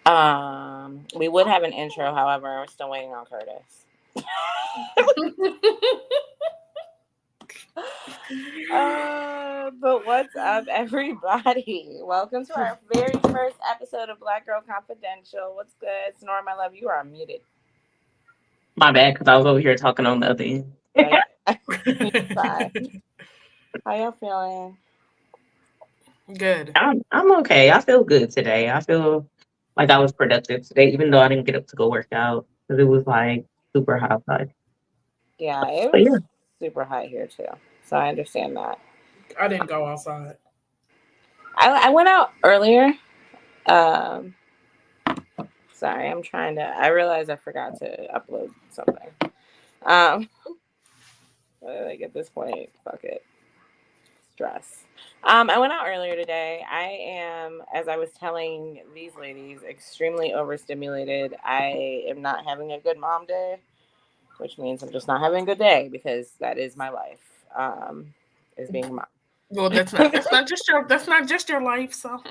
We would have an intro, however, we're still waiting on Curtis. But what's up, everybody? Welcome to our very first episode of Black Girl Confidential. What's good? Sonora, my love, you are muted. My bad, because I was over here talking on the other end. Fine. How y'all feeling? Good. I'm okay. I feel good today. I feel like I was productive today, even though I didn't get up to go work out because it was like super hot outside. Yeah, it But was yeah, super hot here too, so I understand that. I didn't go outside. I went out earlier. Sorry, I realized I forgot to upload something. Like at this point, fuck it. Stress. I went out earlier today. I am, as I was telling these ladies, extremely overstimulated. I am not having a good mom day, which means I'm just not having a good day because that is my life. Is being a mom. Well, that's not just your life. So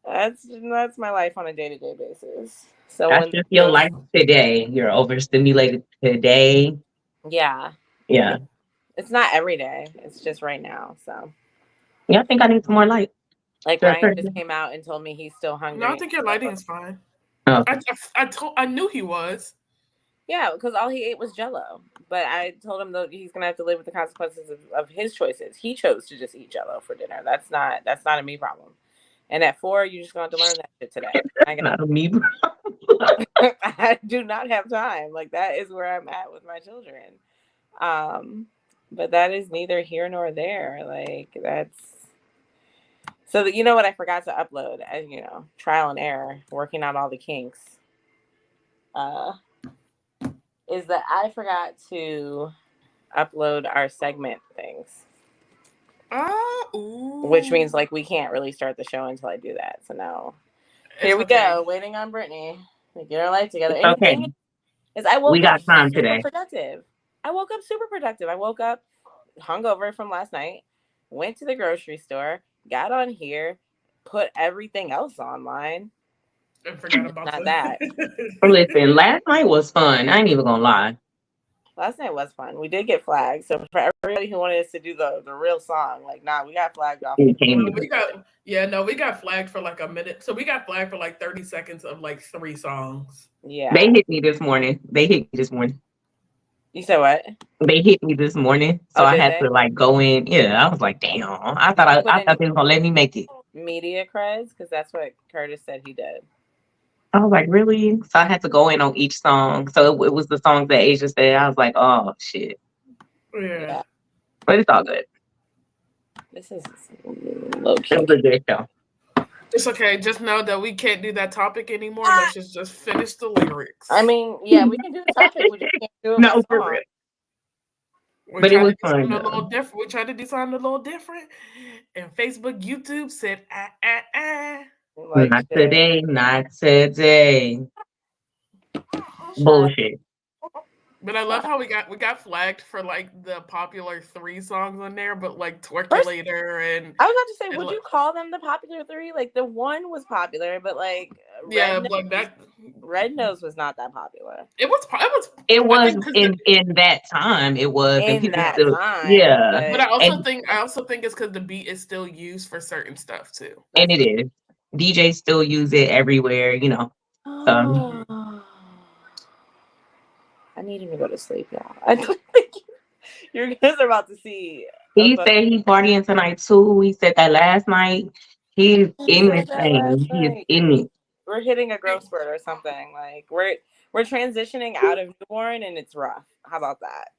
That's my life on a day-to-day basis. So that's just your life today. You're overstimulated today. Yeah. It's not every day. It's just right now. So yeah, I think I need some more light. Like Ryan just came out and told me he's still hungry. No, I think your lighting is fine. Oh. I knew he was. Yeah, because all he ate was Jell-O. But I told him that he's gonna have to live with the consequences of his choices. He chose to just eat Jell-O for dinner. That's not a me problem. And at 4, you're just going to have to learn that shit today. Not a me problem. I do not have time. Like, that is where I'm at with my children. But that is neither here nor there. Like, that's... So, you know what I forgot to upload? As you know, trial and error, working out all the kinks. Is that I forgot to upload our segment things. Ooh. Which means, like, we can't really start the show until I do that. So now, here we go, waiting on Brittany to get our life together. And the thing is, we got time today. Productive. I woke up super productive. I woke up hungover from last night, went to the grocery store, got on here, put everything else online. And forgot about that. Listen, last night was fun. I ain't even gonna lie. Last night was fun. We did get flagged. So for everybody who wanted us to do the real song, like, nah, we got flagged off. We got flagged for like a minute. So we got flagged for like 30 seconds of like 3 songs. Yeah. They hit me this morning. You said what? They hit me this morning, so I had to like go in. Yeah, I was like, damn. I thought they were gonna let me make it. Media creds, because that's what Curtis said he did. I was like, really? So I had to go in on each song. So it was the songs that Asia said. I was like, oh shit. Yeah. But it's all good. This is low key. It was a good show. It's okay. Just know that we can't do that topic anymore. Let's just finish the lyrics. I mean, yeah, we can do the topic. We just can't do it. No, for real. But it was fun. We tried to do something a little different. And Facebook, YouTube said, Like, not today. Bullshit. But I love how we got flagged for like the popular 3 songs on there, but like Twerkulator and I was about to say, would you call them the popular 3? Like the one was popular, but like Red Nose was not that popular. It was in that time. It was in that time. Yeah, but I also think it's because the beat is still used for certain stuff too. And it is. DJs still use it everywhere, you know. I need him to go to sleep, y'all. I don't think you guys are about to see. He said he's partying tonight too. He said that last night. He's in this thing. He's in it. We're hitting a growth spurt or something. Like we're transitioning out of newborn and it's rough. How about that?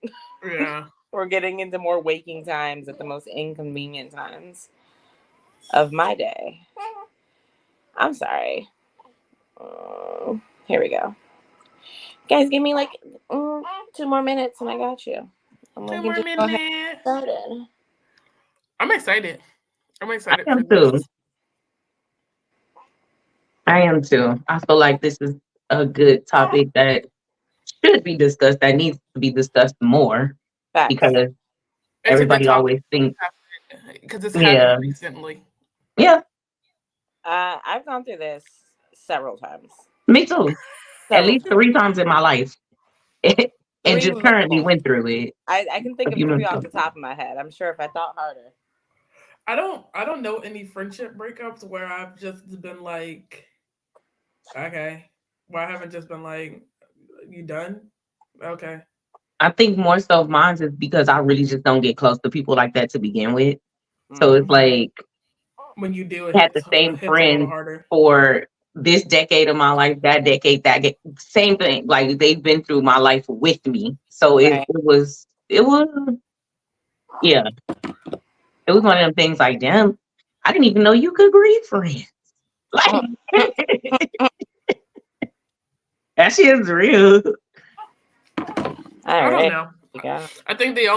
Yeah. We're getting into more waking times at the most inconvenient times of my day. I'm sorry. Here we go. Guys, give me like 2 more minutes and I got you. 2 more minutes. I'm excited. I am too. I am too. I feel like this is a good topic that should be discussed, that needs to be discussed more. Facts. Because everybody always thinks. Because it's happened recently. Yeah. I've gone through this several times. Me too. At So least 3 times in my life. And three just currently minimum. went through it. I can think A of few 3 months off ago. the top of my head. I'm sure if I thought harder. I don't know any friendship breakups where I've just been like, okay. Where I haven't just been like, you done? Okay. I think more so mine is because I really just don't get close to people like that to begin with. So it's Mm. like When you do, it had the same hits a little friends harder. for this decade of my life, that decade, same thing. Like they've been through my life with me. So Right. it was yeah, it was one of them things like, damn, I didn't even know you could grieve friends. Like that shit is real. All I don't right. know. Yeah. I think the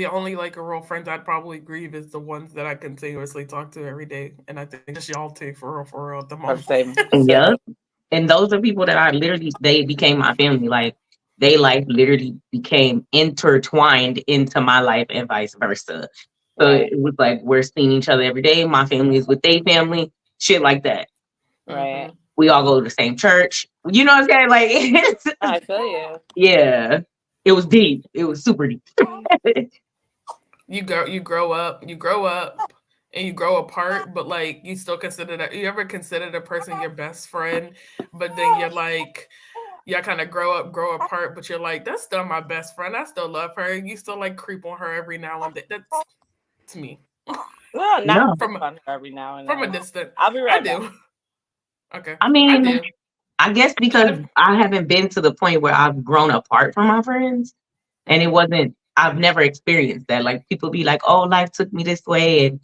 only like real friends I'd probably grieve is the ones that I continuously talk to every day, and I think just y'all two for real at the Of moment. same. Yeah. And those are people that I literally, they became my family. Like, they life literally became intertwined into my life and vice versa. So Right. it was like, we're seeing each other every day. My family is with their family, shit like that. Right. We all go to the same church. You know what I'm saying? Like, I feel you. yeah, it was deep. It was super deep. You grow up, and you grow apart, but like you still consider that. You ever consider the person your best friend, but then you're like, y'all kind of grow apart, but you're like, that's still my best friend. I still love her. You still like creep on her every now and then. That's to me Well, not No, from fun every now and from a then. distance. I'll be I right back. do. Okay, I I mean, do. I guess because I haven't been to the point where I've grown apart from my friends. And it wasn't, I've never experienced that. Like people be like, oh, life took me this way and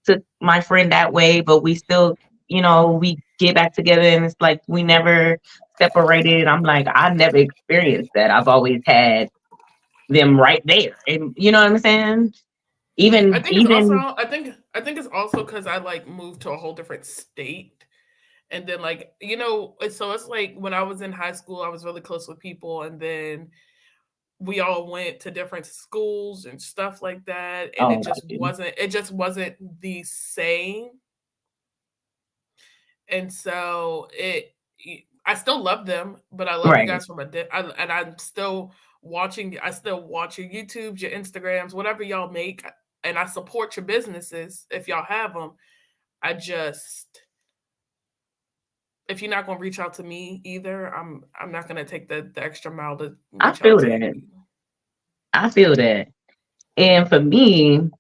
took my friend that way, but we still, we get back together and it's like we never separated. I'm like, I never experienced that. I've always had them right there. And you know what I'm saying? I Even think it's also. even I think it's also because I like moved to a whole different state. And then like, so it's like when I was in high school, I was really close with people, and then we all went to different schools and stuff like that, and oh got you. it just wasn't the same. And so I still love them, but I love you Right. guys from and I'm still watching. I still watch your YouTubes, your Instagrams, whatever y'all make, and I support your businesses if y'all have them. I just, if you're not gonna reach out to me either, I'm not gonna take the extra mile to I reach out feel to you. that. I feel that. And for me,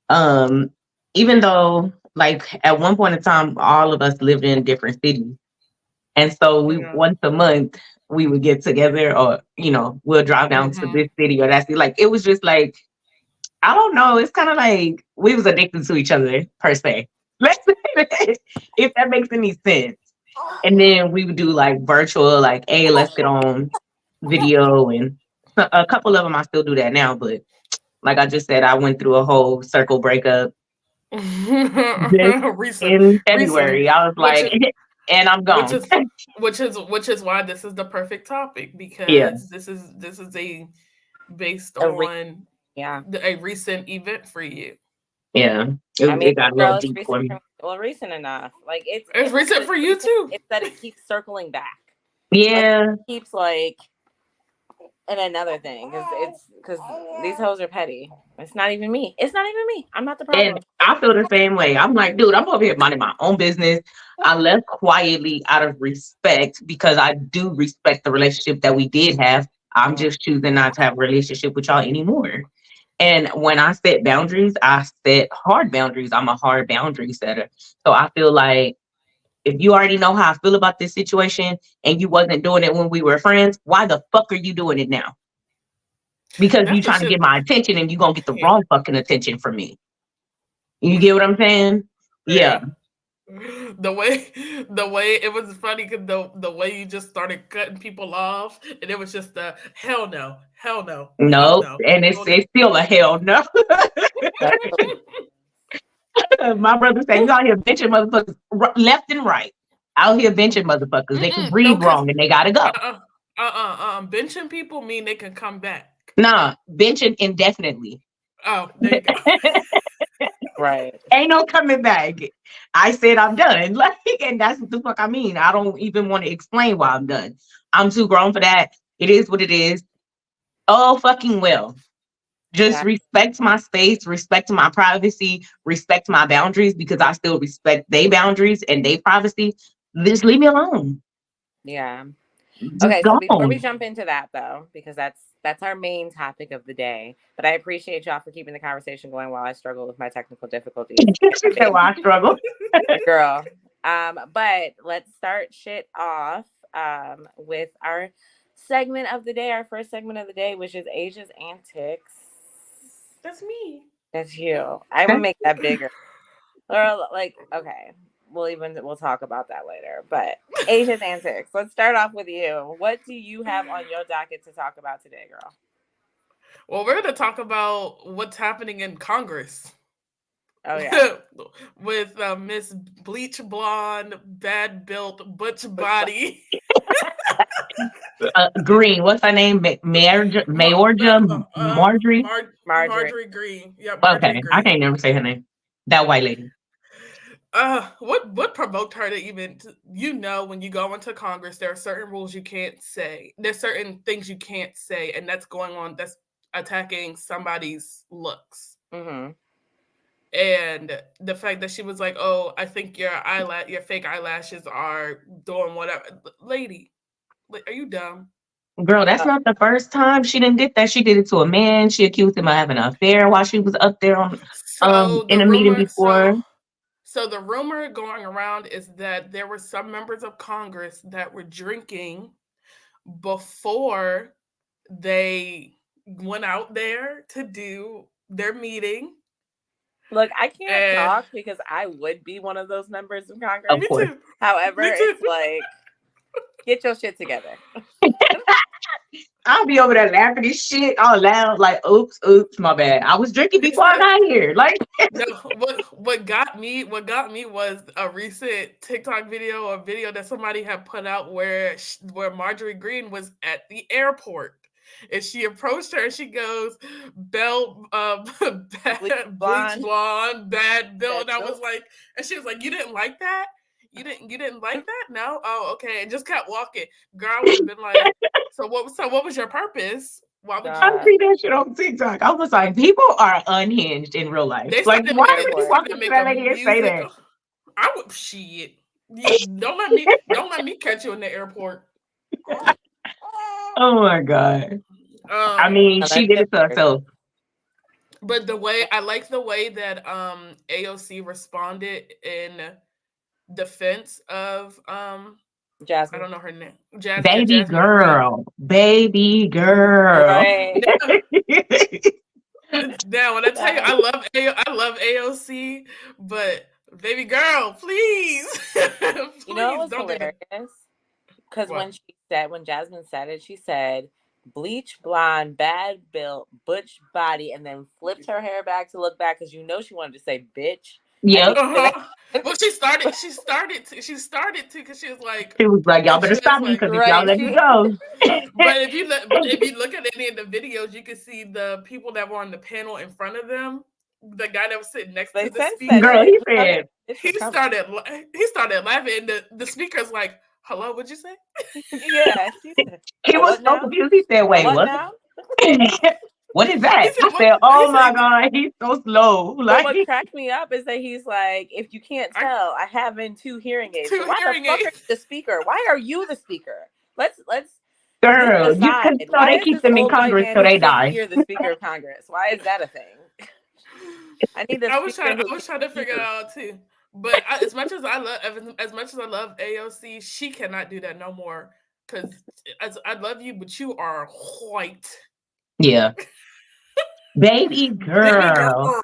um, even though like at one point in time all of us lived in different cities. And so we Yeah. once a month we would get together or, we'll drive down to Mm-hmm. this city or that city. Like it was just like, I don't know, it's kind of like we was addicted to each other per se. Let's say if that makes any sense. And then we would do like virtual, like, hey, let's get on video and a couple of them I still do that now, but like I just said, I went through a whole circle breakup just in Recently, February. I was which like, is and I'm which gone. is which is why this is the perfect topic, Yeah, because this is a based A re- on yeah. a recent event for you. yeah. I mean, It got a little girl, it's deep for recent me. for me. Well, recent enough. Like It's recent for you too. it's that it keeps circling back. Like Yeah, it keeps like and another thing because these hoes are petty. It's not even me. It's not even me. I'm not the and problem. I feel the same way. I'm like, dude, I'm over here minding my own business. I left quietly out of respect because I do respect the relationship that we did have. I'm just choosing not to have a relationship with y'all anymore. And when I set boundaries, I set hard boundaries. I'm a hard boundary setter. So I feel like if you already know how I feel about this situation and you wasn't doing it when we were friends, why the fuck are you doing it now? Because you That's the trying to shit. get my attention and you gonna get the Yeah. wrong fucking attention from me. You get what I'm saying? Yeah. Yeah. The way it was funny because the way you just started cutting people off, and it was just the hell no, hell no, hell No. no, And hell it's still a hell no. That's My brother said, you out here benching motherfuckers left and right. Out here benching motherfuckers. They can no, breathe because wrong and they gotta go. benching people mean they can come back. Nah, benching indefinitely. Oh, there you go. Right. Ain't no coming back. I said I'm done. Like, and that's what the fuck I mean. I don't even want to explain why I'm done. I'm too grown for that. It is what it is. Oh, fucking well. Just Yeah. respect my space, respect my privacy, respect my boundaries because I still respect their boundaries and their privacy. Just leave me alone. Yeah. Just Okay, so go before we on. jump into that though, because that's our main topic of the day, but I appreciate y'all for keeping the conversation going while I struggle with my technical difficulties. She said, "Well, I struggle." Girl. But let's start shit off with our segment of the day, our first segment of the day, which is Asia's Antics. That's me. That's you. I'm gonna make that bigger. Or like, okay. We'll talk about that later. But Asia's Antics. Let's start off with you. What do you have on your docket to talk about today, girl? Well, we're going to talk about what's happening in Congress. Oh yeah. With Miss Bleach Blonde, Bad Built, Butch Body. Green. What's her name? Marjorie. Marjorie Green. Yeah, Okay, I can't never say her name. That white lady. What provoked her to even, when you go into Congress, there are certain rules you can't say. There's certain things you can't say, and that's attacking somebody's looks. Mm-hmm. And the fact that she was like, "Oh, I think your fake eyelashes are doing whatever." Lady, are you dumb? Girl, that's not the first time she didn't get that. She did it to a man. She accused him of having an affair while she was up there on in a meeting before. So the rumor going around is that there were some members of Congress that were drinking before they went out there to do their meeting. Look, I can't talk because I would be one of those members of Congress. Of course. However, it's like, get your shit together. I'll be over there laughing this shit all loud, like, oops, my bad. I was drinking before I got here. Like, no, what got me was a recent TikTok video or video that somebody had put out where Marjorie Green was at the airport. And she approached her and she goes, bleach blonde, bad Bill. And I was like, and she was like, "You didn't like that? You didn't like that? No? Oh, okay." And just kept walking. Girl, I would have been like, so what was your purpose? Why would I see that shit on TikTok. I was like, people are unhinged in real life. Like, why would you walk up to that lady and say that? I would shit. Don't let me catch you in the airport. Oh my God. I mean, she did it to herself. But I like the way that AOC responded in defense of Jasmine. I don't know her name. Jasmine. Baby girl. Baby girl. Right. Now, when I tell you I love AOC, but baby girl, please. Please, you know what was hilarious? Because when Jasmine said it, she said, "Bleach blonde, bad built, butch body," and then flipped her hair back to look back because she wanted to say bitch. Yeah. Well, she started to because she was like, "Y'all better stop me because if y'all let me go." But if you look at any of the videos, you can see the people that were on the panel in front of them. The guy that was sitting next to the speaker. Girl, he started laughing. And the speaker's like, "Hello, what'd you say?" Yeah, he was so confused. He said, "Wait, what? Now? What is that?" I said, "Oh my God, he's so slow." Like, what cracked me up is that he's like, "If you can't tell, I have in 2 hearing aids. So why the fuck are you the speaker? Why are you the speaker? Let's Girl, you can tell they keep them in Congress till they die. You're the Speaker of Congress. Why is that a thing? I was trying to figure it out too. But as much as I love AOC, she cannot do that no more. Because I love you, but you are white. Yeah. Baby girl.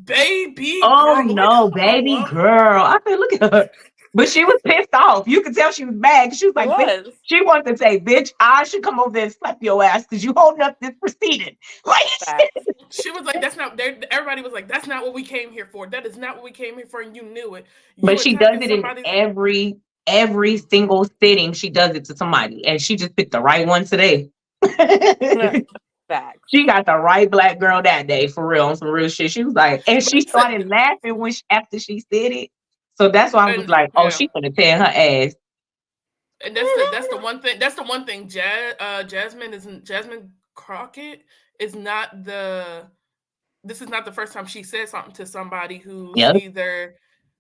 Baby girl. Oh no, baby girl. I said, look at her. But she was pissed off. You could tell she was mad. She was like, bitch, she wanted to say, "Bitch, I should come over there and slap your ass because you holding up this proceeding." Like, she was like, "That's not." Everybody was like, "That's not what we came here for. That is not what we came here for," and you knew it. But she does it in every single sitting. She does it to somebody, and she just picked the right one today. Facts. She got the right black girl that day, for real, on some real shit. She was like, and she started laughing after she said it. So that's why I was like, oh, she gonna tear her ass. And that's the one thing. That's the one thing. Jasmine Crockett is not the. This is not the first time she said something to somebody who's either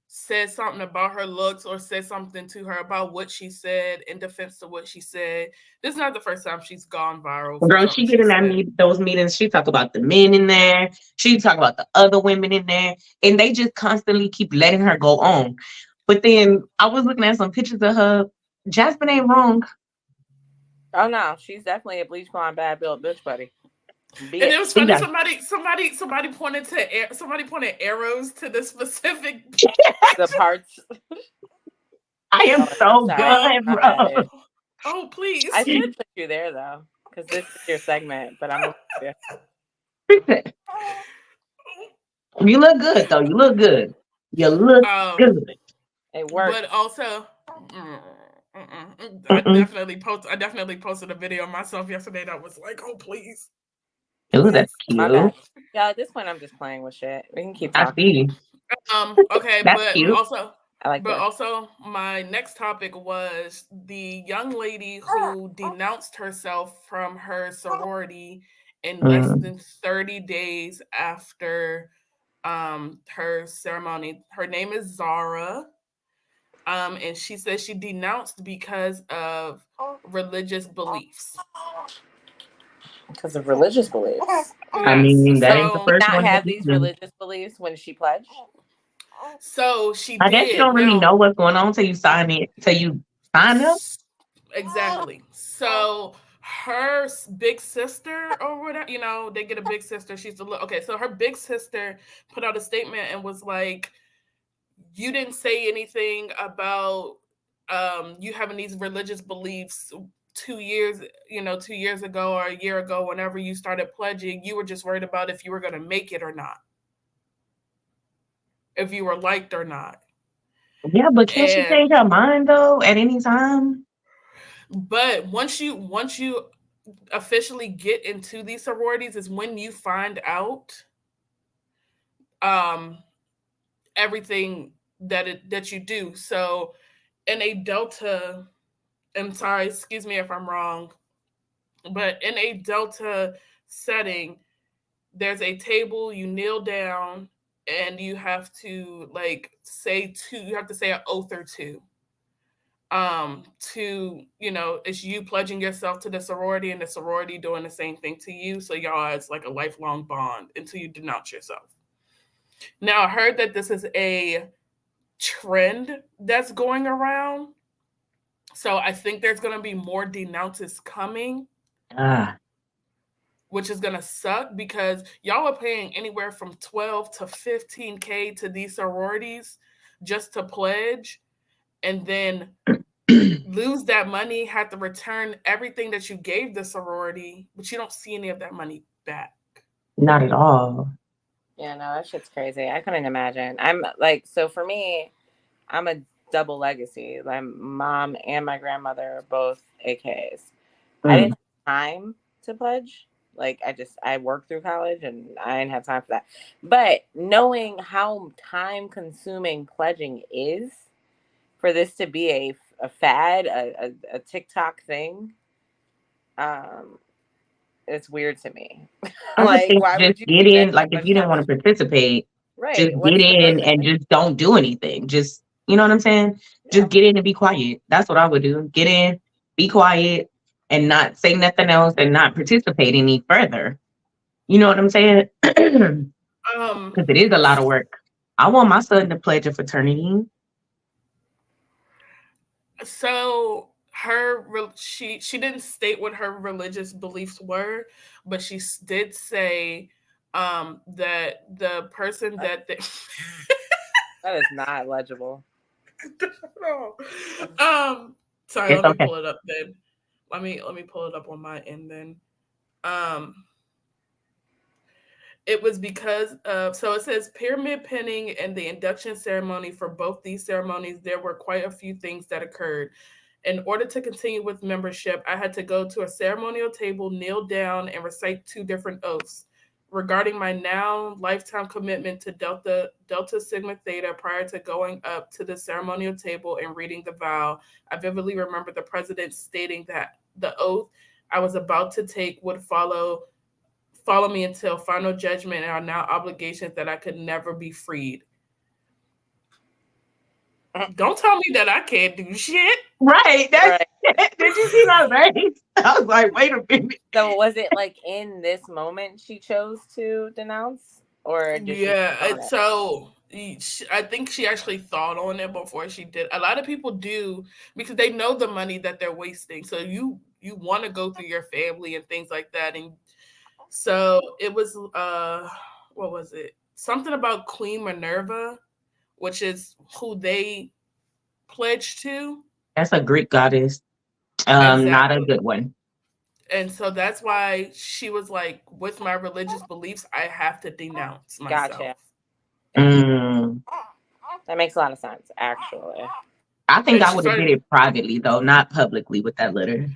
said something about her looks or said something to her about what she said in defense of what she said. This is not the first time she's gone viral. Girl, she get in those meetings. She talk about the men in there. She talk about the other women in there, and they just constantly keep letting her go on. But then I was looking at some pictures of her. Jasmine ain't wrong. Oh no, she's definitely a bleach blonde bad built bitch, buddy. And it was funny. Somebody pointed arrows to the specific the parts. I am so good, bro. Oh please! I should put you there though, because this is your segment. But I'm. You look good though. You look good. You look good. It works. But also, I definitely posted a video of myself yesterday that was like, "Oh please." Ooh, that's cute. Yeah, at this point, I'm just playing with shit. We can keep talking. I see. Okay, that's but cute. also, my next topic was the young lady who denounced herself from her sorority in less than 30 days after her ceremony. Her name is Azah. And she says she denounced because of religious beliefs. Because of religious beliefs. Yes. I mean, that ain't the first not one. Have these religious beliefs when she pledged. So she. I guess you don't really know what's going on till you sign it. Till you sign up. Exactly. So her big sister or whatever, they get a big sister. She's okay. So her big sister put out a statement and was like, "You didn't say anything about you having these religious beliefs 2 years ago or a year ago, whenever you started pledging. You were just worried about if you were going to make it or not, if you were liked or not." Yeah, but can't she change her mind though at any time? But once you officially get into these sororities is when you find out everything that you do. So in a Delta, I'm sorry, excuse me if I'm wrong, but in a Delta setting, there's a table, you kneel down, and you have to say an oath or two. It's you pledging yourself to the sorority and the sorority doing the same thing to you. So y'all, it's like a lifelong bond until you denounce yourself. Now, I heard that this is a trend that's going around. So I think there's going to be more denounces coming, which is going to suck because y'all are paying anywhere from 12 to 15K to these sororities just to pledge, and then lose that money, have to return everything that you gave the sorority, but you don't see any of that money back. Not at all. Yeah, no, that shit's crazy. I couldn't imagine. So for me, I'm a double legacy. My mom and my grandmother are both AKs. I didn't have time to pledge. I worked through college and I didn't have time for that. But knowing how time consuming pledging is, for this to be a fad, a TikTok thing, it's weird to me. Why would you get in? Like, if you didn't want to participate, right? Just get in and just don't do anything. Just, you know what I'm saying? Just get in and be quiet. That's what I would do. Get in, be quiet, and not say nothing else, and not participate any further. You know what I'm saying? Because it is a lot of work. I want my son to pledge a fraternity. So she didn't state what her religious beliefs were, but she did say that the person that that is not legible. No. Sorry, let me pull it up then. Let me pull it up on my end then. It was because of, so it says pyramid pinning and the induction ceremony. For both these ceremonies, there were quite a few things that occurred. In order to continue with membership, I had to go to a ceremonial table, kneel down, and recite 2 different oaths. Regarding my now lifetime commitment to Delta Sigma Theta prior to going up to the ceremonial table and reading the vow, I vividly remember the president stating that the oath I was about to take would follow me until final judgment and are now obligations that I could never be freed. Don't tell me that I can't do shit. Right. That's Right. did you see my face? I was like, wait a minute. So was it like in this moment she chose to denounce, or did she Yeah, think on it's it? so I think she actually thought on it before she did. A lot of people do because they know the money that they're wasting. So you want to go through your family and things like that. And so it was what was it? Something about Queen Minerva, which is who they pledged to. That's a Greek goddess. Not a Exactly. good one. And so that's why she was like, with my religious beliefs, I have to denounce myself. Gotcha. Mm. That makes a lot of sense, actually. I think And I she would have did started. it privately though, not publicly with that letter.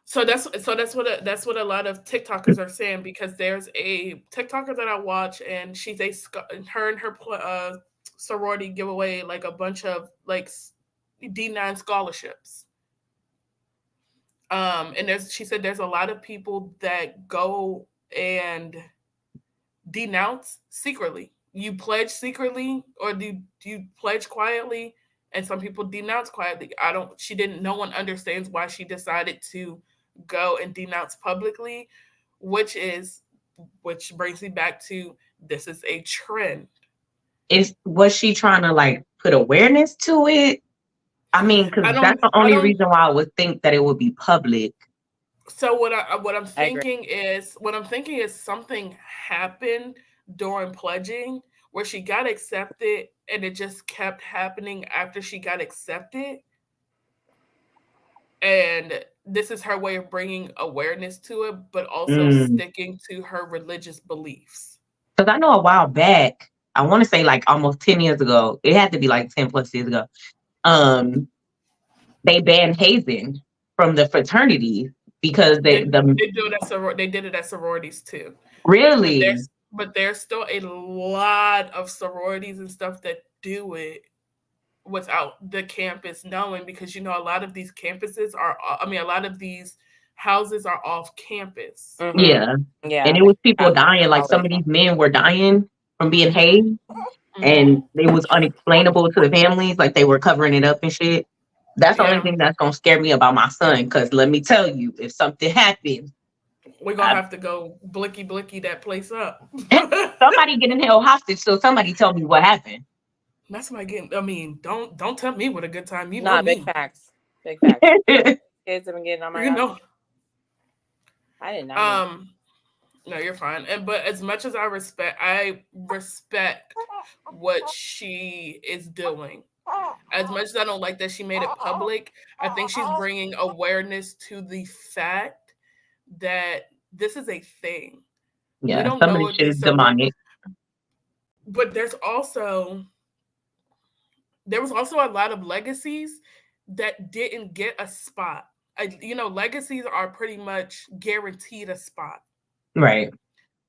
So that's what a lot of TikTokers are saying, because there's a TikToker that I watch, and her and her sorority give away like a bunch of like D9 scholarships. And she said there's a lot of people that go and denounce secretly. You pledge secretly, or do you pledge quietly? And some people denounce quietly. No one understands why she decided to go and denounce publicly, which brings me back to, this is a trend. Was she trying to like put awareness to it? I mean, because that's the I only don't reason why I would think that it would be public. So what I'm I agree. thinking is something happened during pledging where she got accepted, and it just kept happening after she got accepted. And this is her way of bringing awareness to it, but also sticking to her religious beliefs. Because I know a while back, I want to say like almost 10 years ago, it had to be like 10 plus years ago, they banned hazing from the fraternity because They did it at sororities too. really. But there's still a lot of sororities and stuff that do it without the campus knowing, because a lot of these campuses are, a lot of these houses are off campus. Mm-hmm. Yeah. Yeah. And it was people dying. Like some of these men were dying from being hazed, and it was unexplainable to the families. Like they were covering it up and shit. That's the only thing that's gonna scare me about my son. Because let me tell you, if something happens, we're gonna have to go blicky that place up. Somebody getting held hostage. So somebody tell me what happened. That's my getting. I mean, don't tell me what a good time. You know Nah, me. big facts. Big facts. Kids have been getting on my nerves. I did not. No, you're fine. But as much as I respect what she is doing. As much as I don't like that she made it public, I think she's bringing awareness to the fact that this is a thing. Yeah, we don't know if it's demonic. But there was also a lot of legacies that didn't get a spot. Legacies are pretty much guaranteed a spot. Right.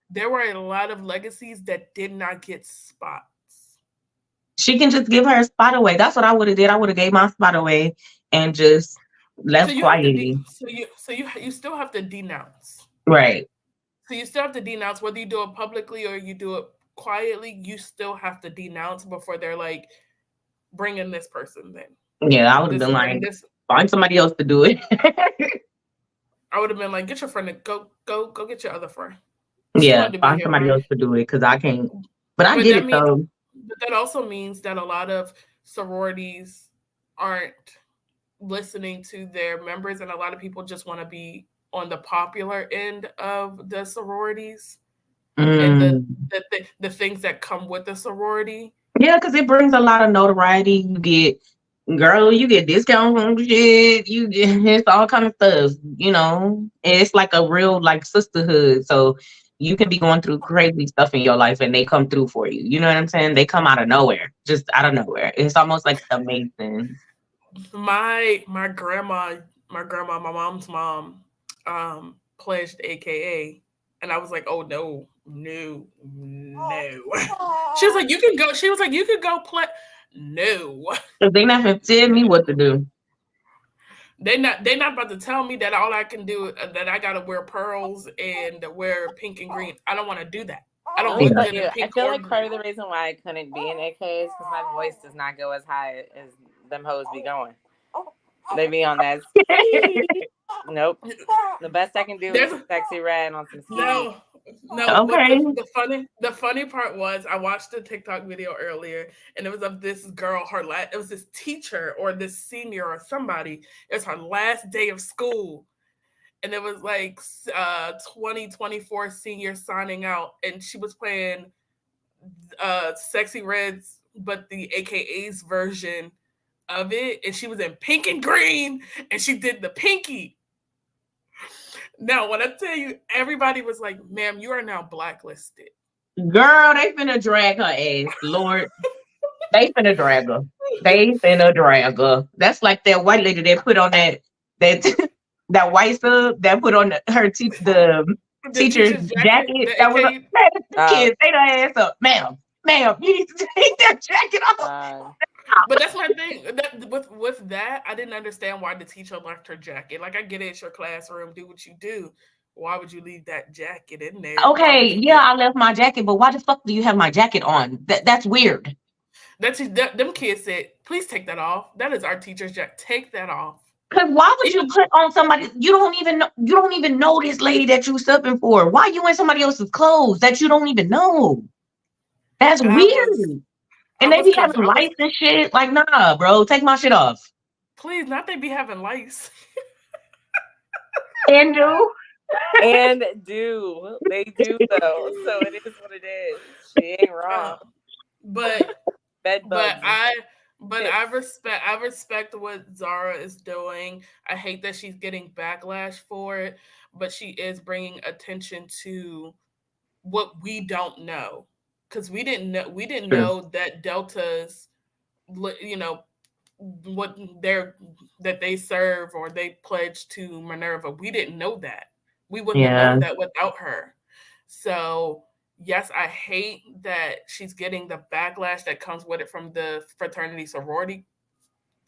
There were a lot of legacies that did not get spots. She can just give her spot away. That's what I would have did. I would have gave my spot away and just left quietly. So you still have to denounce. Right. So you still have to denounce, whether you do it publicly or you do it quietly. You still have to denounce before they're like, bring in this person. Then yeah, I would have been like, find somebody else to do it. I would have been like, get your friend to go get your other friend. Yeah, find somebody else to do it, because I can't. But I get it though. But that also means that a lot of sororities aren't listening to their members, and a lot of people just want to be on the popular end of the sororities and the things that come with the sorority. Yeah, because it brings a lot of notoriety. You get discounts on shit. It's all kind of stuff. It's like a real like sisterhood. So you can be going through crazy stuff in your life and they come through for you. You know what I'm saying? They come out of nowhere, just out of nowhere. It's almost like the Masons. my grandma, my mom's mom, pledged AKA, and I was like, oh no, no, no. She was like, you can go. She was like, you could go play. No, Because they never tell me what to do. they not about to tell me that all I can do that I gotta wear pearls and wear pink and green. I don't want to do that. I don't Let me look tell good in you, I pink feel or like part green. of the reason why I couldn't be in AK is because my voice does not go as high as them hoes be going. They be on that. Nope. The best I can do is sexy red on some ski. No, no. What Okay. the funny part was, I watched a TikTok video earlier, and it was of this girl. It was this teacher or this senior or somebody. It was her last day of school, and it was like 2024 senior signing out, and she was playing Sexy Reds, but the AKA's version of it, and she was in pink and green, and she did the pinky. Now, when I tell you, everybody was like, ma'am, you are now blacklisted. Girl, they finna drag her ass. Lord, they finna drag her. They finna drag her. That's like that white lady that put on that that white sub that put on the The teacher's teacher's jacket, jacket. the That was AK. man, the kids, they their ass up. Ma'am, you need to take that jacket off. But that's my thing. That with that, I didn't understand why the teacher left her jacket. Like, I get it, it's your classroom, do what you do. Why would you leave that jacket in there? Why would Okay, you yeah, leave? I left my jacket, but why the fuck do you have my jacket on? That's weird. Them kids said, please take that off. That is our teacher's jacket. Take that off. Cause why would you Even put on somebody you don't even know this lady that you subbing for? Why you in somebody else's clothes that you don't even know? That's I was weird. And they be having lights and shit. Like, nah, bro, take my shit off. please, not they be having lice. And do. And do. They do though. So it is what it is. She ain't wrong. But Bed bugs. I respect what Zara is doing. I hate that she's getting backlash for it, but she is bringing attention to what we don't know, because we didn't True. know that Delta's, you know, what they're that they serve or they pledge to Minerva. We didn't know that. We wouldn't have Yeah. known that without her. So yes, I hate that she's getting the backlash that comes with it from the fraternity sorority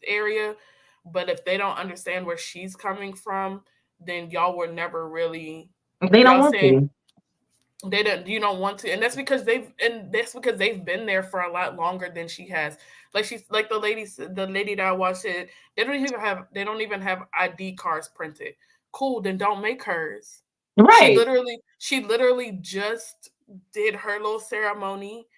area. But if they don't understand where she's coming from, then y'all were never really, They don't y'all want saying to. they don't, you don't want to, and that's because they've been there for a lot longer than she has. Like, she's like the lady that I watched it, they don't even have ID cards printed. Cool, then don't make hers. Right. She literally just did her little ceremony,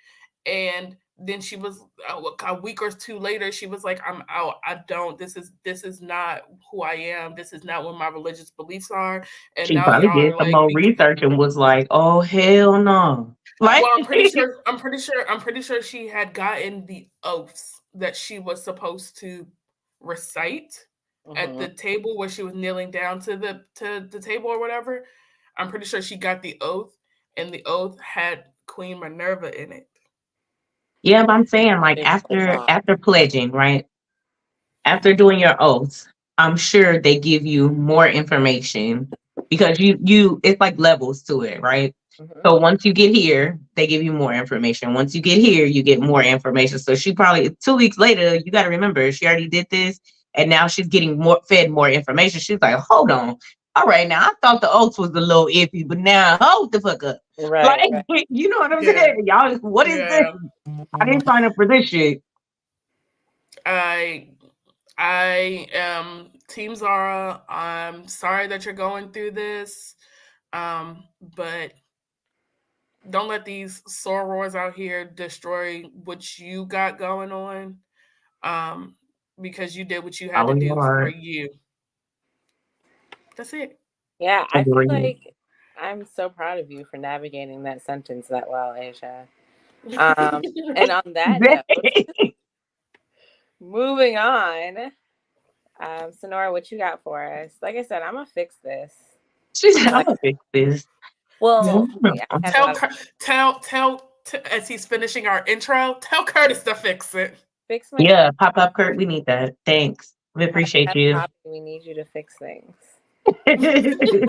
and then she was a week or two later, she was like, I'm out. I don't, this is not who I am. This is not what my religious beliefs are. And She now probably y'all did are some like, more research and was like, oh hell no. Like well, I'm pretty sure she had gotten the oaths that she was supposed to recite at the table where she was kneeling down to the table or whatever. I'm pretty sure she got the oath, and the oath had Queen Minerva in it. yeah, but I'm saying like after pledging, right? After doing your oaths, I'm sure they give you more information because you it's like levels to it, right? So once you get here, they give you more information. Once you get here, you get more information. So she probably 2 weeks later, you got to remember she already did this, and now she's getting more information. She's like, hold on, all right, now I thought the oaths was a little iffy, but now hold the fuck up, Right. like you know what I'm saying? Y'all, what is this? Yeah. I didn't sign up for this shit. I I am Team Zara. I'm sorry that you're going through this. But don't let these sorors out here destroy what you got going on. Um, because you did what you had to Follow your do for heart. you. That's it. Yeah, I feel Agreed. like I'm so proud of you for navigating that sentence that well, Aisha. And on that note, moving on. Sonora, what you got for us? Like I said, I'm gonna fix this. She said, "I'm Like, gonna fix this." well, Mhm. yeah, I have a lot of As he's finishing our intro, tell Curtis to fix it. fix my Yeah, pop up, Kurt. We need that. Thanks. We appreciate That's you. Poppy, we need you to fix things. I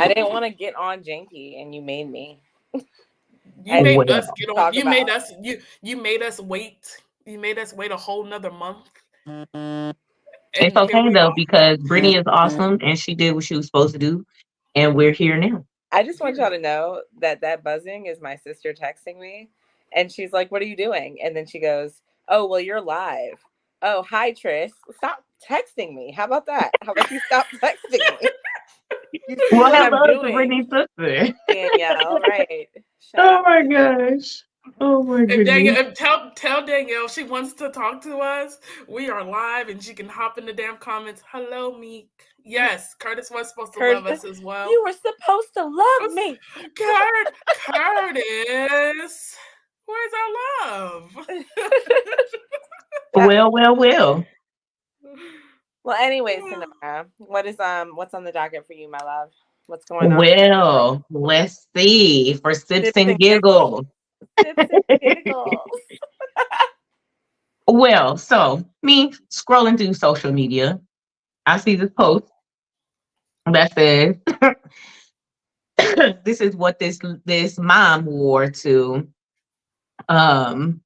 didn't want to get on janky, and you made me. You made us Well, get on. Talk You made about. us. You made us wait. You made us wait a whole nother month, it's and here okay we though are. because Brittany is awesome and she did what she was supposed to do, and we're here now. I just want y'all to know that that buzzing is my sister texting me, and she's like, "What are you doing?" And then she goes, "Oh, well, you're live. Oh, hi, Tris. Stop texting me. How about that? How about you stop texting me? You see Well, what I'm hello to doing, Brittany's sister. Danielle? Right? Shout Oh out. my gosh. Oh my If goodness. Danielle, tell Danielle she wants to talk to us. We are live, and she can hop in the damn comments. Hello, Meek. Yes, Curtis was supposed to love Curtis, us as well. you were supposed to love me. Curtis, where's our love? Well. Well, anyways, Sonora, what's on the docket for you, my love? What's going on? Well, let's see for sips Sips and and giggles. giggles. Sips and giggles. Well, so me scrolling through social media, I see this post that says this is what this mom wore to um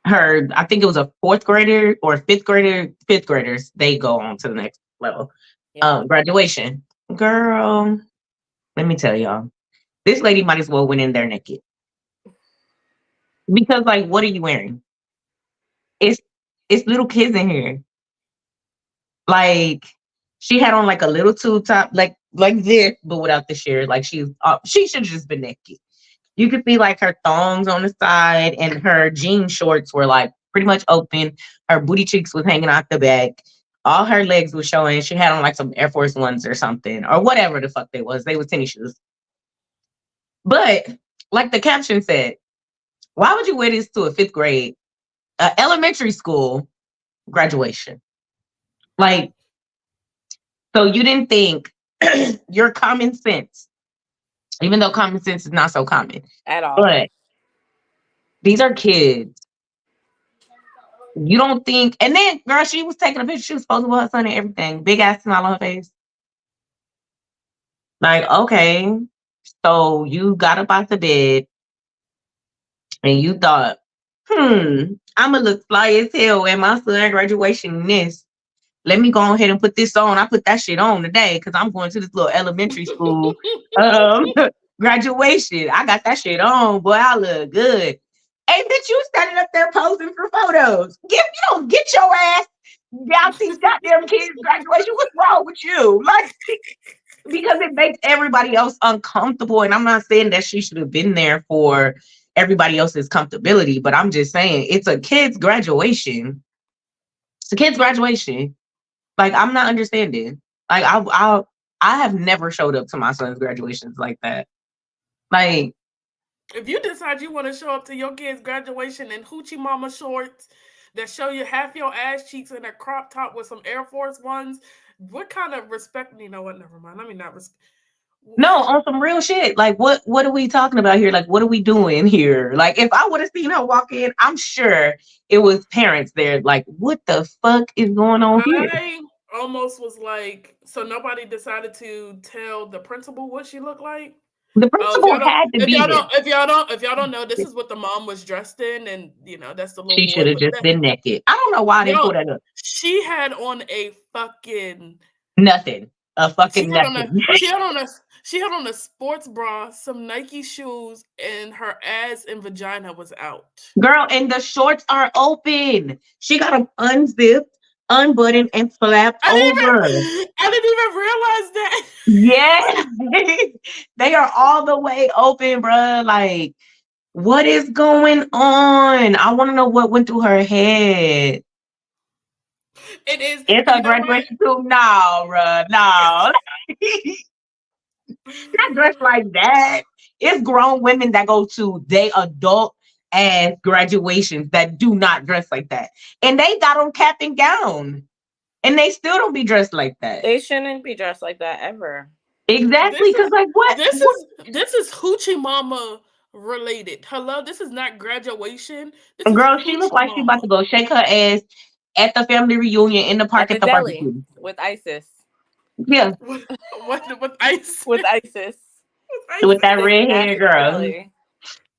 her, I think it was a fourth grader or fifth graders, they go on to the next level. Yeah. Graduation. Girl, let me tell y'all. This lady might as well went in there naked. Because like what are you wearing? It's it's little kids in here. Like she had on like a little tube top, like this, but without the shirt. Like she should have just been naked. You could see like her thongs on the side, and her jean shorts were like pretty much open. Her booty cheeks was hanging out the back. All her legs were showing. She had on like some Air Force Ones or something, or whatever the fuck they was. They was tennis shoes. But like the caption said, why would you wear this to a fifth grade, elementary school graduation? Like, so you didn't think your common sense, even though common sense is not so common, At all. but these are kids. You don't think, and then girl, she was taking a picture. She was posing with her son and everything. Big ass smile on her face. Like, okay, so you got up out the bed and you thought, I'ma look fly as hell at my son graduation in this. Let me go ahead and put this on. I put that shit on today because I'm going to this little elementary school um, graduation. I got that shit on. Boy, I look good. Hey, bitch, you standing up there posing for photos. You don't get your ass out these goddamn kids' graduation. What's wrong with you? Like, because it makes everybody else uncomfortable. And I'm not saying that she should have been there for everybody else's comfortability, but I'm just saying it's a kid's graduation. It's a kid's graduation. Like, I'm not understanding. Like, I have never showed up to my son's graduations like that. Like, if you decide you want to show up to your kid's graduation in hoochie mama shorts that show you half your ass cheeks in a crop top with some Air Force Ones, what kind of respect? You know what? Never mind. Let me not respect. no, on some real shit. Like, what are we talking about here? Like, what are we doing here? Like, if I would have seen her walk in, I'm sure it was parents there. Like, what the fuck is going on here? I almost was like, so nobody decided to tell the principal what she looked like. The Oh, principal had to be there. if y'all don't know, this is what the mom was dressed in, and that's the little She boy. should have just been naked. I don't know why they pulled that up. She had on a fucking Nothing. A fucking nothing. She had on a sports bra, some Nike shoes, and her ass and vagina was out. Girl, and the shorts are open. She got them unzipped, unbuttoned, and flapped over. I didn't even realize that. Yeah, they are all the way open, bruh. Like, what is going on? I want to know what went through her head. It is. It's a graduation too. No, bruh. No. Not dressed like that. It's grown women that go to they adult ass graduations that do not dress like that. And they got on cap and gown. And they still don't be dressed like that. They shouldn't be dressed like that ever. Exactly. Because like what? This is hoochie mama related. Hello, this is not graduation. This girl, she looked like she about to go shake her ass at the family reunion in the park At at the the deli barbecue. with ISIS. Yeah, With ice. With ISIS. with that They red had haired the girl, deli.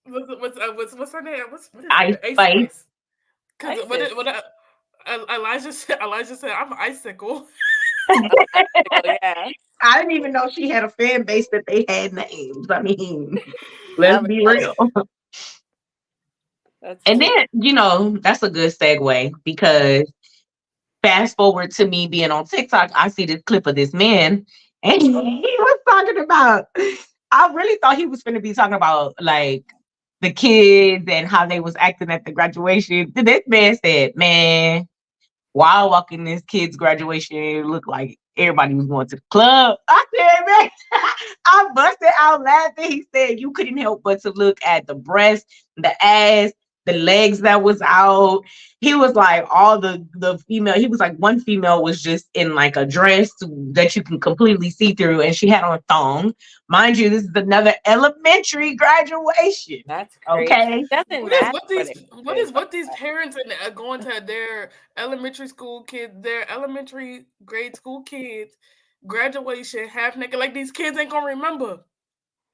What's her name? What is Ice it? Ice Spice. Spice. Because ISIS. Elijah said, I'm an icicle. Yeah. I didn't even know she had a fan base that they had names. I mean, let's That was be funny. real. That's And funny. then, that's a good segue because fast forward to me being on TikTok, I see this clip of this man, and he was talking about. I really thought he was going to be talking about like the kids and how they was acting at the graduation. This man said, "Man, while walking this kid's graduation, it looked like everybody was going to the club." I said, "Man," I busted out laughing. He said, "You couldn't help but to look at the breast, the ass, the legs that was out." He was like, all the female. He was like, one female was just in like a dress that you can completely see through, and she had on a thong. Mind you, this is another elementary graduation. That's crazy. Okay. Doesn't What is matter what these parents and going to their elementary school kids, their elementary grade school kids graduation half naked? Like these kids ain't gonna remember.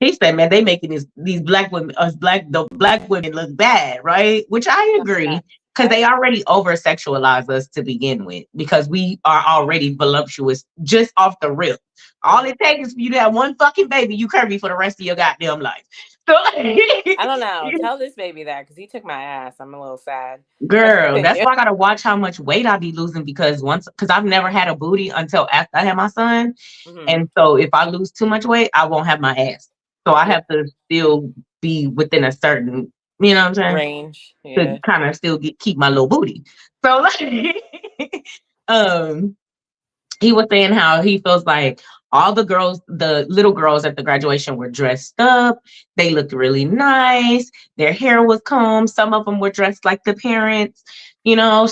He said, "Man, they making these black women, the black women look bad, right?" Which I agree, because they already over sexualize us to begin with, because we are already voluptuous just off the rip. All it takes is for you to have one fucking baby, you curvy for the rest of your goddamn life. So I don't know. Tell this baby that, because he took my ass. I'm a little sad. girl, that's why I gotta watch how much weight I be losing, because I've never had a booty until after I had my son. Mm-hmm. And so if I lose too much weight, I won't have my ass. So I have to still be within a certain, you know what I'm saying? Range. To Yeah. kind of still keep my little booty. So like, he was saying how he feels like all the little girls at the graduation were dressed up. They looked really nice. Their hair was combed. Some of them were dressed like the parents,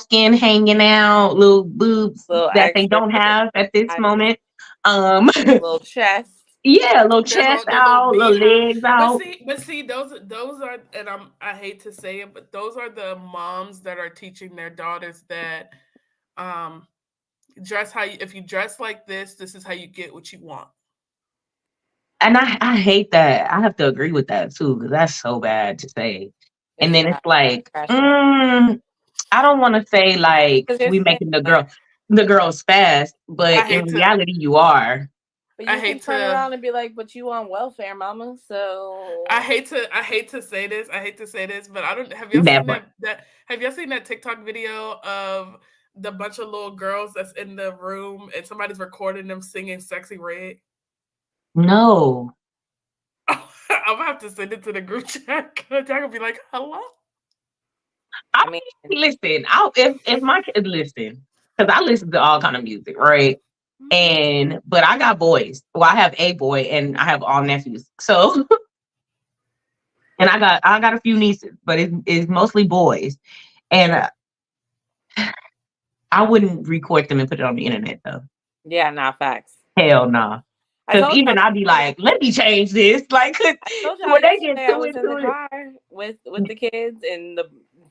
skin hanging out, little boobs Little that they extra don't have at this I- moment. little chest. Yeah, little chest out, little legs But out. see, those are, and I hate to say it, but those are the moms that are teaching their daughters that, if you dress like this is how you get what you want. And I hate that. I have to agree with that too, because that's so bad to say. And then it's like, I don't want to say like we making the girls fast, but in reality you are. But you can turn around and be like, "But you on welfare, mama." So I hate to say this. But I don't. Have y'all seen that? Have y'all seen that TikTok video of the bunch of little girls that's in the room and somebody's recording them singing "Sexy Red"? No. I'm gonna have to send it to the group chat. Y'all gonna be like, "Hello." I mean, listen. If my kids listen, because I listen to all kind of music, right? But I got boys. Well, I have a boy and I have all nephews. So, and I got a few nieces, but it's mostly boys. And I wouldn't record them and put it on the internet though. Yeah, nah, facts. Hell nah. Because even I'd be like, let me change this. Like, when they get too into in the car with the kids and the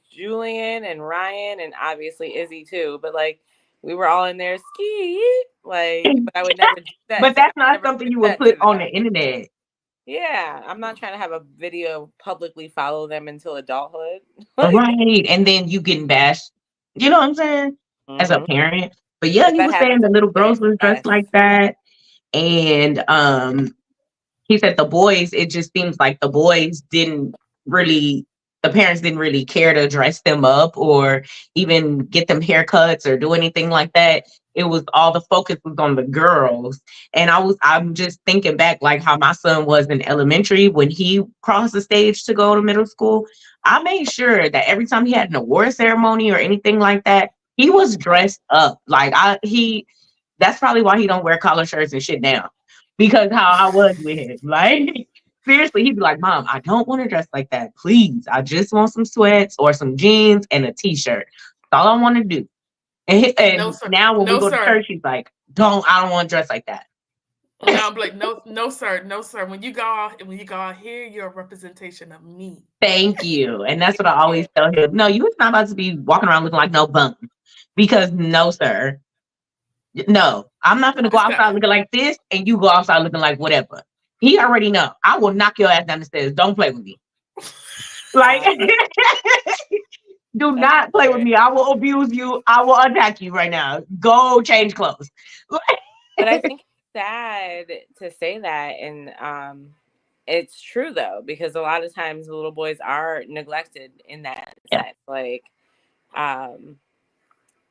Julian and Ryan and obviously Izzy too, but like we were all in there ski, like, but I would never do that. But that's not something you would put on the internet. Yeah, I'm not trying to have a video publicly follow them until adulthood. Right. And then you getting bashed. You know what I'm saying? As a parent. But yeah, he was saying the little girls was dressed like that. And he said the boys, it just seems like the parents didn't really care to dress them up or even get them haircuts or do anything like that. It was all the focus was on the girls. And I'm just thinking back like how my son was in elementary when he crossed the stage to go to middle school. I made sure that every time he had an award ceremony or anything like that, he was dressed up. Like that's probably why he don't wear collar shirts and shit now. Because how I was with him. Like, seriously, he'd be like, "Mom, I don't want to dress like that. Please. I just want some sweats or some jeans and a t-shirt. That's all I want to do." And now when we go to church, he's like, I don't want to dress like that. And I'm like, no, sir, no, sir. When you go out here, you're a representation of me. Thank you. And that's what I always tell him. No, you was not about to be walking around looking like no bum. Because no, sir. No, I'm not gonna go outside looking like this and you go outside looking like whatever. He already know. I will knock your ass down the stairs. Don't play with me. Like do not play with me. I will abuse you. I will attack you right now. Go change clothes. But I think it's sad to say that, and it's true though, because a lot of times little boys are neglected in that sense. Like,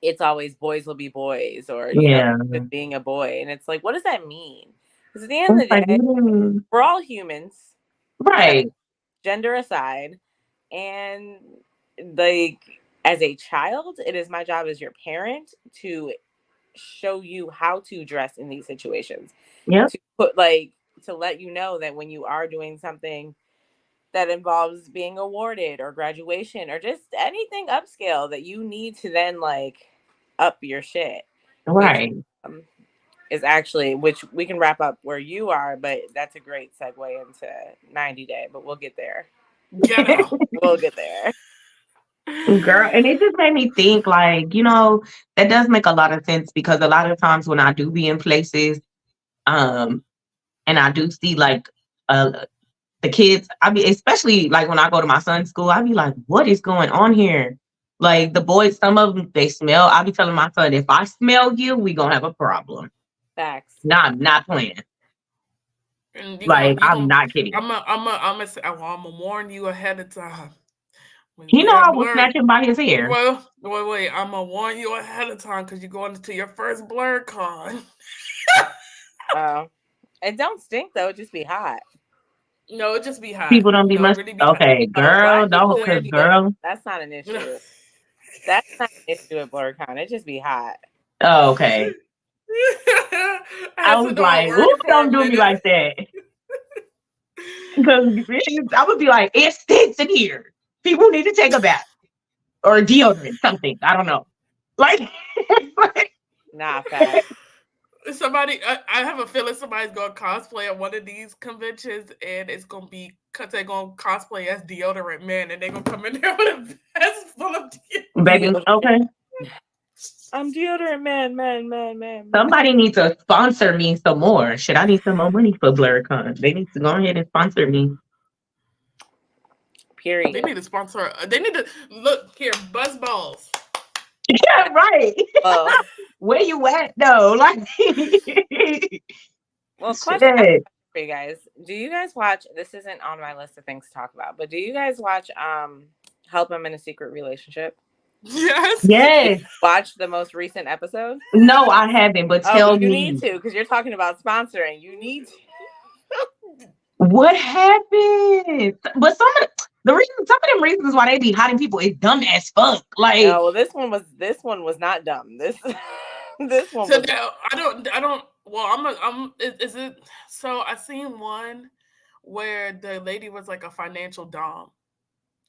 it's always boys will be boys, or just being a boy, and it's like, what does that mean? Because at the end of the day, we're all humans, right? Gender aside, and like as a child, it is my job as your parent to show you how to dress in these situations. Yeah. To let you know that when you are doing something that involves being awarded or graduation or just anything upscale, that you need to then like up your shit. Right. Which, is actually, which we can wrap up where you are, but that's a great segue into 90 Day, but we'll get there. We'll get there. Girl, and it just made me think, like, that does make a lot of sense, because a lot of times when I do be in places, and I do see like the kids, especially like when I go to my son's school, I be like, what is going on here? Like the boys, some of them, they smell. I be telling my son, if I smell you, we gonna have a problem. Facts. No, I'm not playing. I'm not kidding. I'm gonna warn you ahead of time. I was snatching by his hair. Well, wait. I'm gonna warn you ahead of time because you're going to your first Blerd con. It don't stink though. It just be hot. No, it just be hot. People don't be much. Okay, girl, don't, because girl, that's not an issue. That's not an issue at BlerdCon. It just be hot. Oh, okay. I was like, "Ooh, don't do me like that." Because I would be like, "It stinks in here. People need to take a bath or deodorant, something. I don't know." Like, nah, fact. I have a feeling somebody's gonna cosplay at one of these conventions, and it's gonna be because they're gonna cosplay as deodorant man, and they're gonna come in there with a vest full of deodorant. Okay. I'm deodorant man. Somebody needs to sponsor me some more. Should I need some more money for BlerdCon? They need to go ahead and sponsor me. Period. They need to sponsor. They need to look here, buzz balls. Yeah, right. Where you at though? Like, well, question for you guys: do you guys watch? This isn't on my list of things to talk about, but do you guys watch Help I'm in a Secret Relationship? Yes. Watch the most recent episode? No, I haven't, but tell me. You need to, because you're talking about sponsoring. You need to. What happened? But some of them reasons why they be hiding people is dumb as fuck. Like, no, well, this one was not dumb. This one. So I don't. Well, is it? So I seen one where the lady was like a financial dom.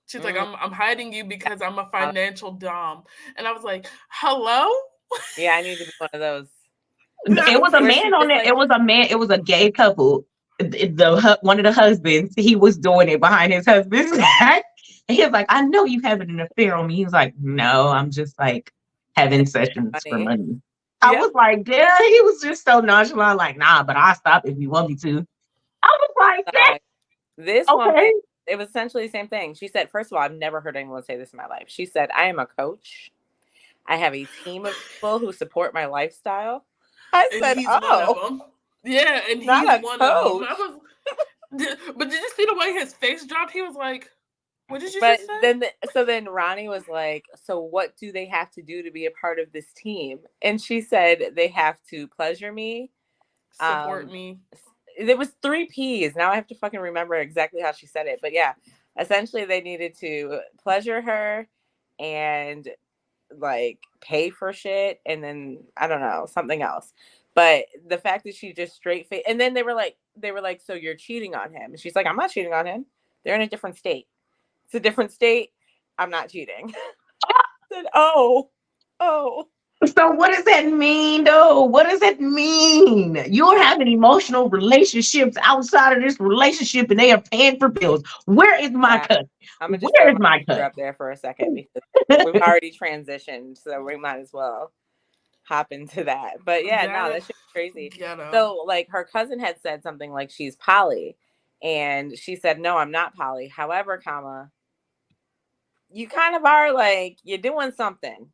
She's like, I'm hiding you because I'm a financial dom, and I was like, hello. Yeah, I need to be one of those. It was a man on it. It was a man. It was a gay couple. One of the husbands, he was doing it behind his husband's back. And he was like, I know you having an affair on me. He was like, no, I'm just like having sessions for money. I was like, yeah, he was just so nonchalant, like, nah, but I'll stop if you want me to. I was like, this one, it was essentially the same thing. She said, first of all, I've never heard anyone say this in my life. She said, I am a coach. I have a team of people who support my lifestyle. I said, one of them. Yeah, and he's one of them. But did you see the way his face dropped? He was like, what did you just say? Then Ronnie was like, so what do they have to do to be a part of this team? And she said, they have to pleasure me. Support me. There was 3 P's. Now I have to fucking remember exactly how she said it. But yeah, essentially they needed to pleasure her and like pay for shit. And then, I don't know, something else. But the fact that she just straight face, and then they were like, so you're cheating on him. And she's like, I'm not cheating on him. They're in a different state. It's a different state. I'm not cheating. I said, oh. So what does that mean, though? What does that mean? You're having emotional relationships outside of this relationship, and they are paying for bills. Where is my Yeah. cut? I'm gonna just Where throw is my my finger cut? up there for a second because we've already transitioned, so we might as well hop into that. But yeah, no, that shit's crazy. So like her cousin had said something like she's poly, and she said, no, I'm not poly. However, comma, you kind of are, like, you're doing something.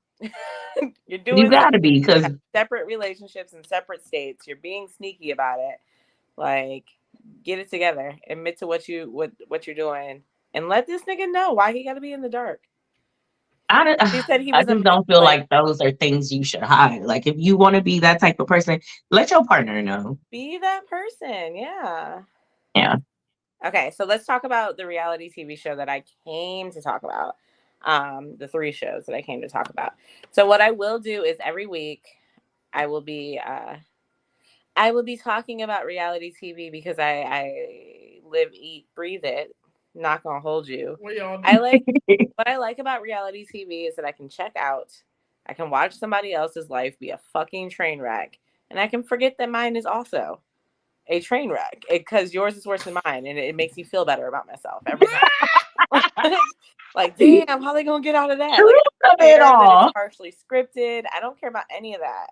You're doing You gotta be, because separate relationships in separate states. You're being sneaky about it. Like, get it together. Admit to what you're doing, and let this nigga know why he got to be in the dark. He said he I was just don't feel like those are things you should hide. Like, if you want to be that type of person, let your partner know. Be that person. Yeah. Yeah. Okay, so let's talk about the reality TV show that I came to talk about. The 3 shows that I came to talk about. So what I will do is every week I will be talking about reality TV because I live, eat, breathe it. Not gonna hold you. I like what I like about reality TV is that I can check out. I can watch somebody else's life be a fucking train wreck, and I can forget that mine is also a train wreck because yours is worse than mine, and it makes me feel better about myself every time. Like, damn, how they gonna get out of that? Like, I don't care that it's partially scripted. I don't care about any of that.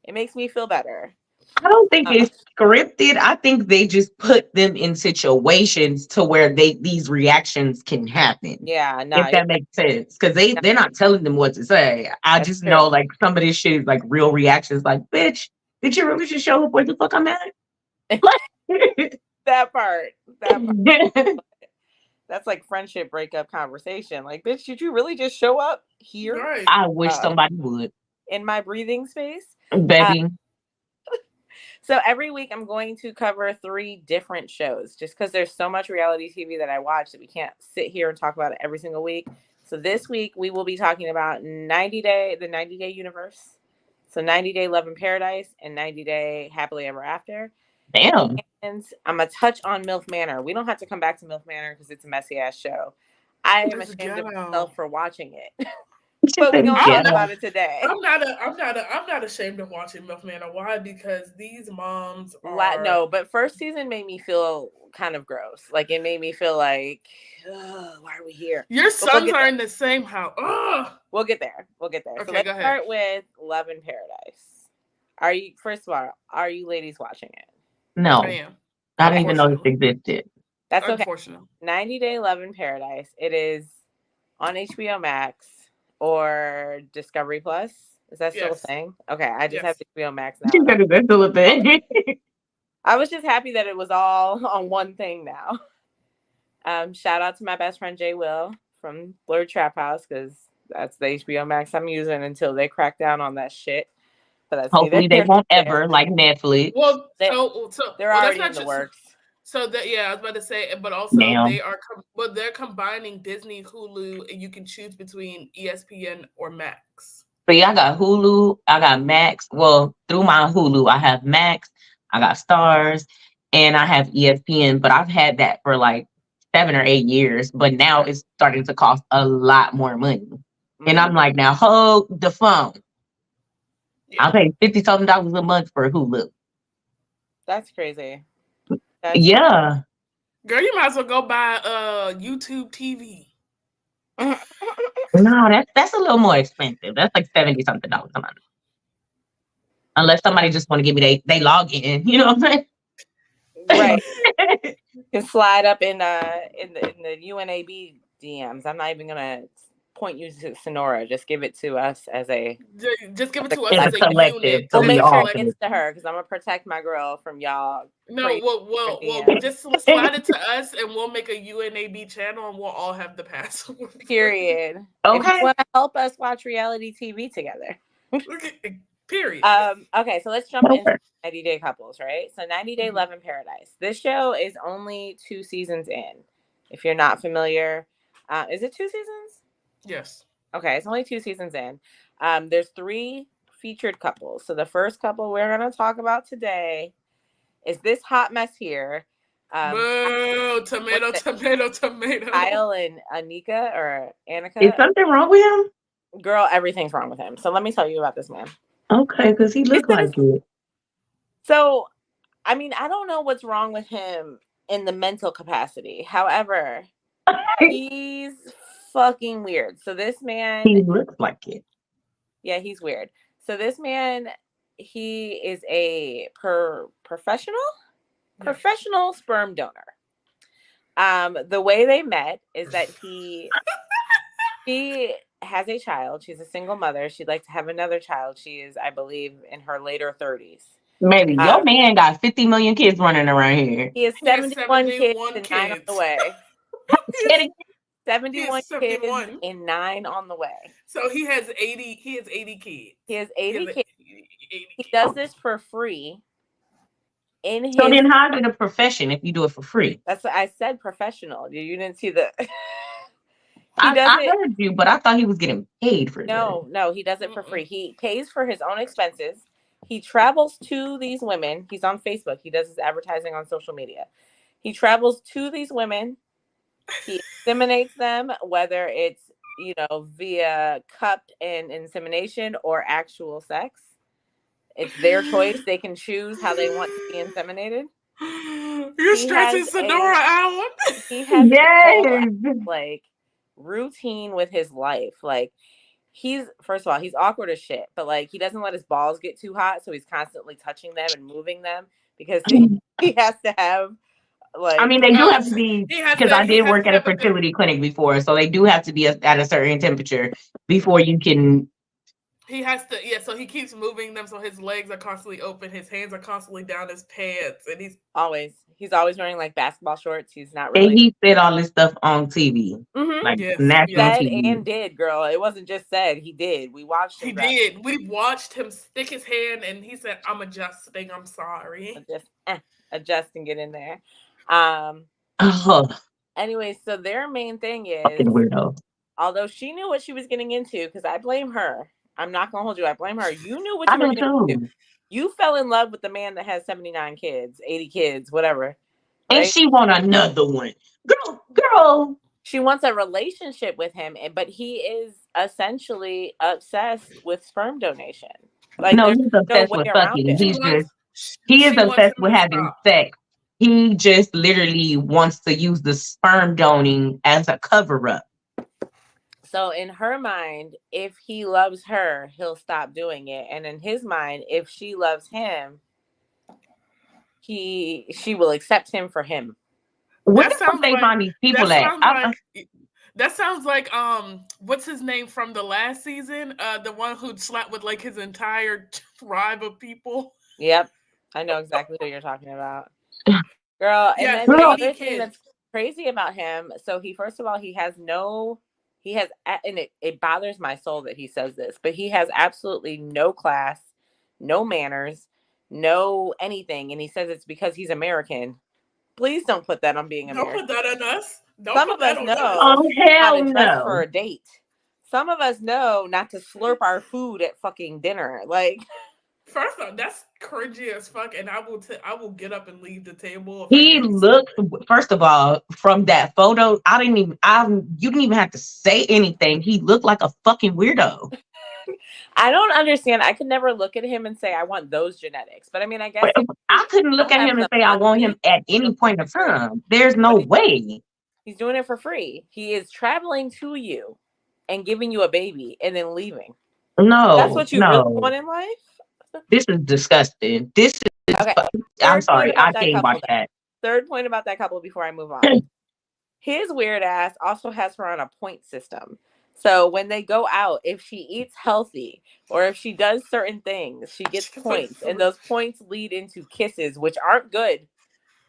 It makes me feel better. I don't think it's scripted. I think they just put them in situations to where these reactions can happen. Yeah, no, if that makes sense, because they're not telling them what to say. I just know, like, some of this shit is like real reactions. Like, bitch, did you really just show up where the fuck I'm at? That part. That's like friendship breakup conversation. Like, bitch, did you really just show up here? Right. I wish somebody would. In my breathing space. Baby. So every week I'm going to cover 3 different shows just because there's so much reality TV that I watch that we can't sit here and talk about it every single week. So this week we will be talking about the 90 Day Universe. So 90 Day Love in Paradise and 90 Day Happily Ever After. Damn. And I'm going to touch on MILF Manor. We don't have to come back to MILF Manor because it's a messy ass show. I am ashamed of myself for watching it. But we're gonna talk about it today. I'm not ashamed of watching MILF Manor. Why? Because these moms are no, but first season made me feel kind of gross. Like, it made me feel like, why are we here? Your sons are in the same house. Ugh. We'll get there. Okay, so let's start with Love in Paradise. First of all, are you ladies watching it? No. I didn't even know this existed. That's okay. 90 Day Love in Paradise. It is on HBO Max or Discovery Plus. Is that still a thing? Okay, I just have HBO Max now. Is that still a thing? I was just happy that it was all on one thing now. Shout out to my best friend Jay Will from Blerd Traphouse, because that's the HBO Max I'm using until they crack down on that shit. But that's hopefully they won't ever, like Netflix. Well, they're already in the works. So that I was about to say, but also they're combining Disney, Hulu, and you can choose between ESPN or Max. See, I got Hulu, I got Max. Well, through my Hulu, I have Max, I got Stars, and I have ESPN. But I've had that for like 7 or 8 years. But now it's starting to cost a lot more money, and I'm like, now hold the phone. Yeah. I'll pay $50-something a month for Hulu. That's crazy. Yeah. Girl, you might as well go buy YouTube TV. No, that's a little more expensive. That's like $70-something a month. Unless somebody just want to give me they log in, you know what I'm saying? Right. You can slide up in the UNAB DMs. I'm not even gonna point you to Sonora. Just give it to us as a. Just give it to us as a unit. We'll make sure it gets to her because I'm gonna protect my girl from y'all. No, well, just slide it to us, and we'll make a UNAB channel, and we'll all have the password. Period. Okay. If you want to help us watch reality TV together. Period. Okay, so let's jump into 90 Day Couples, right? So 90 Day Love in Paradise. This show is only 2 seasons in. If you're not familiar, is it 2 seasons? Yes. Okay, it's only 2 seasons in. There's 3 featured couples. So the first couple we're going to talk about today is this hot mess here. Tomato. Kyle and Annika or Annika. Is something wrong with him? Girl, everything's wrong with him. So let me tell you about this man. Okay, because he looked like it. So, I mean, I don't know what's wrong with him in the mental capacity. However, he's fucking weird. So this man, he looks like it. Yeah, he's weird. So this man, he is a professional sperm donor. The way they met is that he has a child. She's a single mother. She'd like to have another child. She is, I believe, in her later 30s. Maybe your man got 50 million kids running around here. He has 71 kids and 9 on the way. 71 kids and 9 on the way. So he has 80. He has 80 kids. He has 80 kids. He does this for free. So then how is it a profession if you do it for free? That's what I said, professional. You didn't see the... I heard you, but I thought he was getting paid for it. No, he does it for free. He pays for his own expenses. He travels to these women. He's on Facebook. He does his advertising on social media. He travels to these women. He inseminates them, whether it's, via cup and insemination or actual sex. It's their choice. They can choose how they want to be inseminated. You're stressing Sonora out. He has a whole, routine with his life. First of all, he's awkward as shit, but he doesn't let his balls get too hot, so he's constantly touching them and moving them because he has to have they do have to be, because I did work at a fertility clinic before, so they do have to be at a certain temperature before you can. He has to, so he keeps moving them, so his legs are constantly open, his hands are constantly down his pants, and he's always wearing basketball shorts. He's not really. And he said all this stuff on TV, national said TV. And did, girl. It wasn't just said. He did. We watched him. He did. We watched him stick his hand, and he said, "I'm adjusting. I'm sorry." Adjust and get in there. Anyway, so their main thing is, fucking weirdo. Although she knew what she was getting into, because I blame her. I'm not gonna hold you. I blame her. You knew what you were getting into. You fell in love with the man that has 79 kids, 80 kids, whatever. Right? And she want another one. Girl. She wants a relationship with him, but he is essentially obsessed with sperm donation. No, he's obsessed with fucking. He is obsessed with having sex. He just literally wants to use the sperm donating as a cover-up. So in her mind, if he loves her, he'll stop doing it. And in his mind, if she loves him, she will accept him for him. What the fuck they find these people at? That sounds like what's his name from the last season? The one who slept with his entire tribe of people. Yep. I know exactly what you're talking about. Girl, and then the other thing that's crazy about him, so first of all, and it bothers my soul that he says this, but he has absolutely no class, no manners, no anything. And he says it's because he's American. Please don't put that on being American. Don't put that on us. Some of us know how to dress for a date. Some of us know not to slurp our food at fucking dinner. First off, that's cringy as fuck, and I will get up and leave the table. He looked, first of all, from that photo, you didn't even have to say anything. He looked like a fucking weirdo. I don't understand. I could never look at him and say I want those genetics. But I mean, I guess I couldn't look at him and say I want him at any point of time. There's no way. He's doing it for free. He is traveling to you and giving you a baby and then leaving. No, that's what you really want in life. This is disgusting. This is. Okay. I'm sorry. I can't watch that. Third point about that couple before I move on. His weird ass also has her on a point system. So when they go out, if she eats healthy or if she does certain things, she gets points. And those points lead into kisses, which aren't good.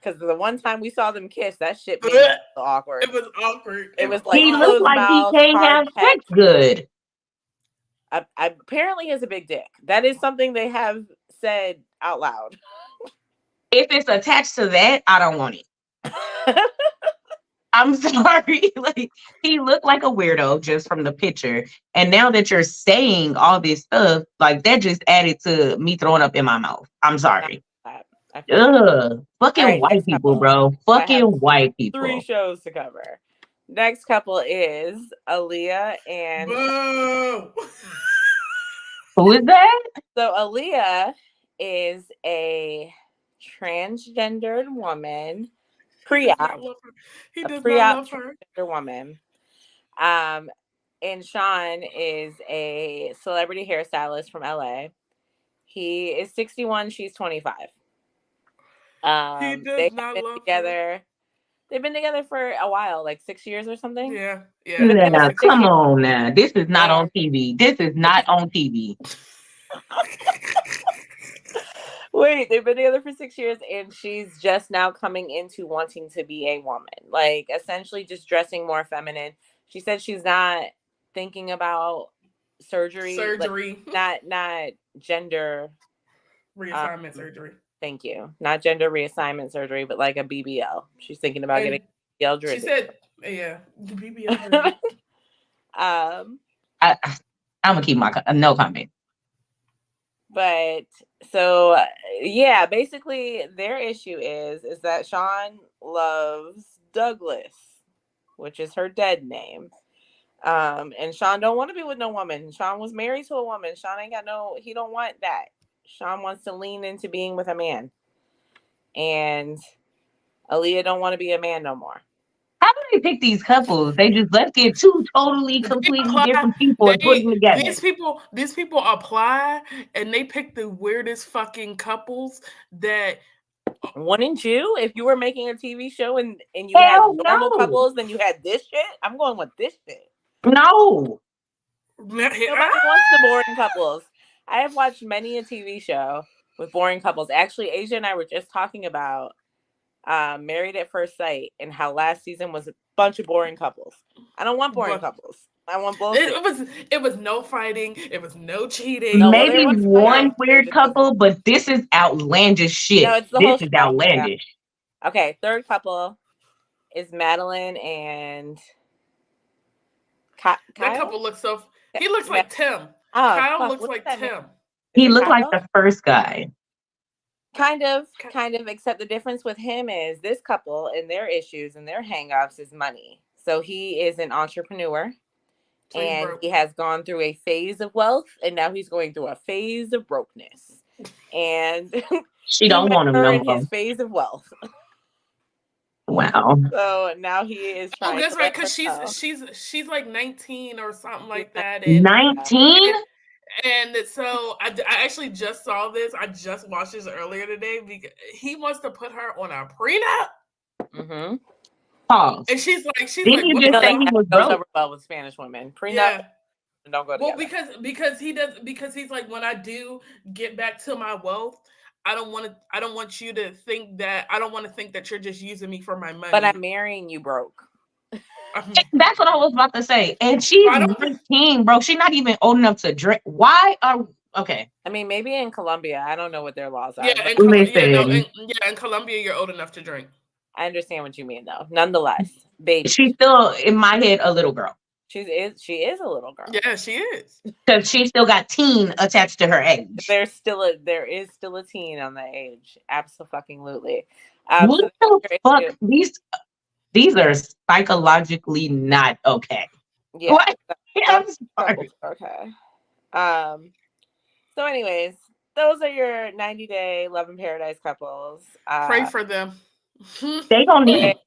Because the one time we saw them kiss, that shit made it awkward. It was awkward. It was like he looked like he can't have sex good. Apparently, he has a big dick. That is something they have said out loud. If it's attached to that, I don't want it. I'm sorry. He looked like a weirdo just from the picture. And now that you're saying all this stuff, that just added to me throwing up in my mouth. I'm sorry. Ugh. Fucking white people, bro. Fucking white people. 3 shows to cover. Next couple is Aaliyah and Boo! Who is that? So Aaliyah is a transgendered woman, He does pre-op, not love her. He a does not pre-op love her. transgender woman. And Sean is a celebrity hairstylist from LA. He is 61, she's 25. He They does have not been love her. together. They've been together for a while, like 6 years or something. Yeah. They've been together Now, for 6 come years. on now. This is not And- on TV. This is not on TV. Wait, they've been together for 6 years, and she's just now coming into wanting to be a woman, like essentially just dressing more feminine. She said she's not thinking about surgery, like not gender Reassignment surgery. Thank you, not gender reassignment surgery, but like a BBL. She's thinking about getting BBL drizzy. She said, "Yeah, the BBL drizzy." I'm gonna keep my no comment. But so yeah, basically their issue is that Sean loves Douglas, which is her dead name. And Sean don't want to be with no woman. Sean was married to a woman. Sean ain't got he don't want that. Sean wants to lean into being with a man. And Aaliyah don't want to be a man no more. How do they pick these couples? They just let's get two totally, completely different people and put them together. These people apply and they pick the weirdest fucking couples that. Wouldn't you? If you were making a TV show and you had normal couples, then you had this shit? I'm going with this shit. No. Nobody wants the boring couples. I have watched many a TV show with boring couples. Actually, Asia and I were just talking about Married at First Sight and how last season was a bunch of boring couples. I don't want boring couples. I want bullshit. It was no fighting. It was no cheating. No, maybe one weird couple, but this is outlandish shit. No, it's the this whole is outlandish. Okay, third couple is Madeline and Kyle. That couple looks so. He looks like Tim. Oh, Kyle looks like Tim. He looked like the first guy. Kind of, except the difference with him is this couple and their issues and their hang-ups is money. So he is an entrepreneur and he has gone through a phase of wealth and now he's going through a phase of brokenness. And she don't want him no in his phase of wealth. Wow. So now he is trying. Oh, that's right, because she's like 19 or something like that. 19? And so I actually just saw this. I just watched this earlier today because he wants to put her on a prenup. Mm-hmm. Pause. And she's like, didn't you just say he was broke? Over well with Spanish women. Prenup. Don't go together. Well, because he's like, when I do get back to my wealth, I don't want you to think that you're just using me for my money. But I'm marrying you broke. That's what I was about to say. And she's 19, bro. She's not even old enough to drink. Why are okay? I mean, maybe in Colombia, I don't know what their laws are. Yeah, in Colombia, you're old enough to drink. I understand what you mean, though. Nonetheless, baby, she's still in my head a little girl. She is a little girl. Yeah, she is. Because she still got teen attached to her age. There is still a teen on the age. Absolutely. What the fuck? These are psychologically not okay. Yeah. What? I'm sorry. Okay. So anyways, those are your 90-day Love in Paradise couples. Pray for them. They don't need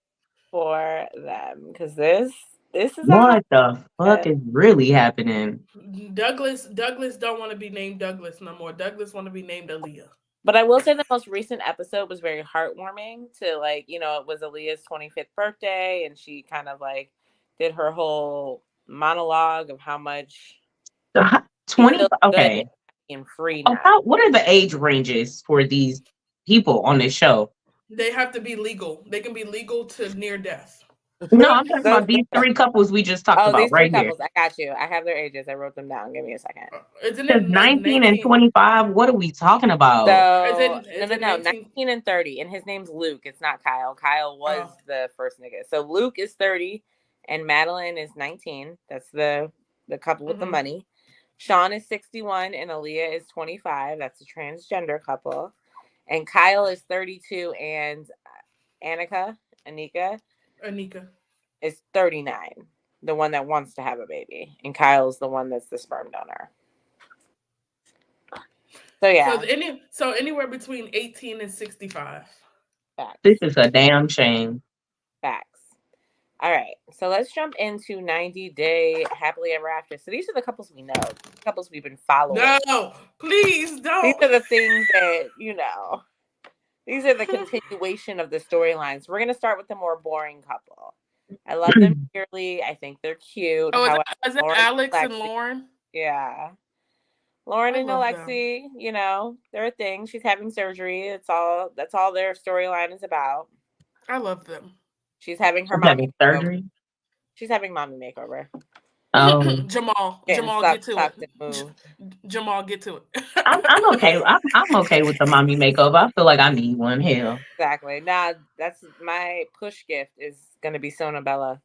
for them because this is what the fuck is really happening. Douglas don't want to be named Douglas no more. Douglas want to be named Aaliyah. But I will say the most recent episode was very heartwarming to it was Aaliyah's 25th birthday and she kind of did her whole monologue of how much 20 okay and free now. What are the age ranges for these people on this show? They have to be legal. They can be legal to near death. No, I'm talking about these three couples we just talked about right here. I got you. I have their ages. I wrote them down. Give me a second. Isn't it 19 and 25? What are we talking about? So, no, 19 and 30. And his name's Luke. It's not Kyle. Kyle was the first nigga. So Luke is 30 and Madeline is 19. That's the couple with the money. Sean is 61 and Aaliyah is 25. That's a transgender couple. And Kyle is 32 and Anika is 39, the one that wants to have a baby, and Kyle's the one that's the sperm donor. So yeah, So anywhere between 18 and 65. facts. This is a damn shame. Facts. All right, so let's jump into 90-day happily ever after. So these are the couples we know, couples we've been following. No, please don't. These are the things that, these are the continuation of the storylines. We're going to start with the more boring couple. I love them dearly. I think they're cute. Oh, However, is it Alex and Lauren? Yeah. Lauren and Alexi, they're a thing. She's having surgery. That's all their storyline is about. I love them. She's having her mommy surgery. She's having mommy makeover. Oh, Jamal, get to it. Jamal, get to it. I'm okay. I'm okay with the mommy makeover. I feel like I need one. Hell, exactly. Nah, that's my push gift is gonna be Sonobella.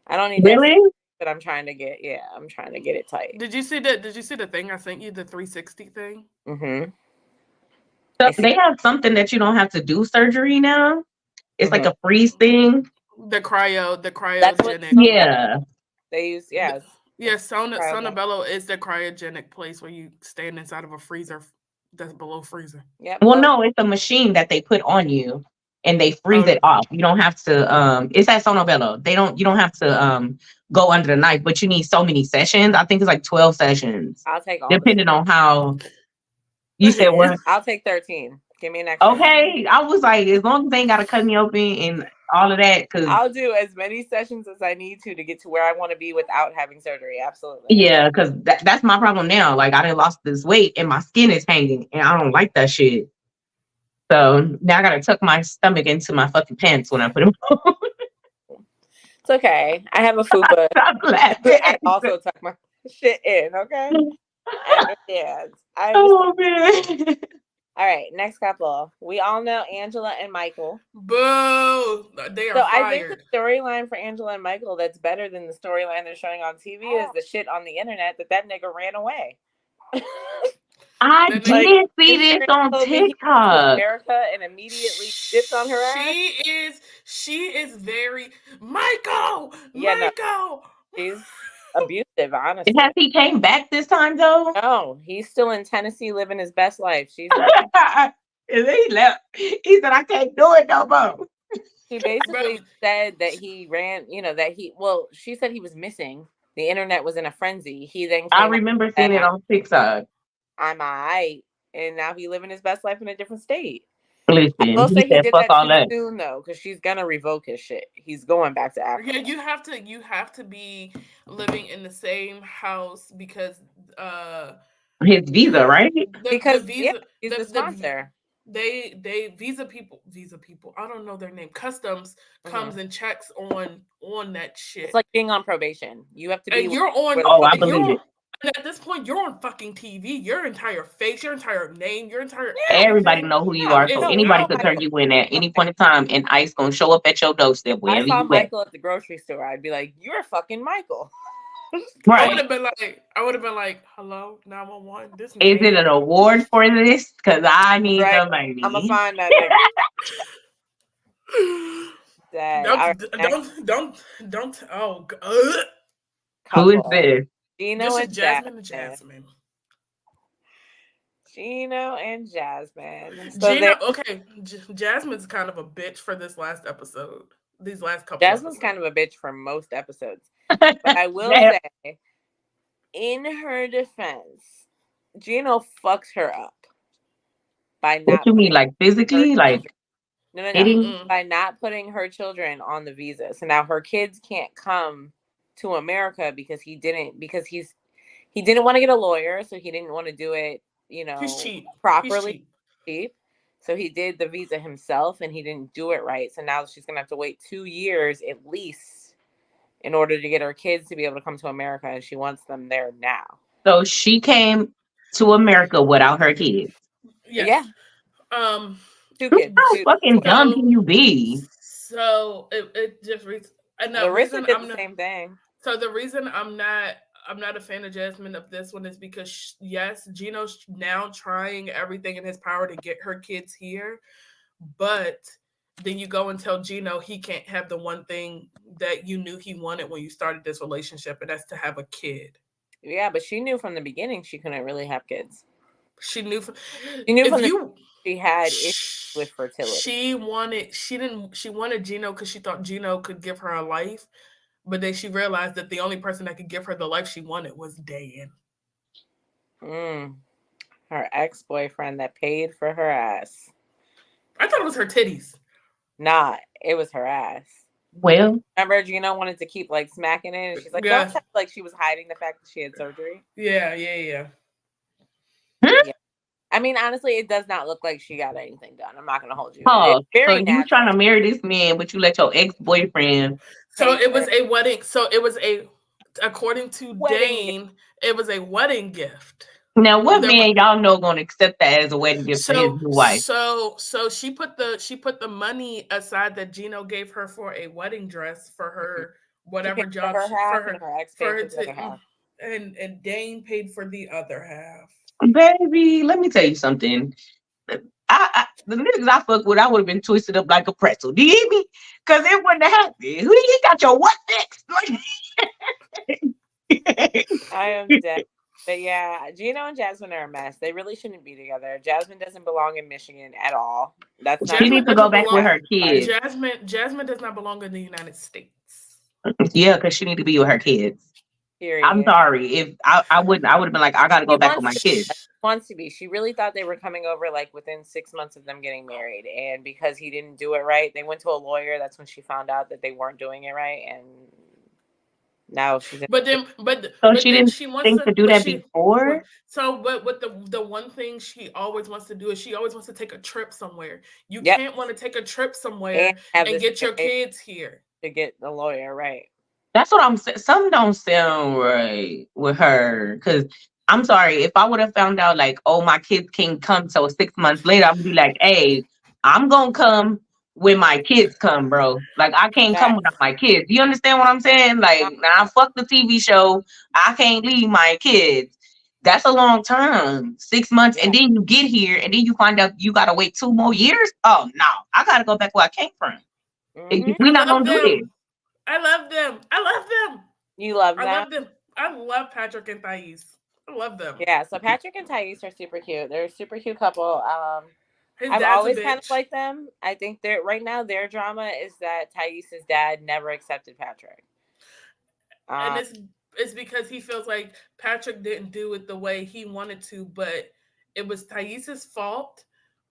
I don't need really, but I'm trying to get. Yeah, I'm trying to get it tight. Did you see the thing I sent you? The 360 thing. Mm-hmm. So they have something that you don't have to do surgery now. It's like a freeze thing. The cryogenic. Yeah. They use Sonobello is the cryogenic place where you stand inside of a freezer that's below freezer. Yeah. Well, no, it's a machine that they put on you and they freeze it off. You don't have to it's at Sonobello. You don't have to go under the knife, but you need so many sessions. I think it's like 12 sessions. I'll take all depending on how you said what? I'll take 13. Give me an extra. Okay. I was like, as long as they ain't gotta cut me open and all of that, because I'll do as many sessions as I need to get to where I want to be without having surgery. Absolutely. Yeah, because that's my problem now. Like, I done lost this weight and my skin is hanging, and I don't like that shit. So now I gotta tuck my stomach into my fucking pants when I put them on. It's okay. I have a fupa. I also tuck my shit in. Okay. I understand. Oh man. All right, next couple. We all know Angela and Michael. Boo! They are fired. I think the storyline for Angela and Michael that's better than the storyline they're showing on TV is the shit on the internet that nigga ran away. I did see this on TikTok. America and immediately dipped on her ass. She is very Michael. Yeah, Michael. No, she's abusive, honestly. Has he came back this time though? No, he's still in Tennessee living his best life. She's he left. He said, I can't do it no more. He basically said that he ran, she said he was missing. The internet was in a frenzy. He then I remember seeing it on TikTok. I'm alright. And now he living his best life in a different state. Listen, I will say he did that too soon though, because she's gonna revoke his shit. He's going back to Africa. Yeah, you have to be living in the same house because his visa, right? Because he's the sponsor. They visa people. I don't know their name. Customs comes and checks on that shit. It's like being on probation. You have to be. And you're on. Oh, I believe it. And at this point, you're on fucking TV. Your entire face, your entire name, your entire everybody know who you are. So anybody could turn you in at any point in time, and ICE gonna show up at your doorstep wherever you at. I saw Michael at the grocery store. I'd be like, "You're fucking Michael." Right. I would have been like, "Hello, 911. This is it an award for this? Because I need the money. I'm gonna find that. Don't. Oh, who is this? Gino and Jasmine. Gino and Jasmine. Jasmine's kind of a bitch for this last episode. These last couple. Jasmine's kind of a bitch for most episodes. But I will say, in her defense, Gino fucks her up by not. What you mean, like physically, like? No. By not putting her children on the visa, so now her kids can't come to America because he didn't want to get a lawyer, so he didn't want to do it, properly. Cheap. So he did the visa himself, and he didn't do it right. So now she's gonna have to wait 2 years at least in order to get her kids to be able to come to America, and she wants them there now. So she came to America without her kids. Yes. Yeah. 2 kids. How fucking dumb can you be? So it just Larissa did the same thing. So the reason I'm not a fan of Jasmine of this one is because yes, Gino's now trying everything in his power to get her kids here, but then you go and tell Gino he can't have the one thing that you knew he wanted when you started this relationship, and that's to have a kid. Yeah, but she knew from the beginning she couldn't really have kids. She knew. She knew from she had issues with fertility. She wanted Gino because she thought Gino could give her a life, but then she realized that the only person that could give her the life she wanted was Dan. Her ex-boyfriend that paid for her ass. I thought it was her titties. Nah, it was her ass. Well, remember Gino wanted to keep like smacking it, and she's like, Yeah. don't tell, like she was hiding the fact that she had surgery. Yeah. Yeah. I mean, honestly, it does not look like she got anything done. I'm not gonna hold you. Oh, It's very so natural. you trying to marry this man, but you let your ex-boyfriend. So it was a wedding. So it was according to Wedding Dane, it was a wedding gift. Now, what man y'all know gonna accept that as a wedding gift for his new wife? So she put the money aside that Gino gave her for a wedding dress for her whatever job and Dane paid for the other half. Baby, let me tell you something. The niggas I fuck with, I would have been twisted up like a pretzel. Do you hear me? Because it wouldn't have happened. Who you got your what next? I am dead. But yeah, Gino and Jasmine are a mess. They really shouldn't be together. Jasmine doesn't belong in Michigan at all. That's not. She needs to go back with her kids. Jasmine does not belong in the United States. Yeah, because she needs to be with her kids. Period. I'm sorry. If I would have been like, I gotta go back with my kids. Wants to be. She really thought they were coming over like within 6 months of them getting married, and because he didn't do it right, they went to a lawyer. That's when she found out that they weren't doing it right, and now she's. She didn't think to do that before. So, but the one thing she always wants to do is she always wants to take a trip somewhere. You can't want to take a trip somewhere and get your kids here to get the lawyer right. That's what I'm saying. Something don't sound right with her. Because I'm sorry, if I would have found out like, oh, my kids can't come till 6 months later, I would be like, hey, I'm gonna come when my kids come, bro. Like I can't come without my kids. You understand what I'm saying? Like now, fuck the TV show. I can't leave my kids. That's a long time. 6 months, and then you get here, and then you find out you gotta wait 2 more years. Oh no, I gotta go back where I came from. We're not gonna do this. I love them. You love them? I love them. I love Patrick and Thais. I love them. Yeah, so Patrick and Thais are super cute. They're a super cute couple. I've always kind of liked them. I think right now their drama is that Thais' dad never accepted Patrick. And it's because he feels like Patrick didn't do it the way he wanted to, but it was Thais' fault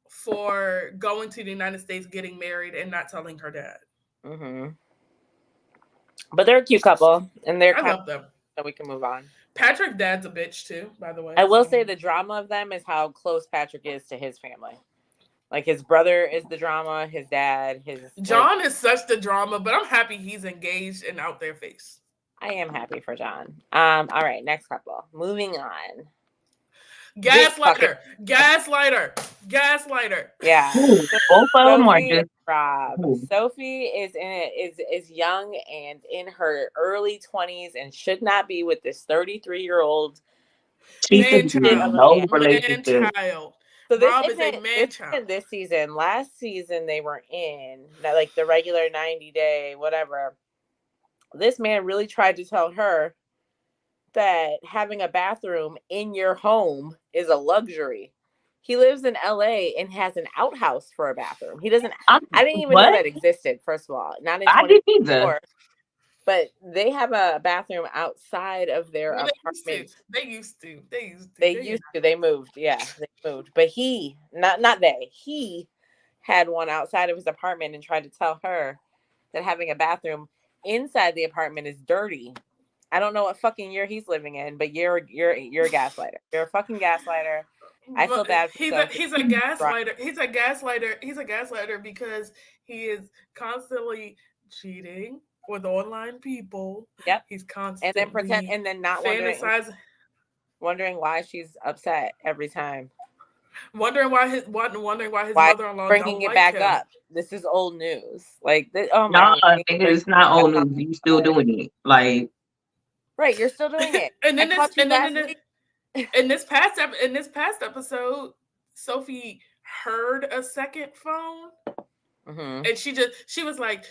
for going to the United States, getting married, and not telling her dad. Mm-hmm. But they're a cute couple, and I love them. So we can move on. Patrick's dad's a bitch too, by the way. I will say the drama of them is how close Patrick is to his family. Like his brother is the drama, his dad, John is such the drama, but I'm happy he's engaged and out their face. I am happy for John. All right, next couple. Moving on. Gaslighter. Yeah. Both of them are just Rob. Sophie is young and in her early 20s and should not be with this 33-year-old man child. So this isn't this season. Last season they were in like the regular 90-day whatever. This man really tried to tell her that having a bathroom in your home is a luxury. He lives in LA and has an outhouse for a bathroom. He doesn't. I didn't even know that existed. First of all, not in 2024. But they have a bathroom outside of their apartment. They used to. They moved. Yeah, they moved. But he, not they. He had one outside of his apartment and tried to tell her that having a bathroom inside the apartment is dirty. I don't know what fucking year he's living in, but you're a gaslighter. You're a fucking gaslighter. I feel bad for he's a gaslighter. He's a gaslighter because he is constantly cheating with online people. Yep. He's constantly and then not wondering why she's upset every time. Wondering why his mother-in-law bringing it back up. This is old news. Like oh my God, it's not old news. You still doing it. Like right, you're still doing it. And then in this past episode, Sophie heard a second phone. And she was like,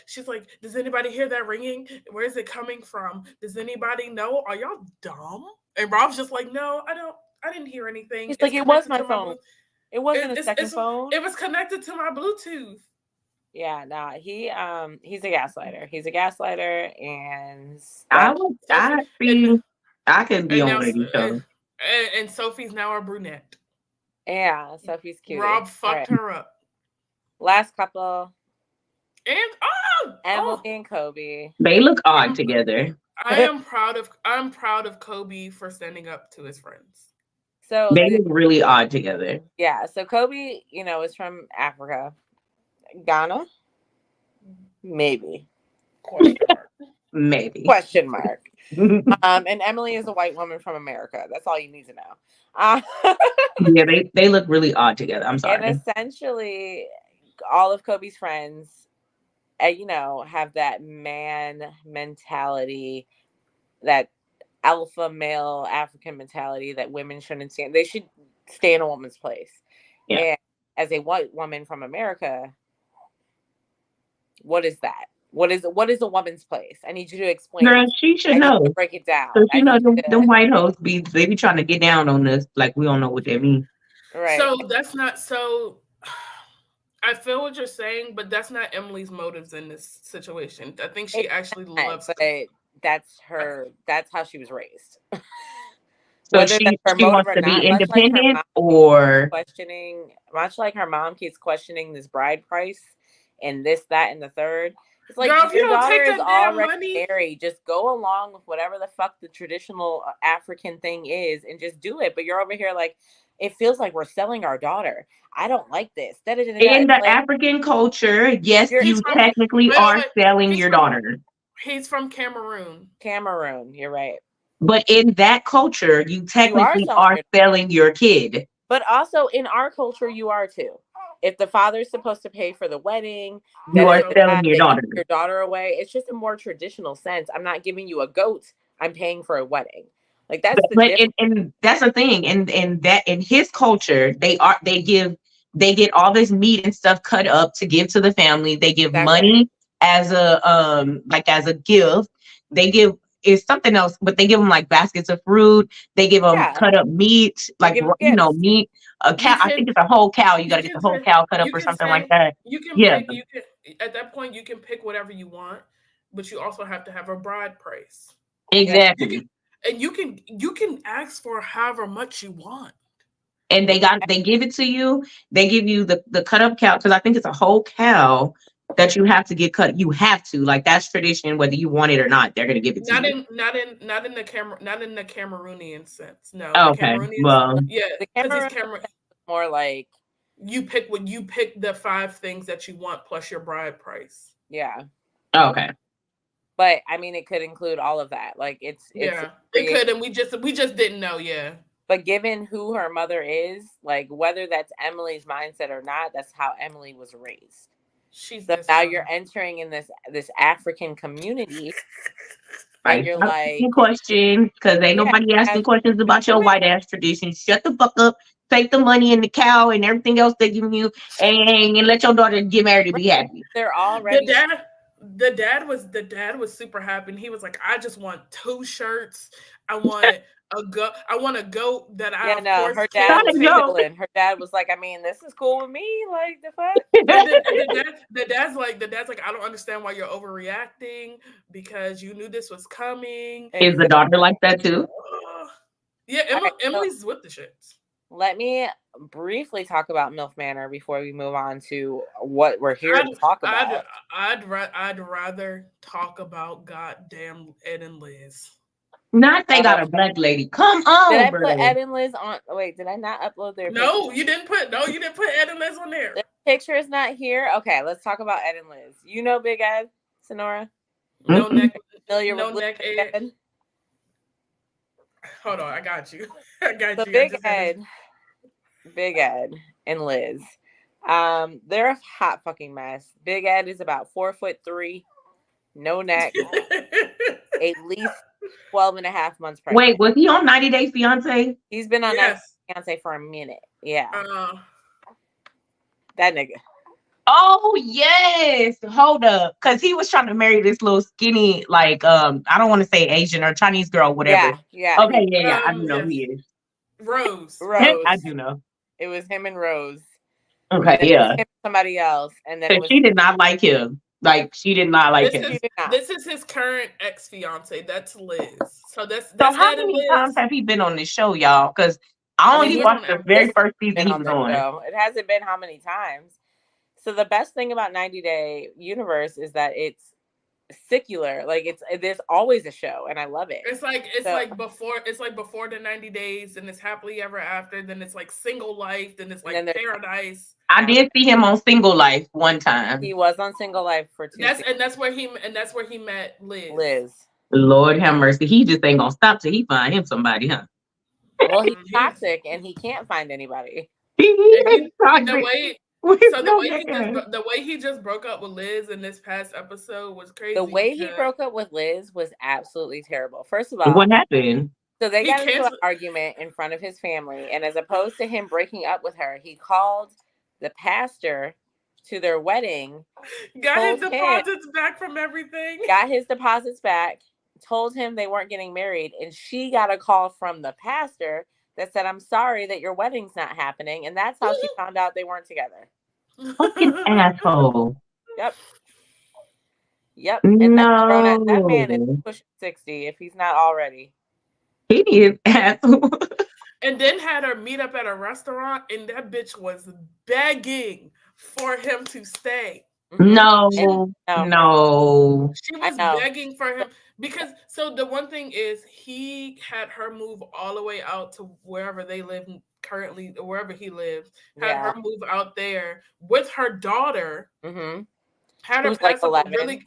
does anybody hear that ringing? Where is it coming from? Does anybody know? Are y'all dumb? And Rob's just like, no, I didn't hear anything. He's It's like, it was connected my to phone. It wasn't a second phone. It was connected to my Bluetooth. Yeah, nah, he's a gaslighter. He's a gaslighter, and I can be on Lady Show. And Sophie's now a brunette. Yeah, Sophie's cute. Rob fucked her up. Last couple. And Emily and Kobe. They look odd together. I'm proud of Kobe for standing up to his friends. So they look really odd together. Yeah. So Kobe, is from Africa. Ghana? Maybe. Question mark. Maybe. Question mark. And Emily is a white woman from America. That's all you need to know. Yeah, they look really odd together. I'm sorry. And essentially, all of Kobe's friends, have that man mentality, that alpha male African mentality that women shouldn't stand. They should stay in a woman's place. Yeah. And as a white woman from America, what is that? What is a woman's place? I need you to explain. Girl, she should know. Break it down. Them white hoes they be trying to get down on us like we don't know what that means. Right. So that's not so. I feel what you're saying, but that's not Emily's motives in this situation. I think she actually loves. But that's her. That's how she was raised. So she wants to be independent, or questioning, much like her mom keeps questioning this bride price and this, that, and the third. It's like, girl, your daughter is already married. Just go along with whatever the fuck the traditional African thing is and just do it. But you're over here like, it feels like we're selling our daughter. I don't like this. In the African culture, yes, you technically are selling your daughter. He's from Cameroon. Cameroon, you're right. But in that culture, you technically are selling your kid. But also in our culture, you are too. If the father's supposed to pay for the wedding, you are selling your daughter away. It's just a more traditional sense. I'm not giving you a goat. I'm paying for a wedding. Like that's and that's the thing. And in his culture, they get all this meat and stuff cut up to give to the family. They give money as a gift. They give is something else, but they give them like baskets of fruit. They give them cut up meat, like meat. A cow. I think it's a whole cow. You got to get the whole cow cut up or something like that. You can pick, at that point you can pick whatever you want, but you also have to have a bride price. Exactly. And you can ask for however much you want. And they give it to you. They give you the cut up cow, because I think it's a whole cow that you have to get cut. You have to, like, that's tradition, whether you want it or not. They're gonna give it to you. Not in the Cameroonian sense. No. Okay. Well, yeah, the Cameroon more like you pick the 5 things that you want plus your bride price. Yeah. Okay. But I mean, it could include all of that. Like it could, and we just didn't know. Yeah. But given who her mother is, like whether that's Emily's mindset or not, that's how Emily was raised. So now you're entering in this African community. And you're like question, because ain't nobody asking questions about your white ass tradition. Shut the fuck up. Take the money and the cow and everything else they're giving you, and let your daughter get married to be happy. They're already the dad was super happy, and he was like, I just want 2 shirts. I want a goat that I her dad was chilling. Her dad was like, I mean, this is cool with me. Like the fuck. the dad's like, I don't understand why you're overreacting, because you knew this was coming. Is the daughter like that too? Emily's with the shits. Let me briefly talk about MILF Manor before we move on to what we're here to talk about. I'd rather talk about goddamn Ed and Liz. Not they got a black lady. Come on. Did I put Ed and Liz on? Wait, did I not upload their? No, you didn't put Ed and Liz on there. The picture is not here. Okay, let's talk about Ed and Liz. You know Big Ed, Sonora? No neck. Familiar with neck Ed? Hold on, I got you. So Big Ed and Liz. They're a hot fucking mess. Big Ed is about 4'3", no neck, at least 12 and a half months pregnant. Wait, was he on 90 Day Fiance? He's been on 90 Day Fiance for a minute. Yeah. That nigga. Oh yes, hold up, because he was trying to marry this little skinny, like I don't want to say Asian or Chinese girl, whatever. Yeah, yeah. Okay, yeah, I do know who Yes. he is. Rose. I Rose. do know. It was him and Rose. Okay, And then it was yeah, him and somebody else. And then it because was she did not like him. Like she did not like This him. she is did not. this is his current ex fiance. That's Liz. So So that's how Ed and many times Liz. have he been on this show, y'all? Because I I mean, only He's he's been watched on the every. very this first season been he on was this on. show. It hasn't been how many times. So the best thing about 90 Day Universe is that it's secular. Like there's always a show, and I love it. It's So like before the 90 days, then it's happily ever after, then it's like single life, then it's and then like there's paradise. I did see him on Single Life one time. he was on Single Life for 2 That's seasons. and that's where he met Liz. Liz. Lord have mercy, he just ain't gonna stop till he find him somebody, huh? Well, he's He's toxic and he can't find anybody. He and ain't the toxic. way With so no man. the way he just broke up with Liz in this past episode was crazy. The way he because broke up with Liz was absolutely terrible. First of What all, happened? so they he got into an canceled. argument in front of his family, and as opposed to him breaking up with her, he called the pastor to their wedding, Got his told him, deposits back from everything. got his deposits back, told him they weren't getting married, and she got a call from the pastor that said, "I'm sorry that your wedding's not happening," and that's how she found out they weren't together. Fucking asshole. Yep. Yep. And that's grown at that man is No. pushing 60 if he's not already. He is asshole. And then had her meet up at a restaurant, and that bitch was begging for him to stay. No, And, no. She I was know. begging for him because so the one thing is he had her move all the way out to wherever they live currently, wherever he lives, had Yeah. her move out there with her daughter, Mm-hmm. had her Who's like pass up a 11.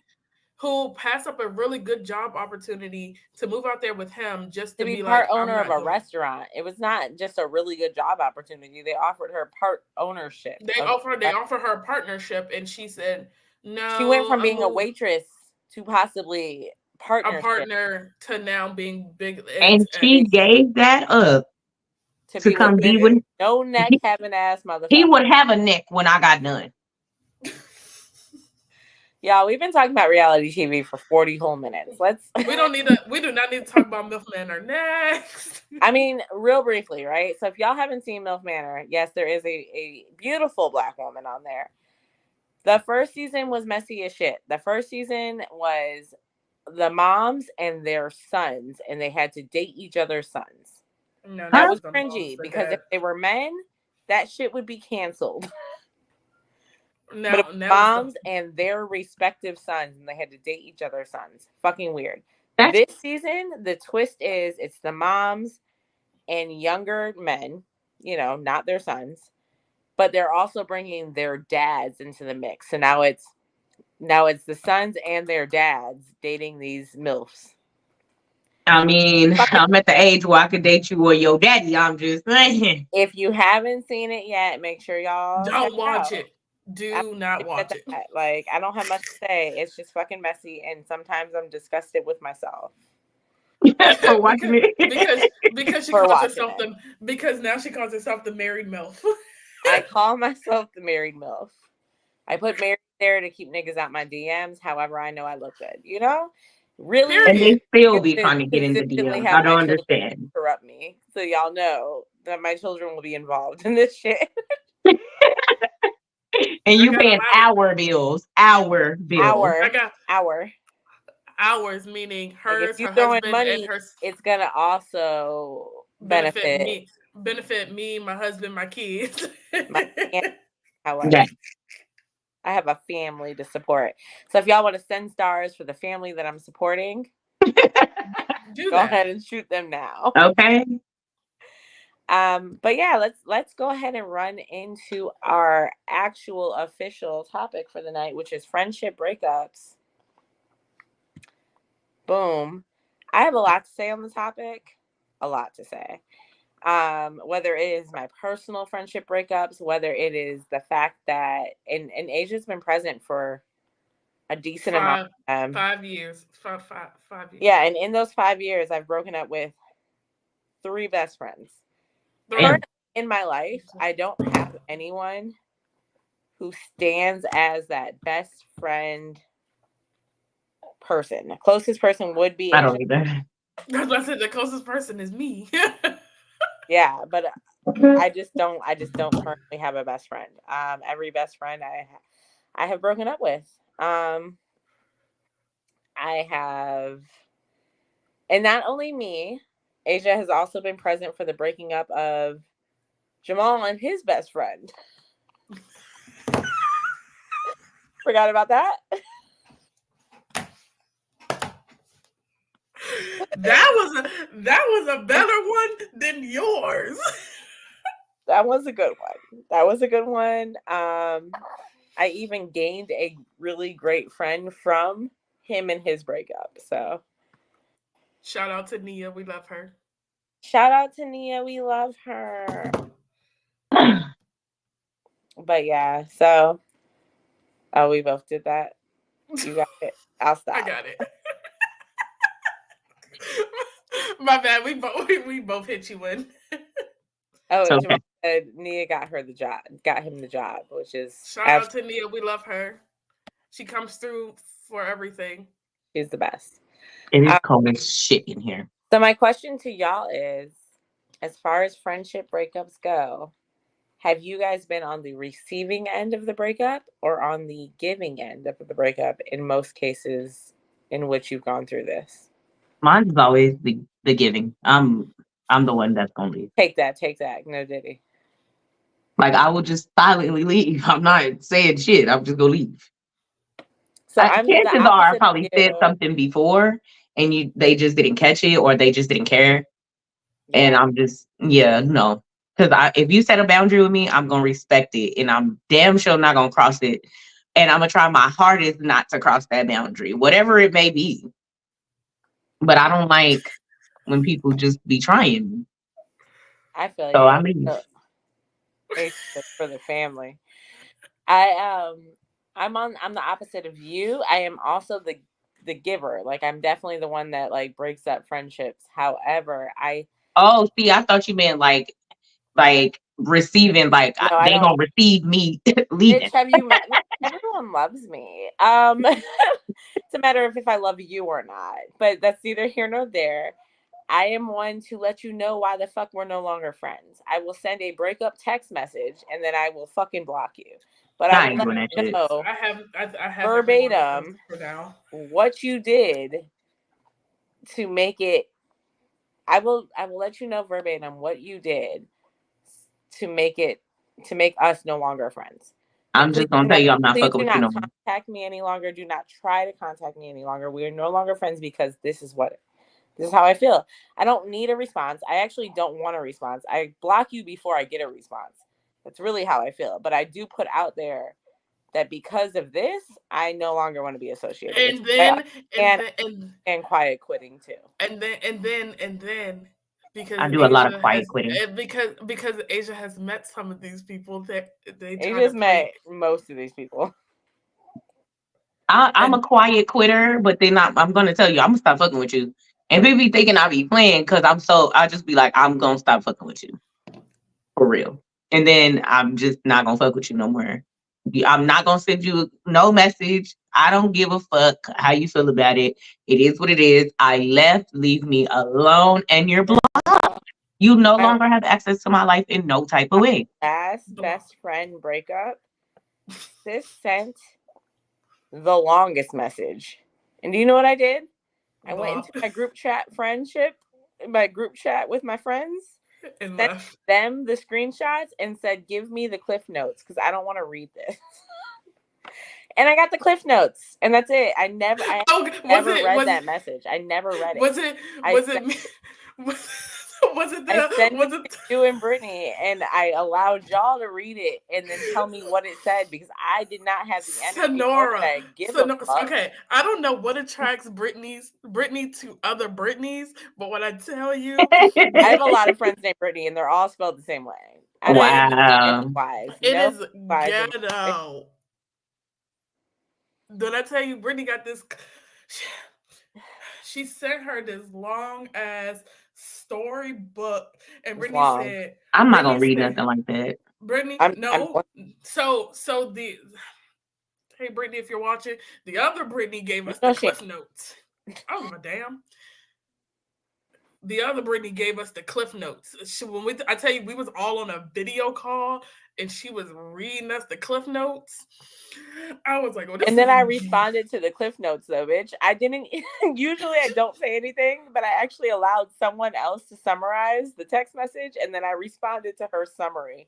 who passed up a really good job opportunity to move out there with him just To to be be part like, I'm owner of not a doing it. restaurant. It was not just a really good job opportunity. They offered her part ownership. They offer her a partnership, and she said no. She went from I'm being a waitress to possibly a partnership partner to now being big. And she gave that up to to be with come be with. no neck having ass He motherfucker. would have a neck when I got done. Y'all, we've been talking about reality TV for 40 whole minutes. We do not need to talk about MILF Manor next. I mean, real briefly, right? So if y'all haven't seen MILF Manor, yes, there is a beautiful black woman on there. The first season was messy as shit. The first season was the moms and their sons, and they had to date each other's sons. No, That was the cringy moms, because if they were men, that shit would be canceled. now, But it was moms and their respective sons, and they had to date each other's sons. Fucking weird. This season, the twist is it's the moms and younger men, not their sons, but they're also bringing their dads into the mix. So now it's the sons and their dads dating these MILFs. I mean, I'm at the age where I could date you or your daddy. I'm just saying. If you haven't seen it yet, make sure y'all don't watch it. Do not watch it. Like, I don't have much to say. It's just fucking messy, and sometimes I'm disgusted with myself. For watching it. Because she For calls watching herself because now she calls herself the married MILF. I call myself the married MILF. I put married there to keep niggas out my DMs. However, I know I look good. Really, And they still be trying to get in the consistently DMs. have I don't my children understand. interrupt me, so y'all know that my children will be involved in this shit. And you paying our bills. Our bills. I got our hours, meaning hers, like if you her throw in husband, money, and her. It's gonna also benefit me, my husband, my kids. However, Yeah. I have a family to support. So if y'all want to send stars for the family that I'm supporting, go ahead and shoot them now. Okay. But yeah, let's go ahead and run into our actual official topic for the night, which is friendship breakups. Boom. I have a lot to say on the topic. A lot to say. Whether it is my personal friendship breakups, whether it is the fact that and Asia's been present for a decent amount of time. 5 years. 5 years. Yeah, and in those 5 years, I've broken up with 3 best friends. Damn. In my life, I don't have anyone who stands as that best friend person. The closest person would be I Asia. don't either. That's why I said the closest person is me. Yeah, but I just don't currently have a best friend. Every best friend I have broken up with. I have, and not only me, Asia has also been present for the breaking up of Jamal and his best friend. Forgot about that. That was a better one than yours. That was a good one. That was a good one. I even gained a really great friend from him and his breakup. So Shout out to Nia, we love her. shout out to Nia, we love her. But yeah, so we both did that. You got it. I'll stop. I got it. My bad. We both hit you in. Oh, So- Jamal said Nia got him the job, which is Shout out to Nia, we love her. She comes through for everything. she's the best. It is cold as shit in here. So my question to y'all is, as far as friendship breakups go, have you guys been on the receiving end of the breakup or on the giving end of the breakup in most cases in which you've gone through this? Mine's always the giving. I'm the one that's gonna leave. Take that. No Diddy. Like I will just silently leave. I'm not saying shit. I'm just gonna leave. So I'm the chances are I opposite probably of said you. something before and they just didn't catch it or they just didn't care. Yeah. And I'm just no. Because if you set a boundary with me, I'm gonna respect it, and I'm damn sure not gonna cross it. And I'm gonna try my hardest not to cross that boundary, whatever it may be. But I don't like when people just be trying. I feel So you. I mean, It's for the family. I'm the opposite of you. I am also the giver. Like I'm definitely the one that like breaks up friendships. However, I thought you meant like receiving, like no, they gonna receive me leaving. Bitch, have you met me? Everyone loves me. It's a matter of if I love you or not. But that's neither here nor there. I am one to let you know why the fuck we're no longer friends. I will send a breakup text message and then I will fucking block you. But I will let you know I have verbatim for now what you did to make it. I will let you know verbatim what you did to make us no longer friends. I'm just gonna tell you, I'm not Please fucking do with you no not more. contact me any longer. Do not try to contact me any longer. We are no longer friends because this is how I feel. I don't need a response. I actually don't want a response. I block you before I get a response. That's really how I feel. But I do put out there that because of this, I no longer want to be associated with you. And quiet quitting too. And then because I do a lot of quiet has, quitting. because Asia has met some of these people that they Asia's met most of these people. I'm a quiet quitter, but then I'm gonna tell you, I'm gonna stop fucking with you. And people be thinking I be playing because I just be like, I'm gonna stop fucking with you. For real. And then I'm just not gonna fuck with you no more. I'm not gonna send you no message. I don't give a fuck how you feel about it. It is what it is. I left, leave me alone, and you're blocked. You no longer have access to my life in no type of way. Last best friend breakup, sis sent the longest message. And do you know what I did? I went into my group chat with my friends, and sent them the screenshots and said, give me the cliff notes because I don't want to read this. And I got the cliff notes, and that's it. I never read that message. I never read it. Was it you and Brittany, and I allowed y'all to read it and then tell me what it said because I did not have the energy. Sonora. Sonora. Okay, I don't know what attracts Brittany to other Britneys, but what I tell you, I have a lot of friends named Brittany, and they're all spelled the same way. Wow. It is ghetto. Did I tell you, Brittany got this? She sent her this long ass storybook, and Brittany said, "I'm not gonna read nothing like that." Brittany, I'm no. So the hey Brittany, if you're watching, the other Brittany gave us the Cliff Notes. I don't give a damn. The other Brittany gave us the Cliff Notes. I tell you, we was all on a video call, and she was reading us the Cliff Notes. I was like, "Oh, this." And then I responded to the Cliff Notes, though, bitch. I didn't. Usually, I don't say anything, but I actually allowed someone else to summarize the text message, and then I responded to her summary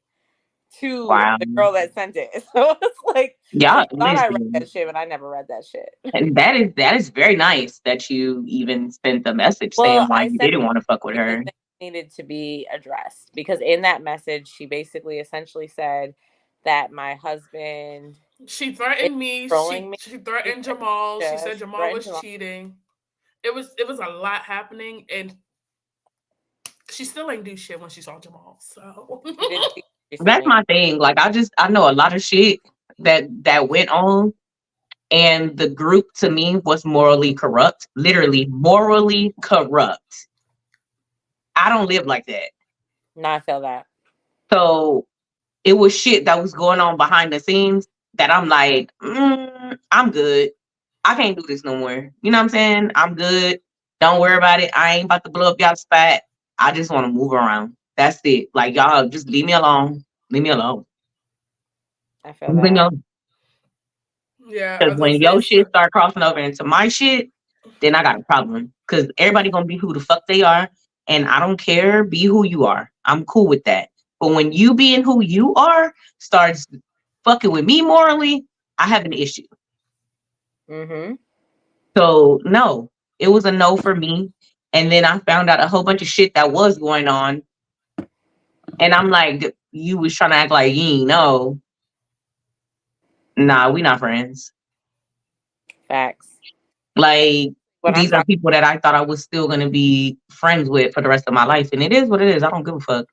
to the girl that sent it. So it's like, yeah, she thought I read that shit, but I never read that shit. And that is very nice that you even sent the message saying why you didn't want to fuck with her. Needed to be addressed, because in that message, she basically essentially said that my husband. She threatened me. She threatened Jamal. She said Jamal was cheating. It was a lot happening, and she still ain't do shit when she saw Jamal. So that's my thing. Like I know a lot of shit that went on, and the group to me was morally corrupt. Literally morally corrupt. I don't live like that. No, I feel that. So it was shit that was going on behind the scenes that I'm like, I'm good. I can't do this no more. You know what I'm saying? I'm good. Don't worry about it. I ain't about to blow up y'all spot. I just want to move around. That's it. Like, y'all just leave me alone. Leave me alone. I feel that. Yeah. Because when your shit start crossing over into my shit, then I got a problem. Because everybody gonna be who the fuck they are. And I don't care. Be who you are. I'm cool with that. But when you being who you are starts fucking with me morally, I have an issue. Mm-hmm. So no, it was a no for me. And then I found out a whole bunch of shit that was going on. And I'm like, you was trying to act like you ain't know. Nah, we not friends. Facts. Like, these are people that I thought I was still going to be friends with for the rest of my life. And it is what it is. I don't give a fuck.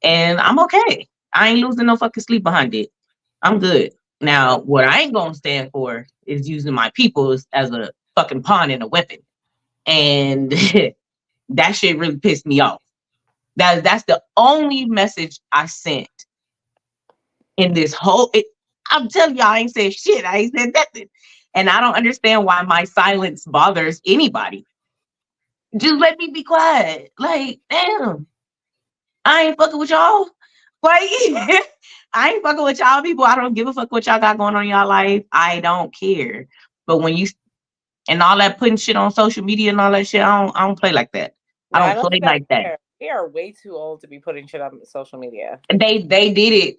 And I'm okay. I ain't losing no fucking sleep behind it. I'm good. Now, what I ain't going to stand for is using my people as a fucking pawn and a weapon. And that shit really pissed me off. That's the only message I sent in this whole... I'm telling y'all, I ain't said shit. I ain't said nothing. And I don't understand why my silence bothers anybody. Just let me be quiet. Like, damn. I ain't fucking with y'all. Like, I ain't fucking with y'all people. I don't give a fuck what y'all got going on in y'all life. I don't care. But when you... And all that putting shit on social media and all that shit, I don't play like that. No, I don't play like that. We are way too old to be putting shit on social media. They did it.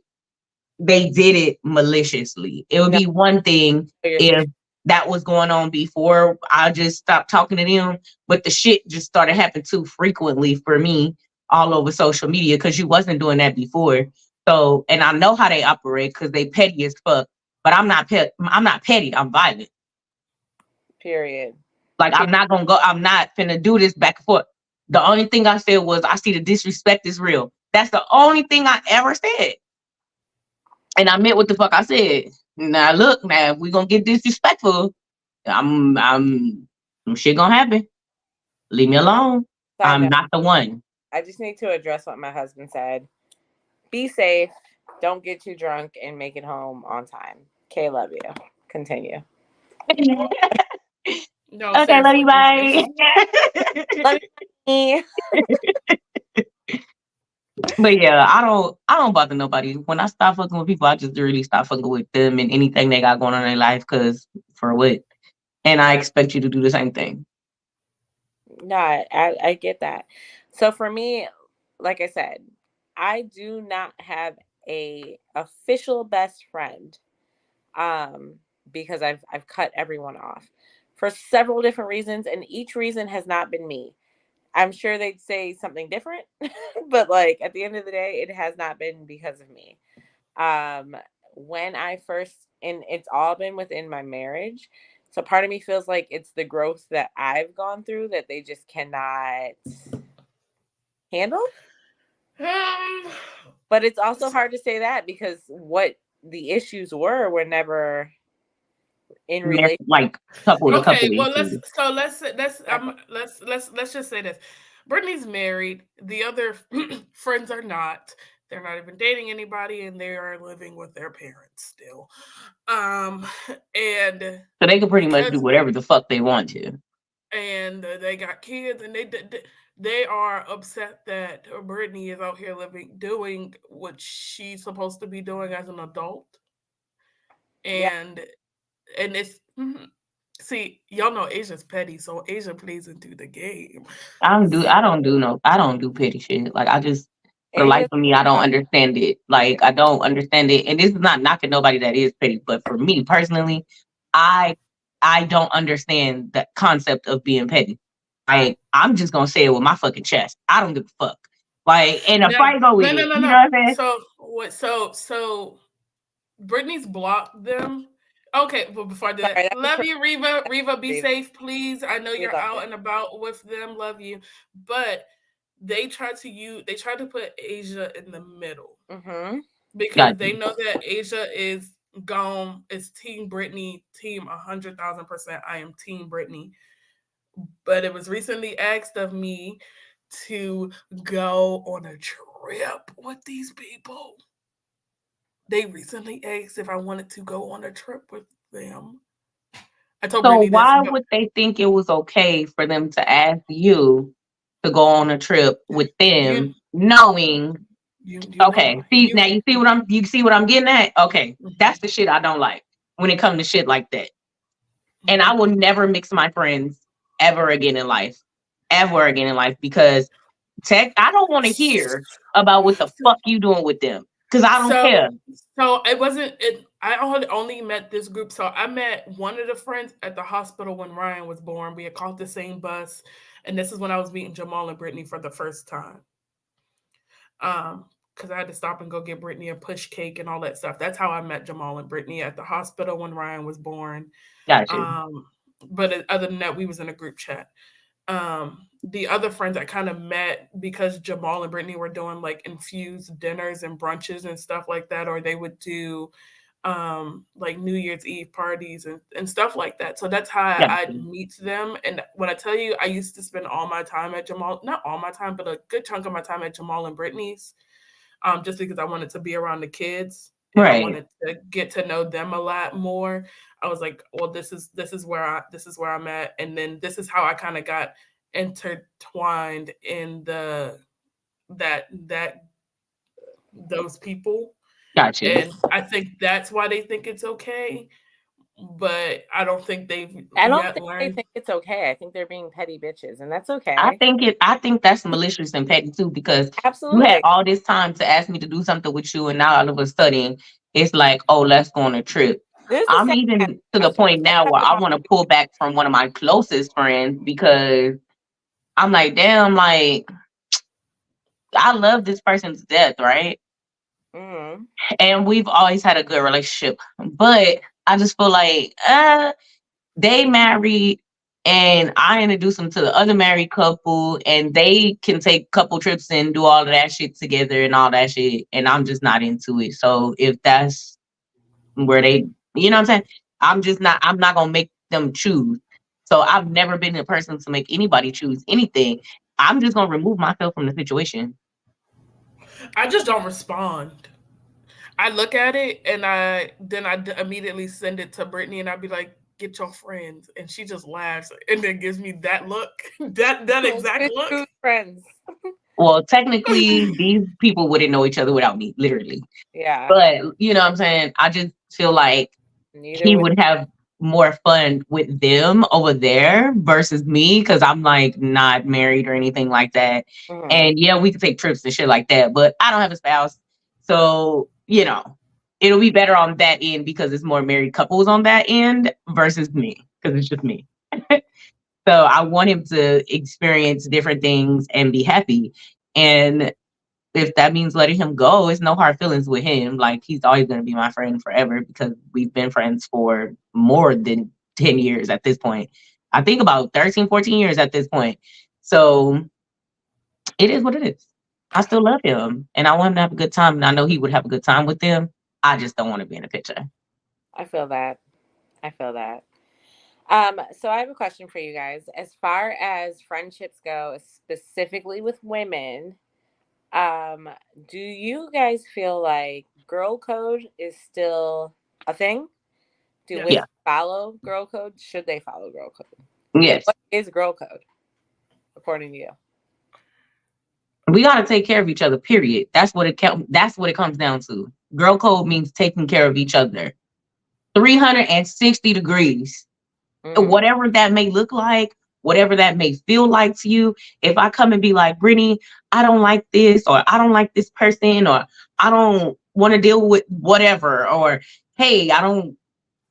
They did it maliciously. It would be one thing if that was going on before I just stopped talking to them, but the shit just started happening too frequently for me all over social media because you wasn't doing that before. So, and I know how they operate because they petty as fuck. But I'm not petty. I'm violent. Period. Like, I'm not finna do this back and forth. The only thing I said was, I see the disrespect is real. That's the only thing I ever said. And I meant what the fuck I said. Now look, if we gonna get disrespectful, I'm some shit gonna happen. Leave me alone. I'm not the one. I just need to address what my husband said. Be safe. Don't get too drunk and make it home on time. Kay, love you. Continue. No, okay, love you, bye. Love you. But yeah, I don't bother nobody. When I stop fucking with people, I just really stop fucking with them and anything they got going on in their life. Cause for what? And I expect you to do the same thing. No, I get that. So for me, like I said, I do not have a official best friend, because I've cut everyone off for several different reasons, and each reason has not been me. I'm sure they'd say something different, but like at the end of the day, it has not been because of me. When I first, and it's all been within my marriage. So part of me feels like it's the growth that I've gone through that they just cannot handle. But it's also hard to say that because what the issues were never in relation. Like couple. Well, let's just say this. Brittany's married. The other friends are not. They're not even dating anybody, and they are living with their parents still. And So they can pretty much do because whatever the fuck they want to. and they got kids, and they are upset that Brittany is out here doing what she's supposed to be doing as an adult, Yeah. and it's see, y'all know Asia's petty, so Asia plays into the game. I don't do petty shit. Like I just for the life Asia's of me, I don't understand it. Like I don't understand it. And this is not knocking nobody that is petty, but for me personally, I I don't understand the concept of being petty. Like I'm just gonna say it with my fucking chest. I don't give a fuck. Like and a No, fight go with no, no, it. no, You know no. what I'm saying? So what? So Brittany's blocked them. Okay, but before I do sorry. that, That was love her. you, Reva. Reva, be safe, please. I know We you're love out it. and about with them. Love you, but they tried to put Asia in the middle because Got they you. know that Asia is gone. It's Team Brittany, team 100,000%. I am Team Brittany, but it was recently asked of me to go on a trip with these people. They recently asked if I wanted to go on a trip with them. I told So Brittany this, why but would they think it was okay for them to ask you to go on a trip with you them, knowing you know okay, why. see now you see what I'm getting at? Okay. Mhm, That's the shit I don't like when it comes to shit like that. And I mhm. will never mix my friends ever again in life. Ever again in life because I don't want to hear about what the fuck you doing with them. Cause I don't So care. so it wasn't it. I only met this group. So I met one of the friends at the hospital when Ryan was born. We had caught the same bus, and this is when I was meeting Jamal and Brittany for the first time. Because I had to stop and go get Brittany a push cake and all that stuff. That's how I met Jamal and Brittany at the hospital when Ryan was born. Got you. Um, but other than that, we was in a group chat. The other friends I kind of met because Jamal and Brittany were doing like infused dinners and brunches and stuff like that, or they would do like New Year's Eve parties and stuff like that. So that's how Got I'd you. meet them. And when I tell you I used to spend all my time at Jamal, not all my time, but a good chunk of my time at Jamal and Brittany's, just because I wanted to be around the kids and I Right. wanted to get to know them a lot more. I was like, well, this is where I'm at, and then this is how I kind of got intertwined in that those people, Got you. and I think that's why they think it's okay. But I don't think they've I don't yet think they learned. think it's okay. I think they're being petty bitches, and that's okay. I think that's malicious and petty too, because you had Absolutely. all this time to ask me to do something with you, and now all of a sudden it's like, oh, let's go on a trip. This is the I'm same kind even to of the question. point now where I want to pull back from one of my closest friends because I'm like, damn, like I love this person to death, right? Mm-hmm. And we've always had a good relationship. But I just feel like they married and I introduced them to the other married couple and they can take couple trips and do all of that shit together and all that shit. And I'm just not into it. So if that's where they, you know what I'm saying? I'm not gonna make them choose. So I've never been the person to make anybody choose anything. I'm just gonna remove myself from the situation. I just don't respond. I look at it and I immediately send it to Brittany and I'd be like, "Get your friends," and she just laughs and then gives me that look, that exact look. Who's friends? Well, technically, these people wouldn't know each other without me, literally. Yeah. But you know what I'm saying? I just feel like Neither he would. would have more fun with them over there versus me because I'm like not married or anything like that. Mm-hmm. And yeah, we could take trips and shit like that, but I don't have a spouse. So, you know, it'll be better on that end because it's more married couples on that end versus me because it's just me. So I want him to experience different things and be happy. And if that means letting him go, it's no hard feelings with him. Like he's always going to be my friend forever because we've been friends for more than 10 years at this point. I think about 13, 14 years at this point. So it is what it is. I still love him and I want him to have a good time. And I know he would have a good time with them. I just don't want to be in the picture. I feel that. I feel that. So I have a question for you guys. As far as friendships go, specifically with women, Do you guys feel like girl code is still a thing? Do Yes. women follow girl code? Should they follow girl code? And Yes. what is girl code, according to you? We got to take care of each other, period. That's what it comes down to. Girl code means taking care of each other. 360 degrees. Whatever that may look like, whatever that may feel like to you. If I come and be like, Brittany, I don't like this, or I don't like this person, or I don't want to deal with whatever, or hey, I don't,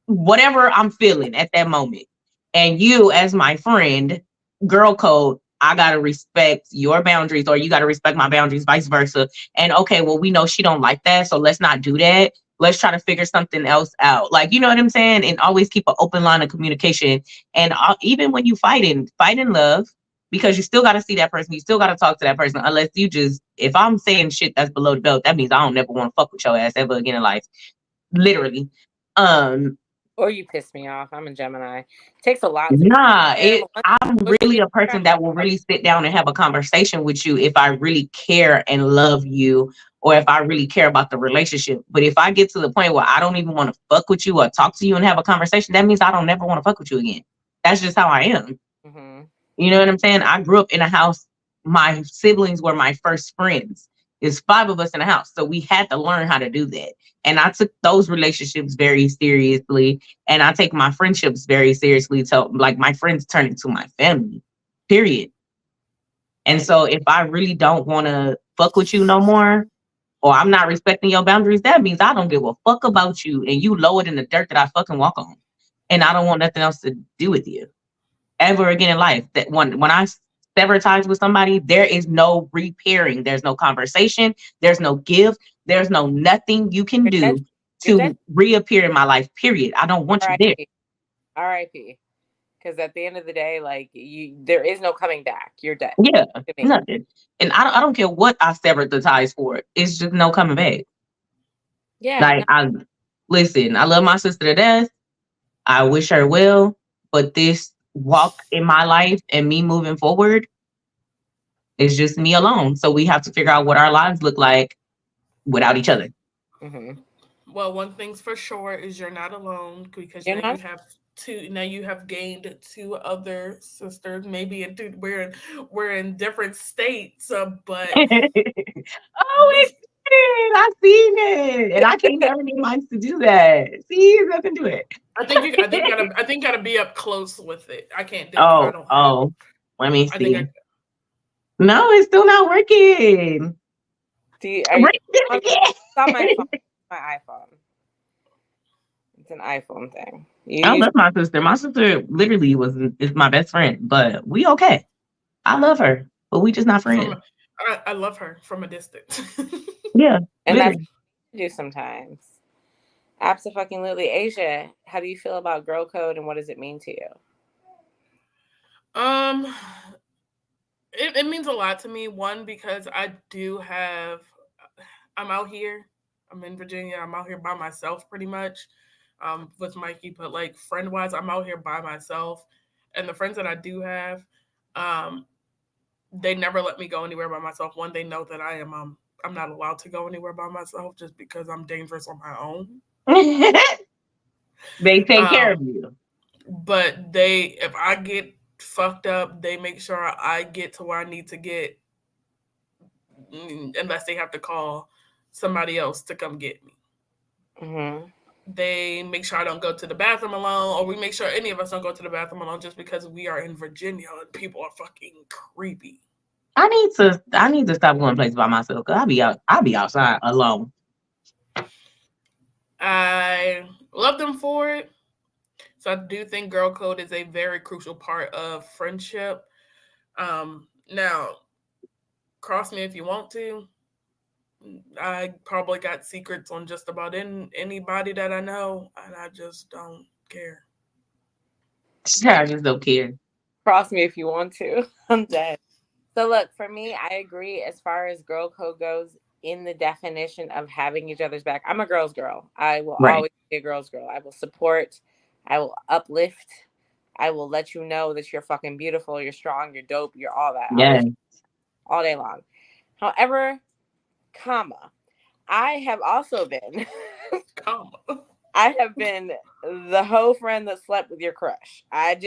whatever I'm feeling at that moment. And you, as my friend, girl code, I gotta respect your boundaries, or you gotta respect my boundaries, vice versa. And okay, well, we know she don't like that, so let's not do that. Let's try to figure something else out. Like, you know what I'm saying? And always keep an open line of communication. And even when you fight in love, because you still gotta see that person, you still gotta talk to that person. Unless you just, if I'm saying shit that's below the belt, that means I don't never want to fuck with your ass ever again in life. Literally. Or you piss me off. I'm a Gemini. It takes a lot. Nah, I'm really a person that will really sit down and have a conversation with you if I really care and love you, or if I really care about the relationship. But if I get to the point where I don't even want to fuck with you or talk to you and have a conversation, that means I don't never want to fuck with you again. That's just how I am. Mm-hmm. You know what I'm saying? I grew up in a house. My siblings were my first friends. There's 5 of us in the house. So we had to learn how to do that. And I took those relationships very seriously. And I take my friendships very seriously. So like my friends turn into my family, period. And so if I really don't want to fuck with you no more, or I'm not respecting your boundaries, that means I don't give a fuck about you. And you lowered in the dirt that I fucking walk on. And I don't want nothing else to do with you ever again in life. That when I sever ties with somebody, there is no repairing. There's no conversation. There's no give. There's no nothing you can do to reappear in my life, period. I don't want you there. R.I.P. Because at the end of the day, like there is no coming back. You're dead. Yeah, nothing. And I don't care what I severed the ties for. It's just no coming back. Yeah. Like I love my sister to death. I wish her well, but this walk in my life and me moving forward, it's just me alone. So we have to figure out what our lives look like without each other. Mm-hmm. Well, one thing's for sure is you're not alone, because you have two. Now you have gained 2 other sisters. Maybe we're in different states, but it's good. I seen it, and I can't never be nice to do that. See, nothing do it. I think gotta be up close with it. I can't do it. I don't. Let me see. No, it's still not working. It's on my phone. My iPhone. It's an iPhone thing. I love my sister. My sister literally is my best friend, but we okay. I love her, but we just not friends. I love her from a distance. Yeah, and that's what we do sometimes. Absolutely. Azah, how do you feel about girl code, and what does it mean to you? It means a lot to me. One, because I'm out here. I'm in Virginia. I'm out here by myself pretty much, with Mikey. But like friend wise, I'm out here by myself. And the friends that I do have, they never let me go anywhere by myself. One, they know that I'm not allowed to go anywhere by myself just because I'm dangerous on my own. They take care of you. But if I get fucked up, they make sure I get to where I need to get, unless they have to call somebody else to come get me. Mm-hmm. They make sure I don't go to the bathroom alone, or we make sure any of us don't go to the bathroom alone, just because we are in Virginia and people are fucking creepy. I need to stop going places by myself, because I'll be outside alone. I love them for it. So I do think girl code is a very crucial part of friendship. Now, cross me if you want to. I probably got secrets on just about anybody that I know, and I just don't care. I just don't care. Cross me if you want to. I'm dead. So look, for me, I agree as far as girl code goes in the definition of having each other's back. I'm a girl's girl. I will always be a girl's girl. I will support. I will uplift. I will let you know that you're fucking beautiful, you're strong, you're dope, you're all that. Yeah. All day long. However, comma, I have also been Comma. I have been the hoe friend that slept with your crush. I've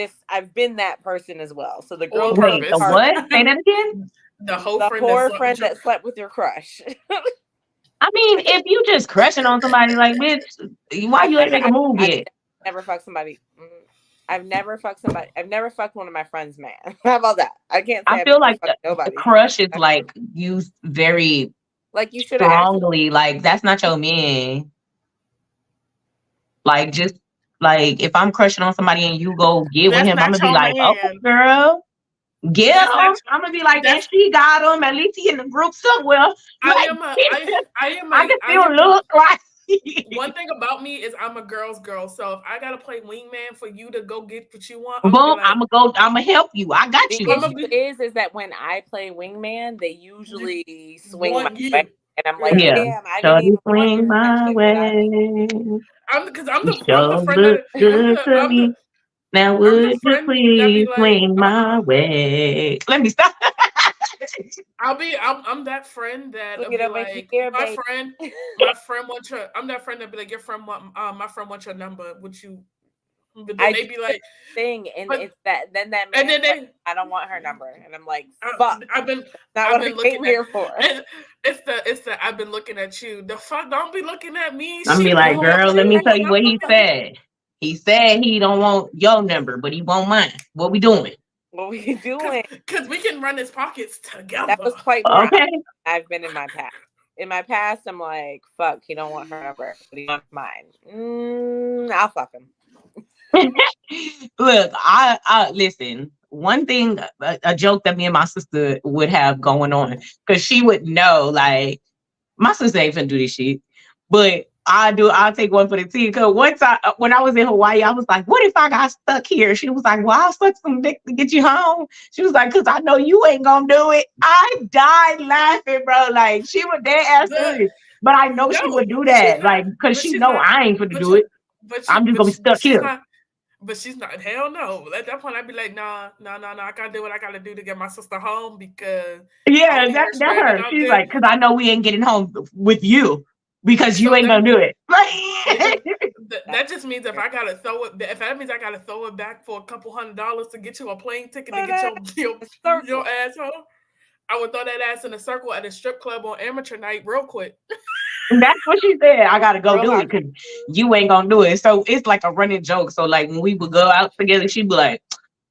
been that person as well. So the girl On who broke Wait, your the purpose. heart, what? Say that again. The whole the friend that whore slept with friend your that slept with your crush. I mean, if you just crushing on somebody, like, bitch, why you ain't make a move I've yet? never fucked somebody. I've never fucked somebody. I've never fucked one of my friends' man. How about that? I can't say I I've feel never like fucked the nobody. crush is like used very Like you should have asked. strongly. Like, that's not your man. Like, just like if I'm crushing on somebody and you go get with That's him, I'm not gonna be your like, okay, man. girl, get That's not him. I'm gonna be like, and that's she got him. At least he in the group somewhere. I Like, am a I am I a can I still am look like. one thing about me is I'm a girl's girl. So if I gotta play wingman for you to go get what you want, I'm gonna be Boom, like, I'm gonna help you. I got The you. I'm issue gonna be is that when I play wingman, they usually swing my want way, you. and I'm like, Yeah. Yeah. damn, I didn't Shorty even want swing your my friendship without me. way. You I'm the sure friend look that good to me. Now I'm the would you friend that be please like, swing my way? Let me stop. I'm that friend that'll Swing it be over like, here, baby. my friend wants your I'm that friend that be like, your friend want my friend wants your number. Would you but then I they do be the like, thing, and but it's that then that and man's then like, they I don't want her number, and I'm like, fuck, I've been not I've what I been looking came at here for. and it's the I've been looking at you. The fuck, don't be looking at me. I'm be She like, want girl, let me tell you what he you. said. He said he don't want your number, but he want mine. What we doing? What were you doing? Because we can run his pockets That together. was quite where Okay. I've been in my past. In my past, I'm like, fuck, he don't want her number, but he wants mine. I'll fuck him. Look, I listen. One thing, a joke that me and my sister would have going on, because she would know, like, my sister ain't finna do this shit, but I'll take one for the team. Because one time when I was in Hawaii, I was like, what if I got stuck here? She was like, well, I'll suck some dick to get you home. She was like, because I know you ain't gonna do it. I died laughing, bro. Like, she was dead ass The, serious. But I know she no, would do she's that. not. Like, because But she she's know not. I ain't finna But do she, it. but she, I'm just gonna be but stuck she's here. not. But she's not. Hell no. At that point, I'd be like, nah. I gotta do what I gotta do to get my sister home because I Yeah, don't need her that's stranded her. out She's there. like, because I know we ain't getting home with you because you So ain't that gonna do it. that just means if I gotta throw it, if that means I gotta throw it back for a couple $100s to get you a plane ticket to get your ass home, I would throw that ass in a circle at a strip club on amateur night real quick. That's what she said. I gotta go do it Relax. because you ain't gonna do it. So it's like a running joke. So like when we would go out together, she'd be like,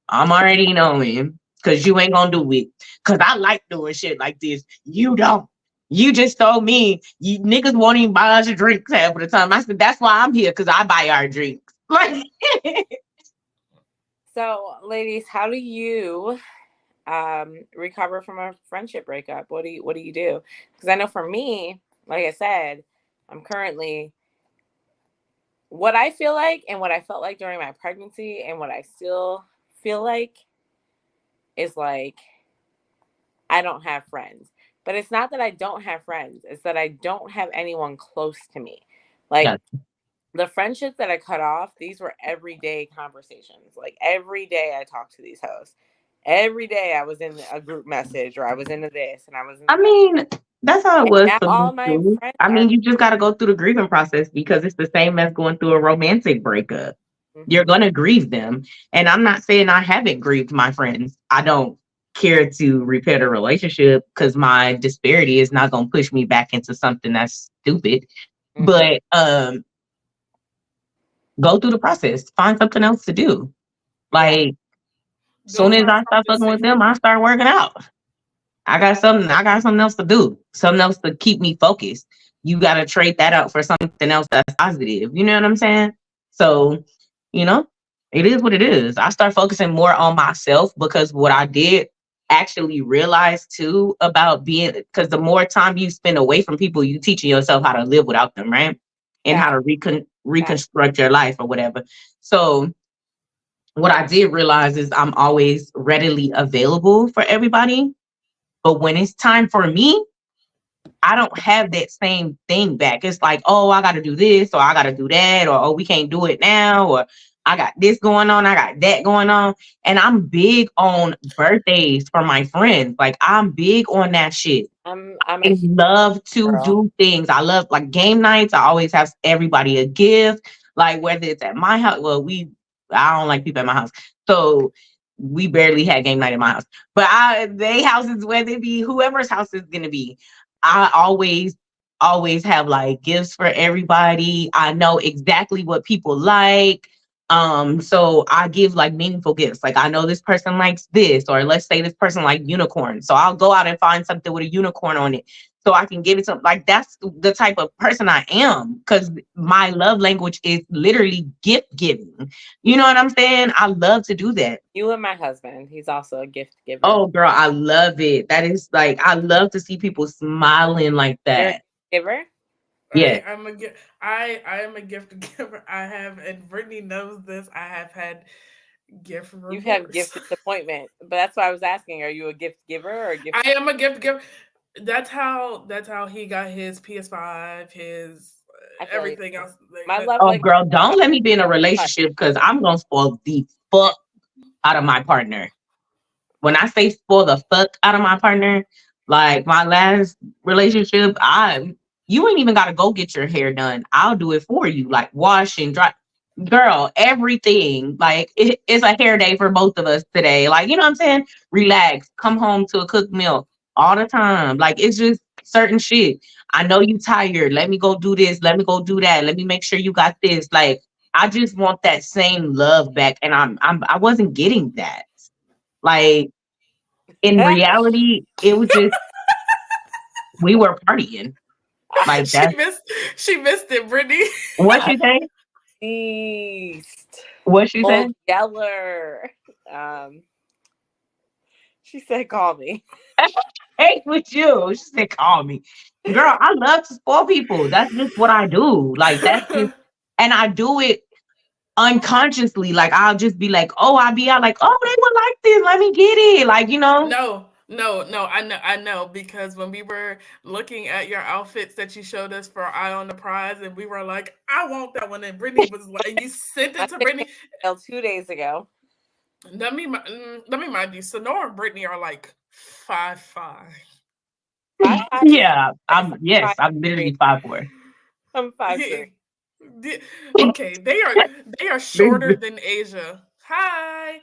I'm already knowing because you ain't gonna do it. Cause I like doing shit like this. You don't. You just told me you niggas won't even buy us a drinks half of the time. I said, that's why I'm here, because I buy our drinks. Like So, ladies, how do you recover from a friendship breakup? What do you do? Because I know for me, like I said, I'm currently what I feel like and what I felt like during my pregnancy and what I still feel like is like I don't have friends. But it's not that I don't have friends, it's that I don't have anyone close to me. Like yeah. the friendships that I cut off, these were everyday conversations. Like every day I talked to these hosts. Every day I was in a group message or I was into this and I was into I that. mean, that's how it And was now for me all my too. friends I are mean, you just gotta go through the grieving process because it's the same as going through a romantic breakup. You're gonna grieve them. And I'm not saying I haven't grieved my friends. I don't care to repair the relationship because my disparity is not gonna push me back into something that's stupid. But go through the process. Find something else to do. Like soon Those as are I start something fucking with safe. them, I start working out. I got something else to do. Something else to keep me focused. You gotta trade that out for something else that's positive. You know what I'm saying? So, you know, it is what it is. I start focusing more on myself because what I did actually realize too about being, because the more time you spend away from people, you teaching yourself how to live without them, right? And how to reconstruct your life or whatever. So what I did realize is I'm always readily available for everybody. But when it's time for me, I don't have that same thing back. It's like, oh, I got to do this or I got to do that or, oh, we can't do it now or I got this going on. I got that going on. And I'm big on birthdays for my friends. Like, I'm big on that shit. I'm I a love to girl. do things. I love like game nights. I always have everybody a gift. Like whether it's at my house. Well, I don't like people at my house. So we barely had game night at my house. But they houses, whether it be whoever's house is gonna be, I always have like gifts for everybody. I know exactly what people like. So I give like meaningful gifts. Like I know this person likes this, or let's say this person like unicorn. So I'll go out and find something with a unicorn on it so I can give it something. Like that's the type of person I am, because my love language is literally gift giving. You know what I'm saying? I love to do that. You and my husband, he's also a gift giver. Oh girl, I love it. That is like, I love to see people smiling like You're a that. giver? Yeah. I am a gift giver. I have, and Brittany knows this. I have had gift You have remorse. gift disappointment. But that's why I was asking, are you a gift giver or a gift? I am a gift giver. That's how he got his PS5, his everything else. My love Oh language. girl, don't let me be in a relationship, because I'm gonna spoil the fuck out of my partner. When I say spoil the fuck out of my partner, like my last relationship, you ain't even gotta go get your hair done. I'll do it for you, like wash and dry. Girl, everything. Like it's a hair day for both of us today. Like, you know what I'm saying? Relax, come home to a cooked meal all the time. Like it's just certain shit. I know you tired. Let me go do this. Let me go do that. Let me make sure you got this. Like I just want that same love back, and I wasn't getting that. Like in reality, it was just we were partying. Like that. She missed it, Brittany. What you say? East. What you say? Old Yeller. She said, "Call me." Hey, with you. She said, "Call me." Girl, I love to spoil people. That's just what I do. Like that's just, and I do it unconsciously. Like I'll just be like, oh, I'll be out like, oh, they would like this. Let me get it. Like, you know. No. I know because when we were looking at your outfits that you showed us for Eye on the Prize, and we were like, I want that one, and Brittany was like, you sent it to Brittany 2 days ago. Let me mind you, Sonora and Brittany are like 5'5". Yeah, I'm literally 5'4". I'm 5'3". Okay, they are shorter than Azah. Hi.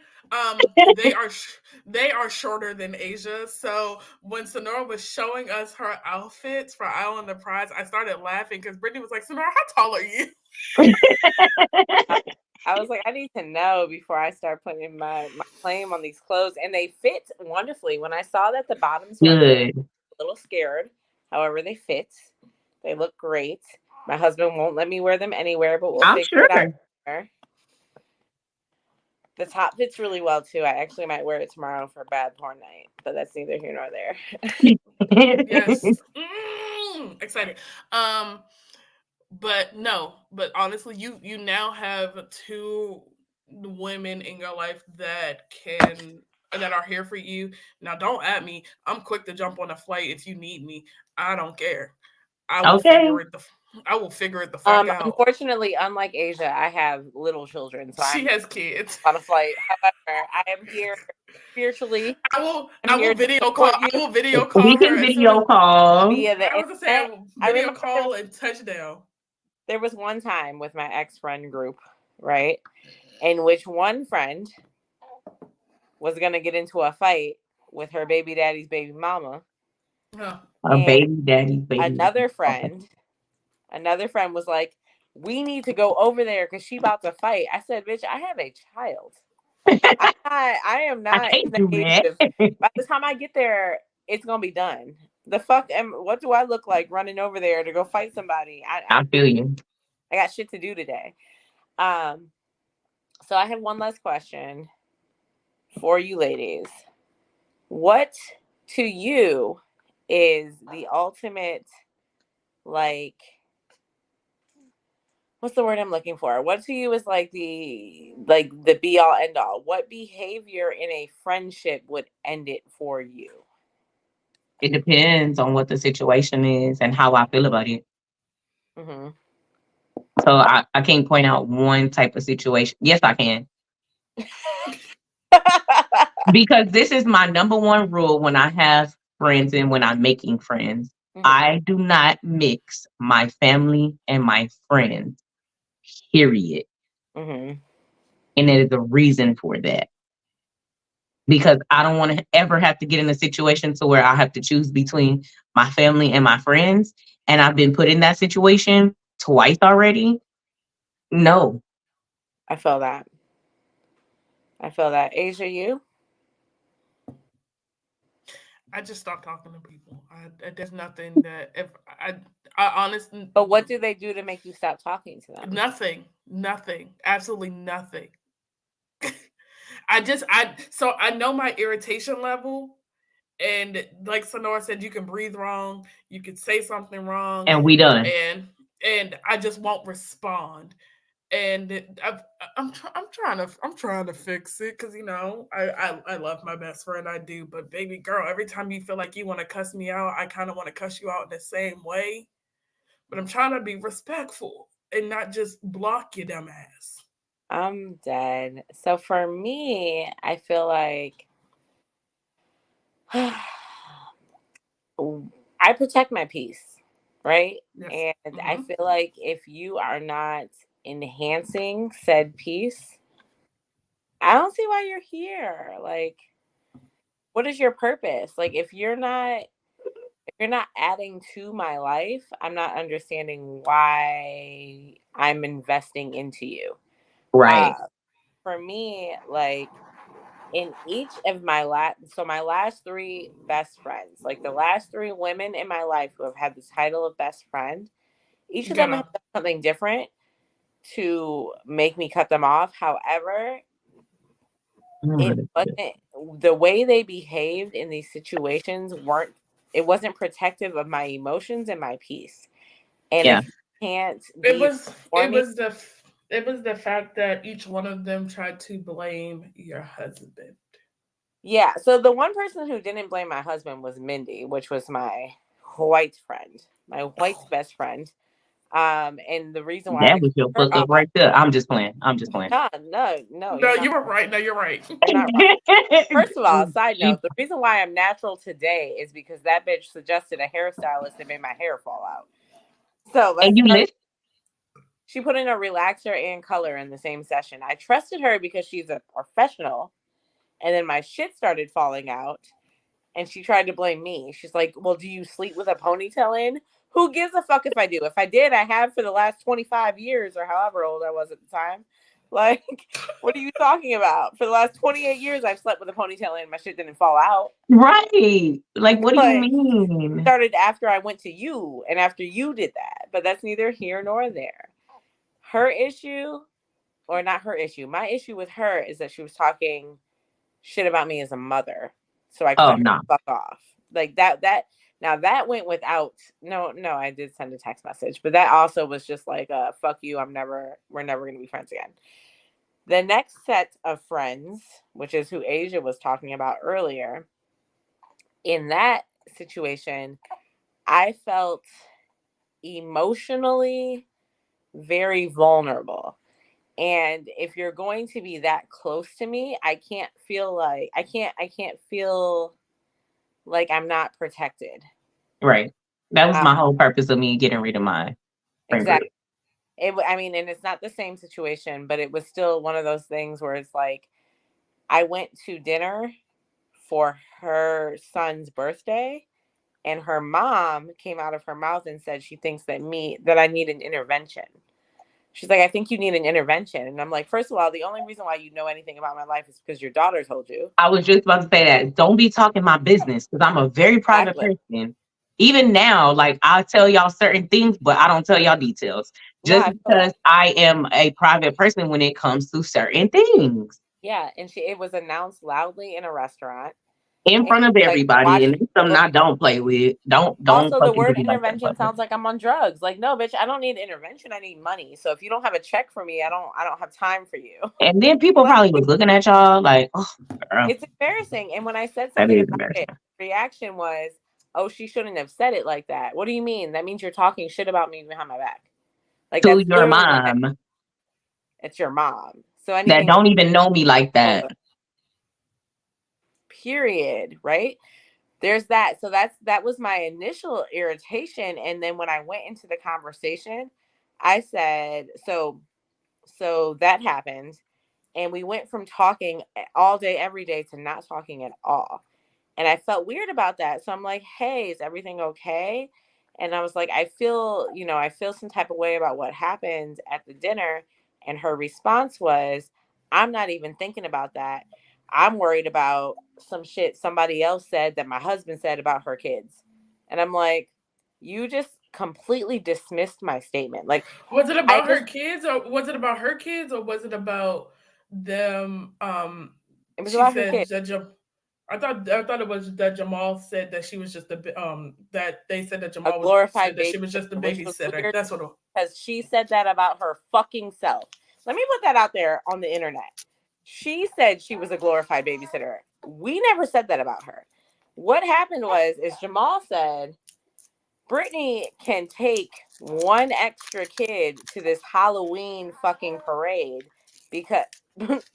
They are shorter than Azah. So when Sonora was showing us her outfits for Eye on the Prize, I started laughing because Brittany was like, Sonora, how tall are you? I was like, I need to know before I start putting my claim on these clothes. And they fit wonderfully. When I saw that the bottoms were good. a little scared. However, they fit. They look great. My husband won't let me wear them anywhere, but we'll figure it out there. The top fits really well too. I actually might wear it tomorrow for bad porn night, but that's neither here nor there. Yes. Excited. But honestly, you now have two women in your life that are here for you. Now don't at me. I'm quick to jump on a flight if you need me. I don't care. I will figure it the fuck out. Unfortunately, unlike Azah, I have little children, so she has kids on a flight. However, I am here spiritually. I will video call. I will video call we her. Can video call. Via the I was gonna say video call and touchdown. There was one time with my ex-friend group, right, in which one friend was gonna get into a fight with her baby daddy's baby mama. A baby daddy's baby. Another friend was like, we need to go over there because she about to fight. I said, bitch, I have a child. I am not in the age of, by the time I get there, it's gonna be done. The fuck what do I look like running over there to go fight somebody? I feel you. I got shit to do today. So I have one last question for you ladies. What to you is the ultimate, like, what's the word I'm looking for? What to you is like the be all end all? What behavior in a friendship would end it for you? It depends on what the situation is and how I feel about it. Mm-hmm. So I can't point out one type of situation. Yes, I can. Because this is my number one rule when I have friends and when I'm making friends. I do not mix my family and my friends, period. And there is a reason for that. Because I don't want to ever have to get in a situation to where I have to choose between my family and my friends. And I've been put in that situation twice already. No. I feel that. Azah, you? I just stopped talking to people. There's nothing that if I honestly. But what do they do to make you stop talking to them? Nothing, absolutely nothing. So I know my irritation level, and like Sonora said, you can breathe wrong, you could say something wrong, And we done. And I just won't respond. And I'm trying to fix it because I love my best friend, I do, but baby girl, every time you feel like you want to cuss me out, I kind of want to cuss you out in the same way, but I'm trying to be respectful and not just block your dumb ass. I'm dead. So for me, I feel like I protect my peace, right? Yes. And I feel like if you are not enhancing said peace, I don't see why you're here. Like, what is your purpose? Like, if you're not adding to my life, I'm not understanding why I'm investing into you. Right. For me, like in each of my my last three best friends, like the last three women in my life who have had the title of best friend, each of them have done something different to make me cut them off. However, it wasn't the way they behaved in these situations it wasn't protective of my emotions and my peace. And if you can't it was the fact that each one of them tried to blame your husband. Yeah, so the one person who didn't blame my husband was Mindy, which was my white friend, my white best friend. And the reason why that was your book up right there. I'm just playing. No, you were right. No, you're right. I'm not wrong. First of all, side note, the reason why I'm natural today is because that bitch suggested a hairstylist that made my hair fall out. So she put in a relaxer and color in the same session. I trusted her because she's a professional. And then my shit started falling out. And she tried to blame me. She's like, well, do you sleep with a ponytail in? Who gives a fuck if I do? If I did, I have for the last 25 years or however old I was at the time. Like, what are you talking about? For the last 28 years, I've slept with a ponytail in. My shit didn't fall out. Right. Like, what do you mean? Started after I went to you and after you did that. But that's neither here nor there. Her issue, or not her issue, my issue with her is that she was talking shit about me as a mother. So I cut her fuck off. Like that now that went without no, I did send a text message, but that also was just like fuck you, we're never gonna be friends again. The next set of friends, which is who Azah was talking about earlier, in that situation, I felt emotionally very vulnerable. And if you're going to be that close to me, I can't feel like I'm not protected. Right. That was my whole purpose of me getting rid of my friend group. Exactly. And it's not the same situation, but it was still one of those things where it's like, I went to dinner for her son's birthday, and her mom came out of her mouth and said she thinks that I need an intervention. She's like, I think you need an intervention. And I'm like, first of all, the only reason why you know anything about my life is because your daughter told you. I was just about to say that. Don't be talking my business because I'm a very private person. Even now, like, I tell y'all certain things, but I don't tell y'all details. Just because I am a private person when it comes to certain things. Yeah, and it was announced loudly in a restaurant. In front of everybody, and it's something I don't play with. Don't also, the word intervention sounds like I'm on drugs. Like, no, bitch, I don't need intervention. I need money. So if you don't have a check for me, I don't have time for you. And then people probably was looking at y'all like, oh, girl. It's embarrassing. And when I said something about it, the reaction was, oh, she shouldn't have said it like that. What do you mean? That means you're talking shit about me behind my back. Like, To that's your literally what mom. it's your mom. So That anything don't even know me like that. Period. Right? There's that. So that was my initial irritation. And then when I went into the conversation, I said, so that happened. And we went from talking all day, every day to not talking at all. And I felt weird about that. So I'm like, hey, is everything okay? And I was like, I feel some type of way about what happened at the dinner. And her response was, I'm not even thinking about that. I'm worried about some shit somebody else said that my husband said about her kids. And I'm like, you just completely dismissed my statement. Like, was it about her kids, or was it about her kids, or was it about them? It was She about her said kids. that I thought it was that Jamal said that she was just that they said that Jamal glorified said that she was just a babysitter. That's what. Because she said that about her fucking self. Let me put that out there on the internet. She said she was a glorified babysitter. We never said that about her. What happened is Jamal said Brittany can take one extra kid to this Halloween fucking parade because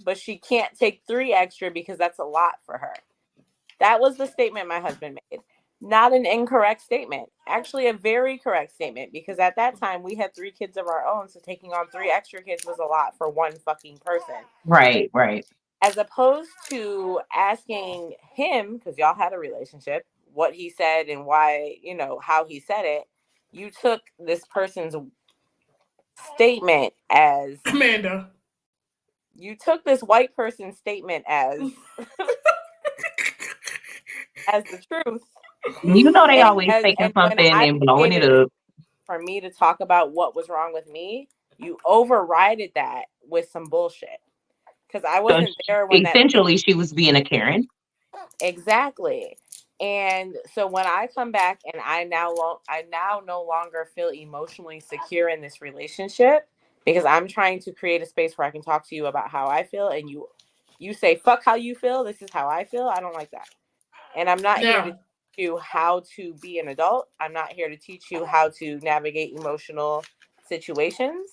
but she can't take 3 extra because that's a lot for her. That was the statement my husband made. Not an incorrect statement. Actually, a very correct statement, because at that time we had 3 kids of our own, so taking on 3 extra kids was a lot for one fucking person. Right. As opposed to asking him, because y'all had a relationship, what he said and why, how he said it, you took this person's statement as Amanda. You took this white person's statement as the truth. You know they always taking something and blowing it up. For me to talk about what was wrong with me, you overrided that with some bullshit. Because I wasn't there when essentially she was being a Karen. Exactly. And so when I come back and I now no longer feel emotionally secure in this relationship, because I'm trying to create a space where I can talk to you about how I feel, and you say fuck how you feel, this is how I feel. I don't like that. And I'm not here to teach you how to be an adult. I'm not here to teach you how to navigate emotional situations.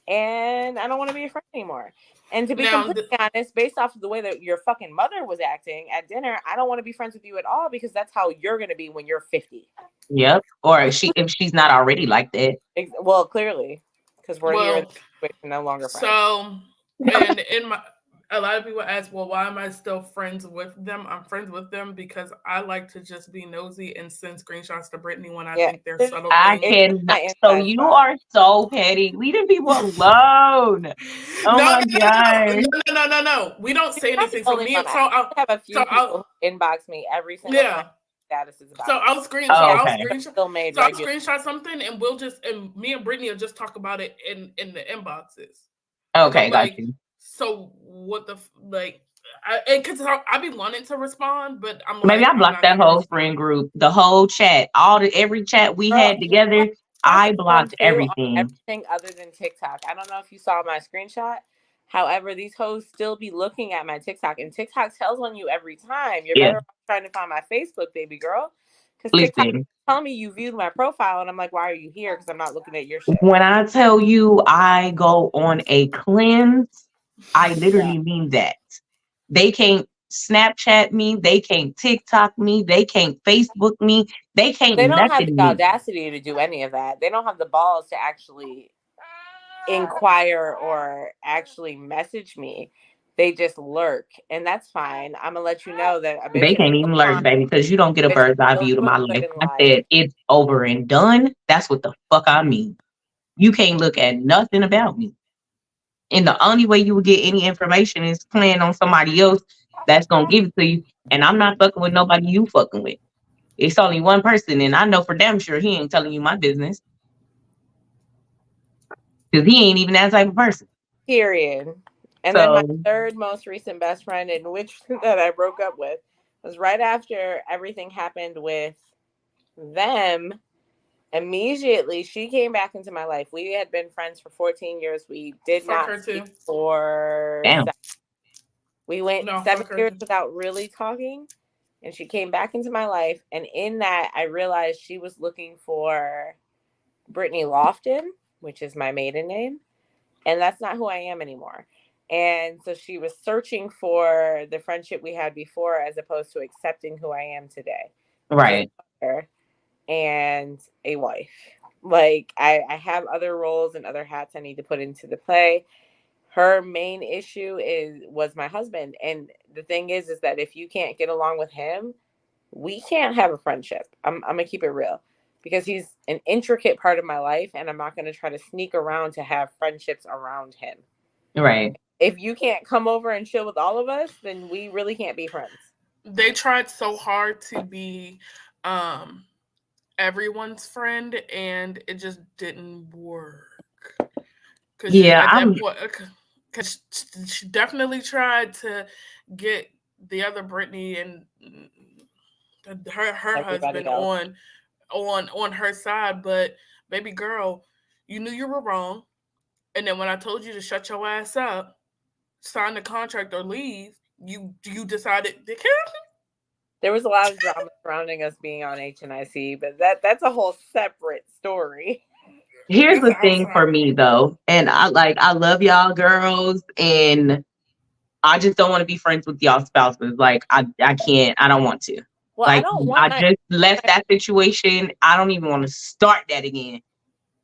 And I don't want to be a friend anymore. And to be completely honest, based off of the way that your fucking mother was acting at dinner, I don't want to be friends with you at all, because that's how you're going to be when you're 50. Yep. Or if she's not already like that. Well, clearly, because we're here in the situation, no longer friends. So, and a lot of people ask, well, why am I still friends with them? I'm friends with them because I like to just be nosy and send screenshots to Brittany when I think they're subtle things. So you are so petty. Leave the people alone. Oh my God. No. We don't say anything. So I have a few people who inbox me every single time status is about. So I'll screenshot something, and me and Brittany will just talk about it in the inboxes. Okay, got you. So what the because I be wanting to respond, but I'm like, maybe I blocked that whole friend group, the whole chat, every chat we had together. I blocked everything. Everything other than TikTok. I don't know if you saw my screenshot. However, these hoes still be looking at my TikTok, and TikTok tells on you every time. You're better off trying to find my Facebook, baby girl. Because TikTok tell me you viewed my profile, and I'm like, why are you here? Because I'm not looking at your shit. When I tell you I go on a cleanse, I literally mean that. They can't Snapchat me, they can't TikTok me, they can't Facebook me, they can't. They don't have the audacity to do any of that. They don't have the balls to actually inquire or actually message me. They just lurk, and that's fine. I'm gonna let you know that they can't even lurk, baby, because you don't get a bird's eye view to my life. I said it's over and done. That's what the fuck I mean. You can't look at nothing about me. And the only way you will get any information is playing on somebody else that's gonna give it to you. And I'm not fucking with nobody you fucking with. It's only one person, and I know for damn sure he ain't telling you my business. Because he ain't even that type of person. Period. And then my third most recent best friend, in which that I broke up with, was right after everything happened with them. Immediately, she came back into my life. We had been friends for 14 years. We did not speak for we went 7 years without really talking. And she came back into my life. And in that, I realized she was looking for Brittany Lofton, which is my maiden name. And that's not who I am anymore. And so she was searching for the friendship we had before as opposed to accepting who I am today. Right. And a wife. Like I have other roles and other hats I need to put into the play. Her main issue was my husband. And the thing is that if you can't get along with him, we can't have a friendship. I'm gonna keep it real. Because he's an intricate part of my life, and I'm not going to try to sneak around to have friendships around him. Right. If you can't come over and chill with all of us, then we really can't be friends. They tried so hard to be everyone's friend, and it just didn't work. Because because she definitely tried to get the other Brittany and her husband on her side, but baby girl, you knew you were wrong, and then when I told you to shut your ass up, sign the contract or leave, you decided to kill me. There was a lot of drama surrounding us being on HNIC, but that's a whole separate story. Here's the thing for me though, and I love y'all girls, and I just don't want to be friends with y'all spouses. Like I can't, I don't want to. Well, like I just left that situation. I don't even want to start that again.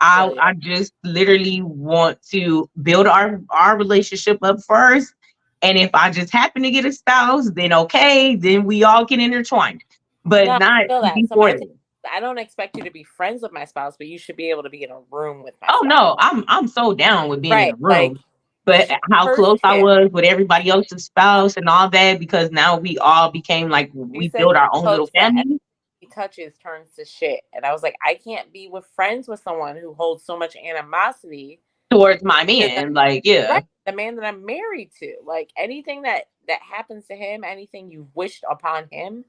I just literally want to build our relationship up first. And if I just happen to get a spouse, then okay, then we all get intertwined. But not before that. I don't expect you to be friends with my spouse, but you should be able to be in a room with my spouse. Oh no, I'm so down with being in a room. But how close I was with everybody else's spouse and all that, because now we all became like, we built our own little family. He touches turns to shit. And I was like, I can't be friends with someone who holds so much animosity towards my man. Like, yeah. Right, the man that I'm married to. Like anything that happens to him, anything you've wished upon him,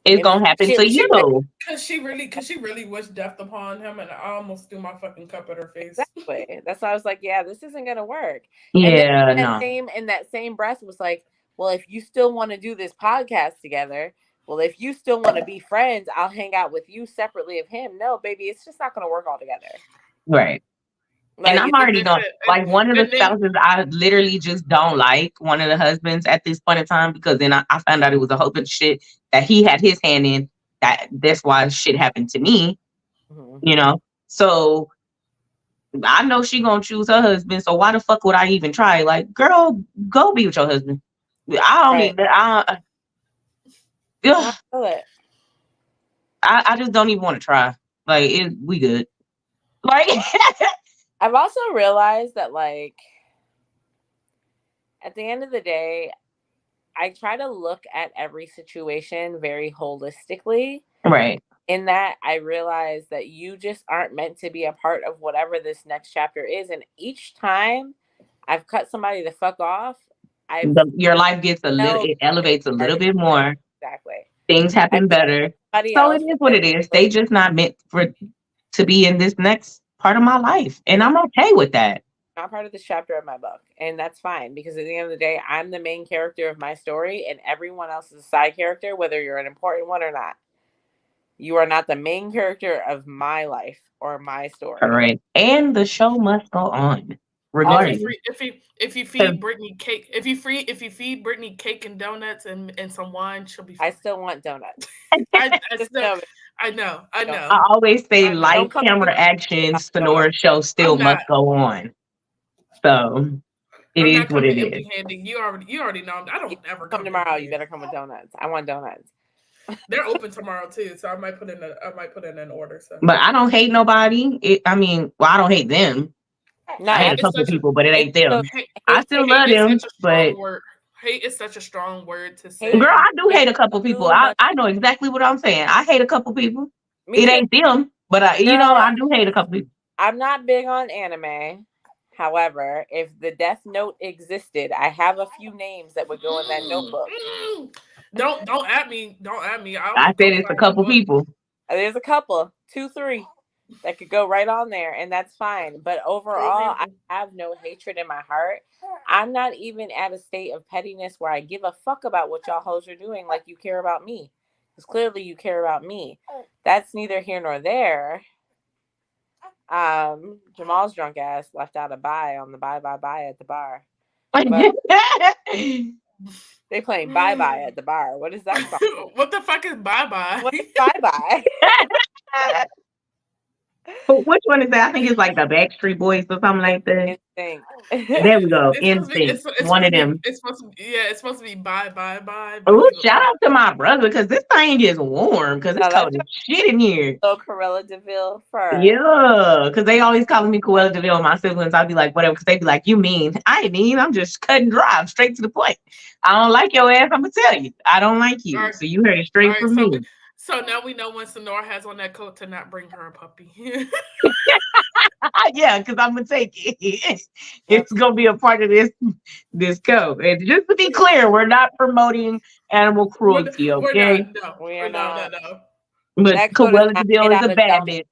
it's gonna happen to you. Cause she really wished death upon him, and I almost threw my fucking cup at her face. Exactly. That's why I was like, yeah, this isn't gonna work. Yeah, in that same breath was like, well, if you still want to do this podcast together, well, if you still want to be friends, I'll hang out with you separately of him. No, baby, it's just not gonna work all together. Right. Like, and I'm already done. Like one of the spouses I literally just don't like, one of the husbands at this point in time, because then I found out it was a whole bunch of shit that he had his hand in. That's why shit happened to me. Mm-hmm. You know? So I know she gonna choose her husband. So why the fuck would I even try? Like, girl, go be with your husband. I don't even I just don't even want to try. Like we good. Like I've also realized that, like, at the end of the day, I try to look at every situation very holistically. Right. In that, I realize that you just aren't meant to be a part of whatever this next chapter is. And each time I've cut somebody the fuck off, your life gets it elevates a little bit more. Exactly. Things happen better. So it is what it is. They just not meant to be in this next part of my life, and I'm okay with that. Not part of this chapter of my book, and that's fine, because at the end of the day, I'm the main character of my story, and everyone else is a side character, whether you're an important one or not. You are not the main character of my life or my story. All right, and the show must go on. Regardless, if you feed Brittany cake, if you feed Brittany cake and donuts and some wine, she'll be fine. I still want donuts. I know. I always say light camera action, Sonora show still must go on. So it is what it is. You already know. I don't ever come tomorrow. You better come with donuts. I want donuts. They're open tomorrow too, so I might put in an order. So. But I don't hate nobody. I don't hate them. No, I hate a couple people, but it ain't them. I still love them, but hate is such a strong word to say. Girl, I do hate a couple people. I know exactly what I'm saying. I hate a couple people. It ain't them, but I do hate a couple people. I'm not big on anime. However, if the Death Note existed, I have a few names that would go in that notebook. Don't at me. Don't at me. I said it's a couple people. There's a couple, 2, 3 that could go right on there, and that's fine. But overall, I have no hatred in my heart. I'm not even at a state of pettiness where I give a fuck about what y'all hoes are doing like you care about me. Because clearly you care about me. That's neither here nor there. Jamal's drunk ass left out a bye on the bye at the bar. But they playing bye at the bar. What is that song? What the fuck is bye? What is bye? But which one is that? I think it's like the Backstreet Boys or something like that. Instinct. There we go. Instinct. One of them. It's supposed to be bye. Oh, shout out to my brother because this thing is warm because it's cold as shit in here. So Corella DeVille for Yeah, because they always calling me Corella DeVille. My siblings, I'd be like, whatever, because they'd be like, you mean? I ain't mean. I'm just cutting drive straight to the point. I don't like your ass. I'm gonna tell you, I don't like you. Right. So you heard it straight from me. So now we know when Sonora has on that coat to not bring her a puppy. Yeah, because I'm gonna take it. It's gonna be a part of this code. And just to be clear, we're not promoting animal cruelty, okay? We're not. No. But Corella DeVille is a bad bitch.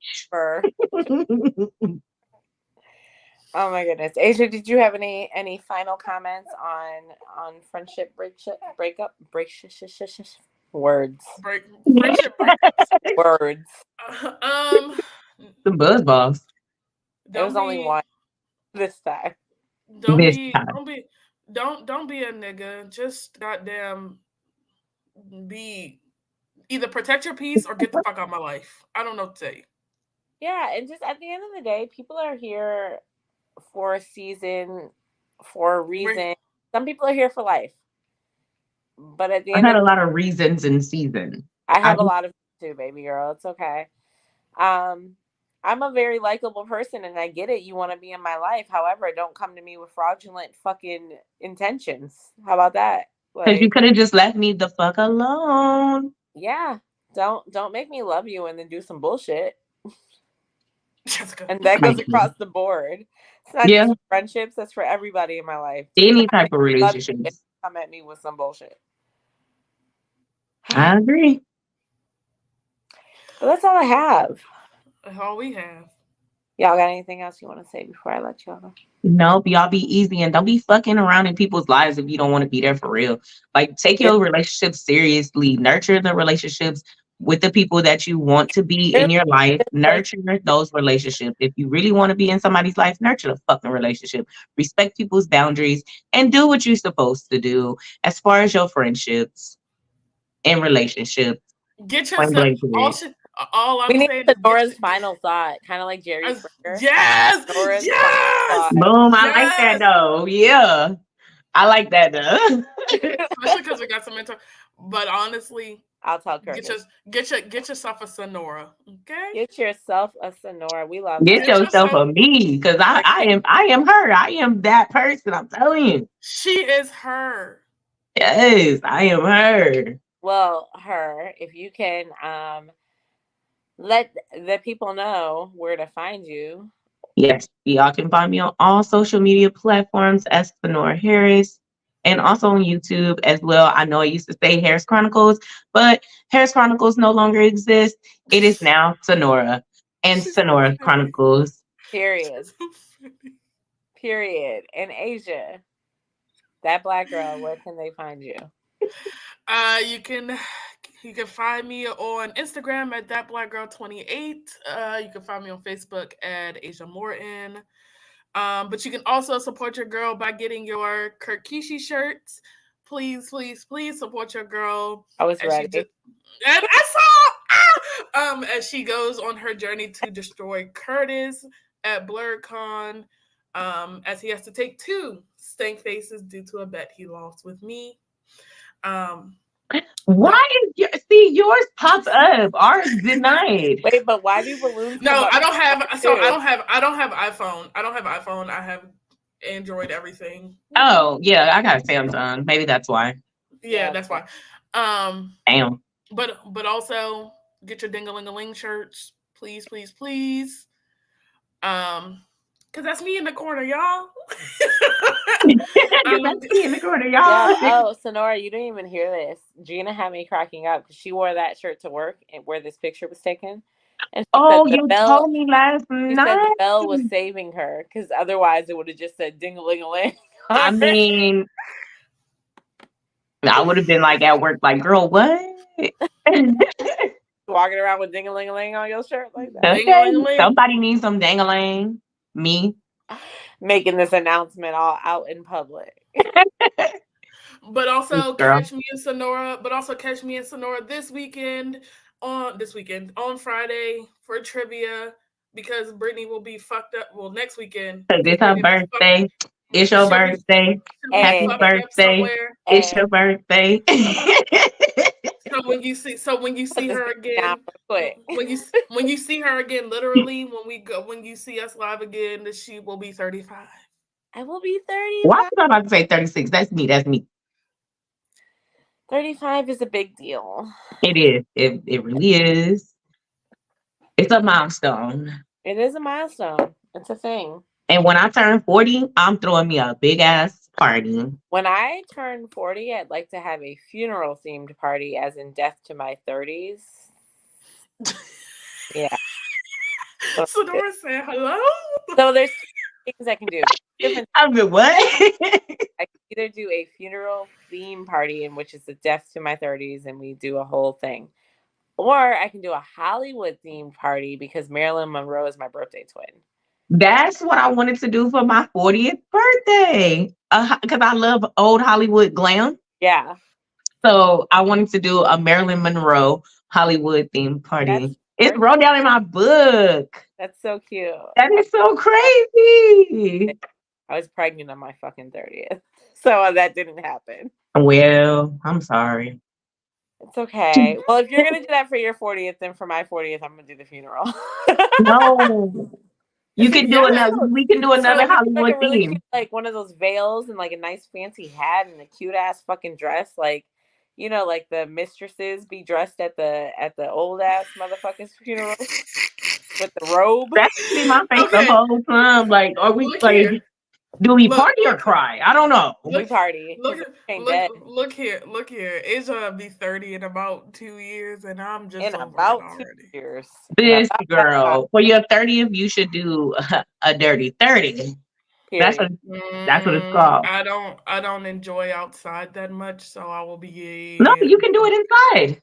Oh my goodness, Azah, did you have any final comments on friendship breakup words? Friendship breakups. Words. The buzz balls. There was only one this time. Don't be a nigga. Just goddamn be either protect your peace or get the fuck out of my life. I don't know what to say. Yeah, and just at the end of the day, people are here for a season, for a reason. Some people are here for life. But at the end, I had a lot of reasons in season. I have a lot of too, baby girl. It's okay. I'm a very likable person, and I get it. You want to be in my life. However, don't come to me with fraudulent fucking intentions. How about that? Because you could have just left me the fuck alone. Yeah. Don't make me love you and then do some bullshit. And that goes across the board. It's not just friendships. That's for everybody in my life. Any type of relationships. Come at me with some bullshit. I agree. Well, that's all I have. That's all we have. Y'all got anything else you want to say before I let y'all go? Nope. Y'all be easy and don't be fucking around in people's lives if you don't want to be there for real. Like, take your relationships seriously. Nurture the relationships with the people that you want to be in your life. Nurture those relationships. If you really want to be in somebody's life, nurture the fucking relationship. Respect people's boundaries and do what you're supposed to do as far as your friendships and relationships. Get yourself all I'm saying is Sonora's final thought, kind of like Jerry Springer. Yes. Boom. I like that though. Yeah, I like that though. Especially because we got some mentor. But honestly, I'll tell Curtis. Get yourself a Sonora. Okay. Get yourself a Sonora. We love. Get yourself a me, because I am her. I am that person. I'm telling you. She is her. Yes, I am her. Well, her. If you can let the people know where to find you. Yes, y'all can find me on all social media platforms as Sonora Harris, and also on YouTube as well. I know I used to say Harris Chronicles, but Harris Chronicles no longer exists. It is now Sonora and Sonora Chronicles. Period. And Azah, that black girl, where can they find you? You can find me on Instagram at thatblackgirl28. You can find me on Facebook at Azah Morton. But you can also support your girl by getting your Kirkishi shirts. Please support your girl. I was ready. And I saw as she goes on her journey to destroy Curtis at BlerdCon, as he has to take 2 stank faces due to a bet he lost with me. Why is yours popped up? Ours denied. Wait, but why do balloons? No, I don't have iPhone. I don't have iPhone. I have Android everything. Oh yeah, I got Samsung. Maybe that's why. Yeah, that's why. Damn. But also get your ding-a-ling-a-ling shirts, please. Cause that's me in the corner, y'all. That's me in the corner, y'all. Yeah. Oh, Sonora, you didn't even hear this. Gina had me cracking up because she wore that shirt to work and where this picture was taken. And you told me last night. She said the bell was saving her because otherwise it would have just said ding-a-ling-a-ling. I mean, I would have been like at work, like, girl, what? Walking around with ding-a-ling-a-ling on your shirt like that. Okay. Ding-a-ling-a-ling. Somebody needs some dang-a-lang. Me. Making this announcement all out in public. But also Girl. catch me in Sonora. But also catch me in Sonora this weekend on Friday for trivia because Brittany will be fucked up. Well, next weekend. Because it's her birthday. It's your She'll be birthday. Happy fucked up birthday. somewhere. It's your birthday. So when you see her again, quick. when you see her again, literally when you see us live again, she will be 35. I will be 35. Why was I about to say 36? That's me. 35 is a big deal. It is. It really is. It's a milestone. It is a milestone. It's a thing. And when I turn 40, I'm throwing me a big ass party. When I turn 40, I'd like to have a funeral themed party, as in death to my 30s. Yeah. Sonora said hello. So there's things I can do. I mean, what? I can either do a funeral theme party, in which is the death to my 30s, and we do a whole thing. Or I can do a Hollywood themed party because Marilyn Monroe is my birthday twin. That's what I wanted to do for my 40th birthday. Because I love old Hollywood glam. Yeah. So I wanted to do a Marilyn Monroe Hollywood themed party. It's wrote down in my book. That's so cute. That is so crazy. I was pregnant on my fucking 30th. So that didn't happen. Well, I'm sorry. It's okay. Well, if you're going to do that for your 40th, then for my 40th, I'm going to do the funeral. No. You can do another. We can do another Hollywood really theme. cute, like one of those veils and like a nice fancy hat and a cute ass fucking dress, like like the mistresses be dressed at the old ass motherfuckers' funerals with the robe. That's be my face the whole time. Like, are we like? Do we party or cry? I don't know. We party. Look here. Azah be 30 in about 2 years, and I'm just in over about it already. 2 years. This girl, for your 30th, you should do a dirty 30. That's what it's called. I don't enjoy outside that much, so I will be. No, you can do it inside.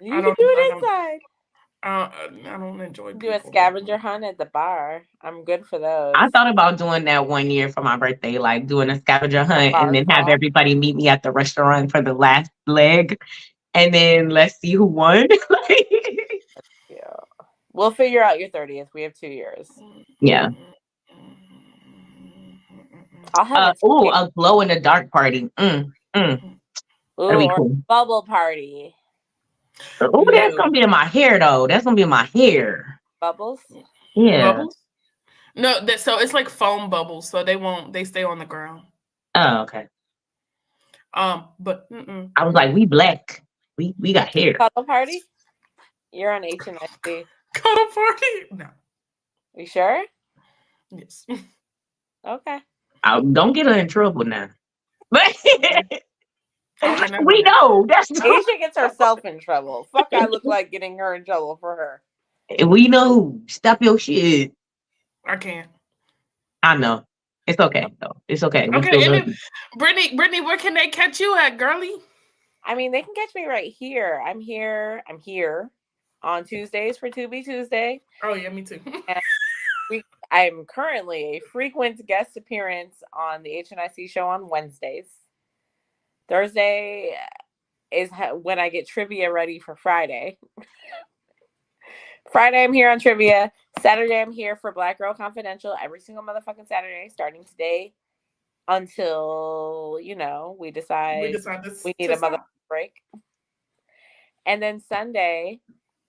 You can do it inside. I don't enjoy. Do a scavenger hunt at the bar. I'm good for those. I thought about doing that one year for my birthday, like doing a scavenger hunt and then have everybody meet me at the restaurant for the last leg, and then let's see who won. Yeah, we'll figure out your 30th. We have 2 years. Yeah. I'll have a glow in the dark party. That'd be cool. Bubble party. Oh, that's gonna be in my hair though. That's gonna be in my hair. Bubbles? Yeah. Bubbles? No, so it's like foam bubbles, so they stay on the ground. Oh, okay. But I was like, we black. We got hair. Cuddle party? You're on HNSC. Cuddle party? No. You sure? Yes. Okay. Don't get her in trouble now. But we know that's Asia gets herself in trouble. Fuck, I look like getting her in trouble for her. We know. Stop your shit. I can't. I know. It's okay though. It's okay. Okay, Brittany, where can they catch you at, girly? I mean, they can catch me right here. I'm here on Tuesdays for 2B Tuesday. Oh yeah, me too. I'm currently a frequent guest appearance on the HNIC show on Wednesdays. Thursday is when I get trivia ready for Friday. Friday, I'm here on trivia. Saturday, I'm here for Black Girl Confidential every single motherfucking Saturday, starting today until, we decide we need a motherfucking break. And then Sunday,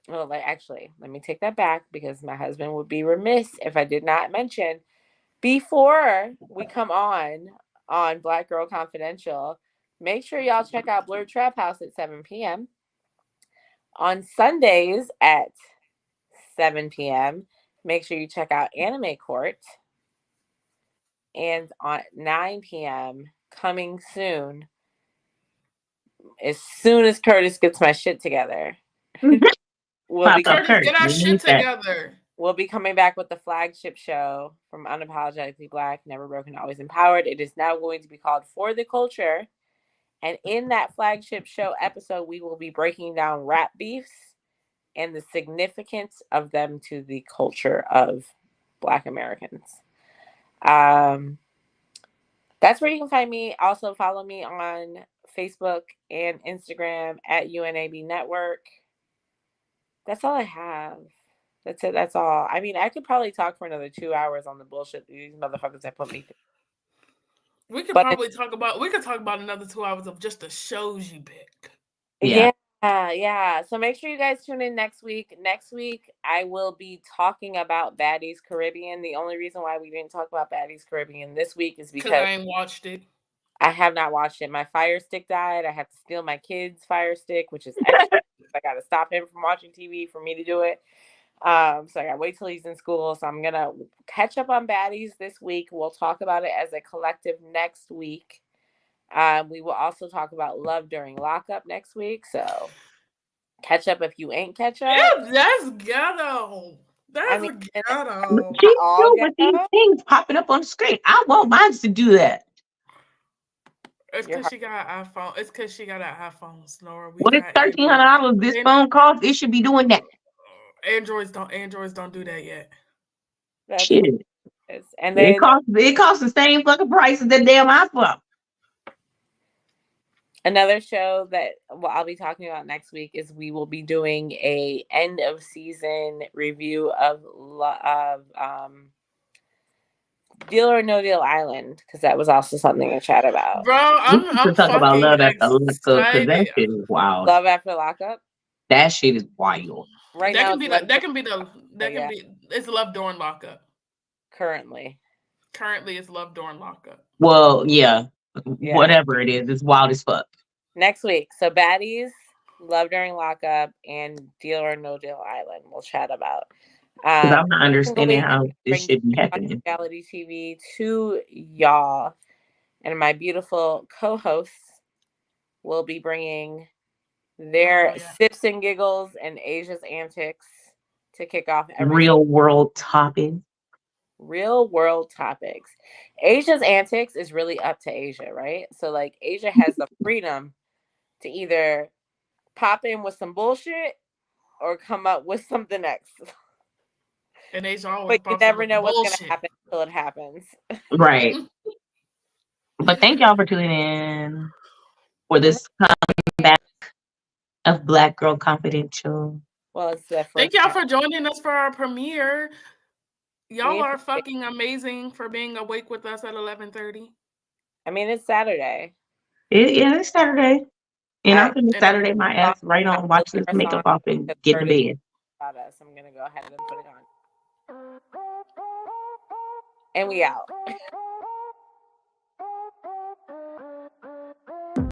actually, let me take that back because my husband would be remiss if I did not mention, before we come on Black Girl Confidential, make sure y'all check out Blerd Traphouse at 7 p.m. On Sundays at 7 p.m., make sure you check out Anime Court. And on 9 p.m., coming soon, as soon as Curtis gets my shit together, we'll be coming back with the flagship show from Unapologetically Black, Never Broken, Always Empowered. It is now going to be called For the Culture. And in that flagship show episode, we will be breaking down rap beefs and the significance of them to the culture of Black Americans. That's where you can find me. Also follow me on Facebook and Instagram at UNAB Network. That's all I have. That's it. That's all. I mean, I could probably talk for another 2 hours on the bullshit these motherfuckers have put me through. We could But probably talk about another 2 hours of just the shows you pick. yeah. Yeah. So make sure you guys tune in next week. Next week, I will be talking about Baddies Caribbean. The only reason why we didn't talk about Baddies Caribbean this week is because I ain't watched it. I have not watched it. My Fire Stick died. I have to steal my kid's Fire Stick, which is extra. I got to stop him from watching TV for me to do it. So I got to wait till he's in school. So I'm going to catch up on Baddies this week. We'll talk about it as a collective next week. We will also talk about Love During Lockup next week. So catch up if you ain't catch up. Yeah, that's ghetto. That's ghetto. She's still with these things popping up on the screen. I want mine to do that. It's because she got an iPhone. It's because she got an iPhone, Sonora. What is $1,300 this phone cost? It should be doing that. Androids don't do that yet. That's shit. And then it costs the same fucking price as that damn iPhone. Another show that I'll be talking about next week is we will be doing a end of season review of Deal or No Deal Island, because that was also something to chat about. Bro, I'm talk about Love After Lockup, excited. because that shit is wild. Love After Lockup. That shit is wild. Right that now, can be it's Love During Lockup. Currently, it's Love During Lockup. Well, yeah. Whatever it is, it's wild as fuck. Next week, so Baddies, Love During Lockup, and Deal or No Deal Island. We'll chat about. I'm not understanding how this should be happening. Reality TV to y'all, and my beautiful co-hosts will be bringing their Sips and Giggles and Azah's Antics to kick off real world topics. Azah's Antics is really up to Azah, right? So like Azah has the freedom to either pop in with some bullshit or come up with something next. And Azah always but you never know what's going to happen until it happens. Right. But thank y'all for tuning in for this comeback of Black Girl Confidential. Well, it's the first Thank y'all for joining us for our premiere. Y'all are fucking amazing for being awake with us at 11:30. I mean, it's Saturday. It's Saturday. And I'm going to Saturday my ass right on, watch this makeup off and get to bed. I'm going to go ahead and put it on. And we out.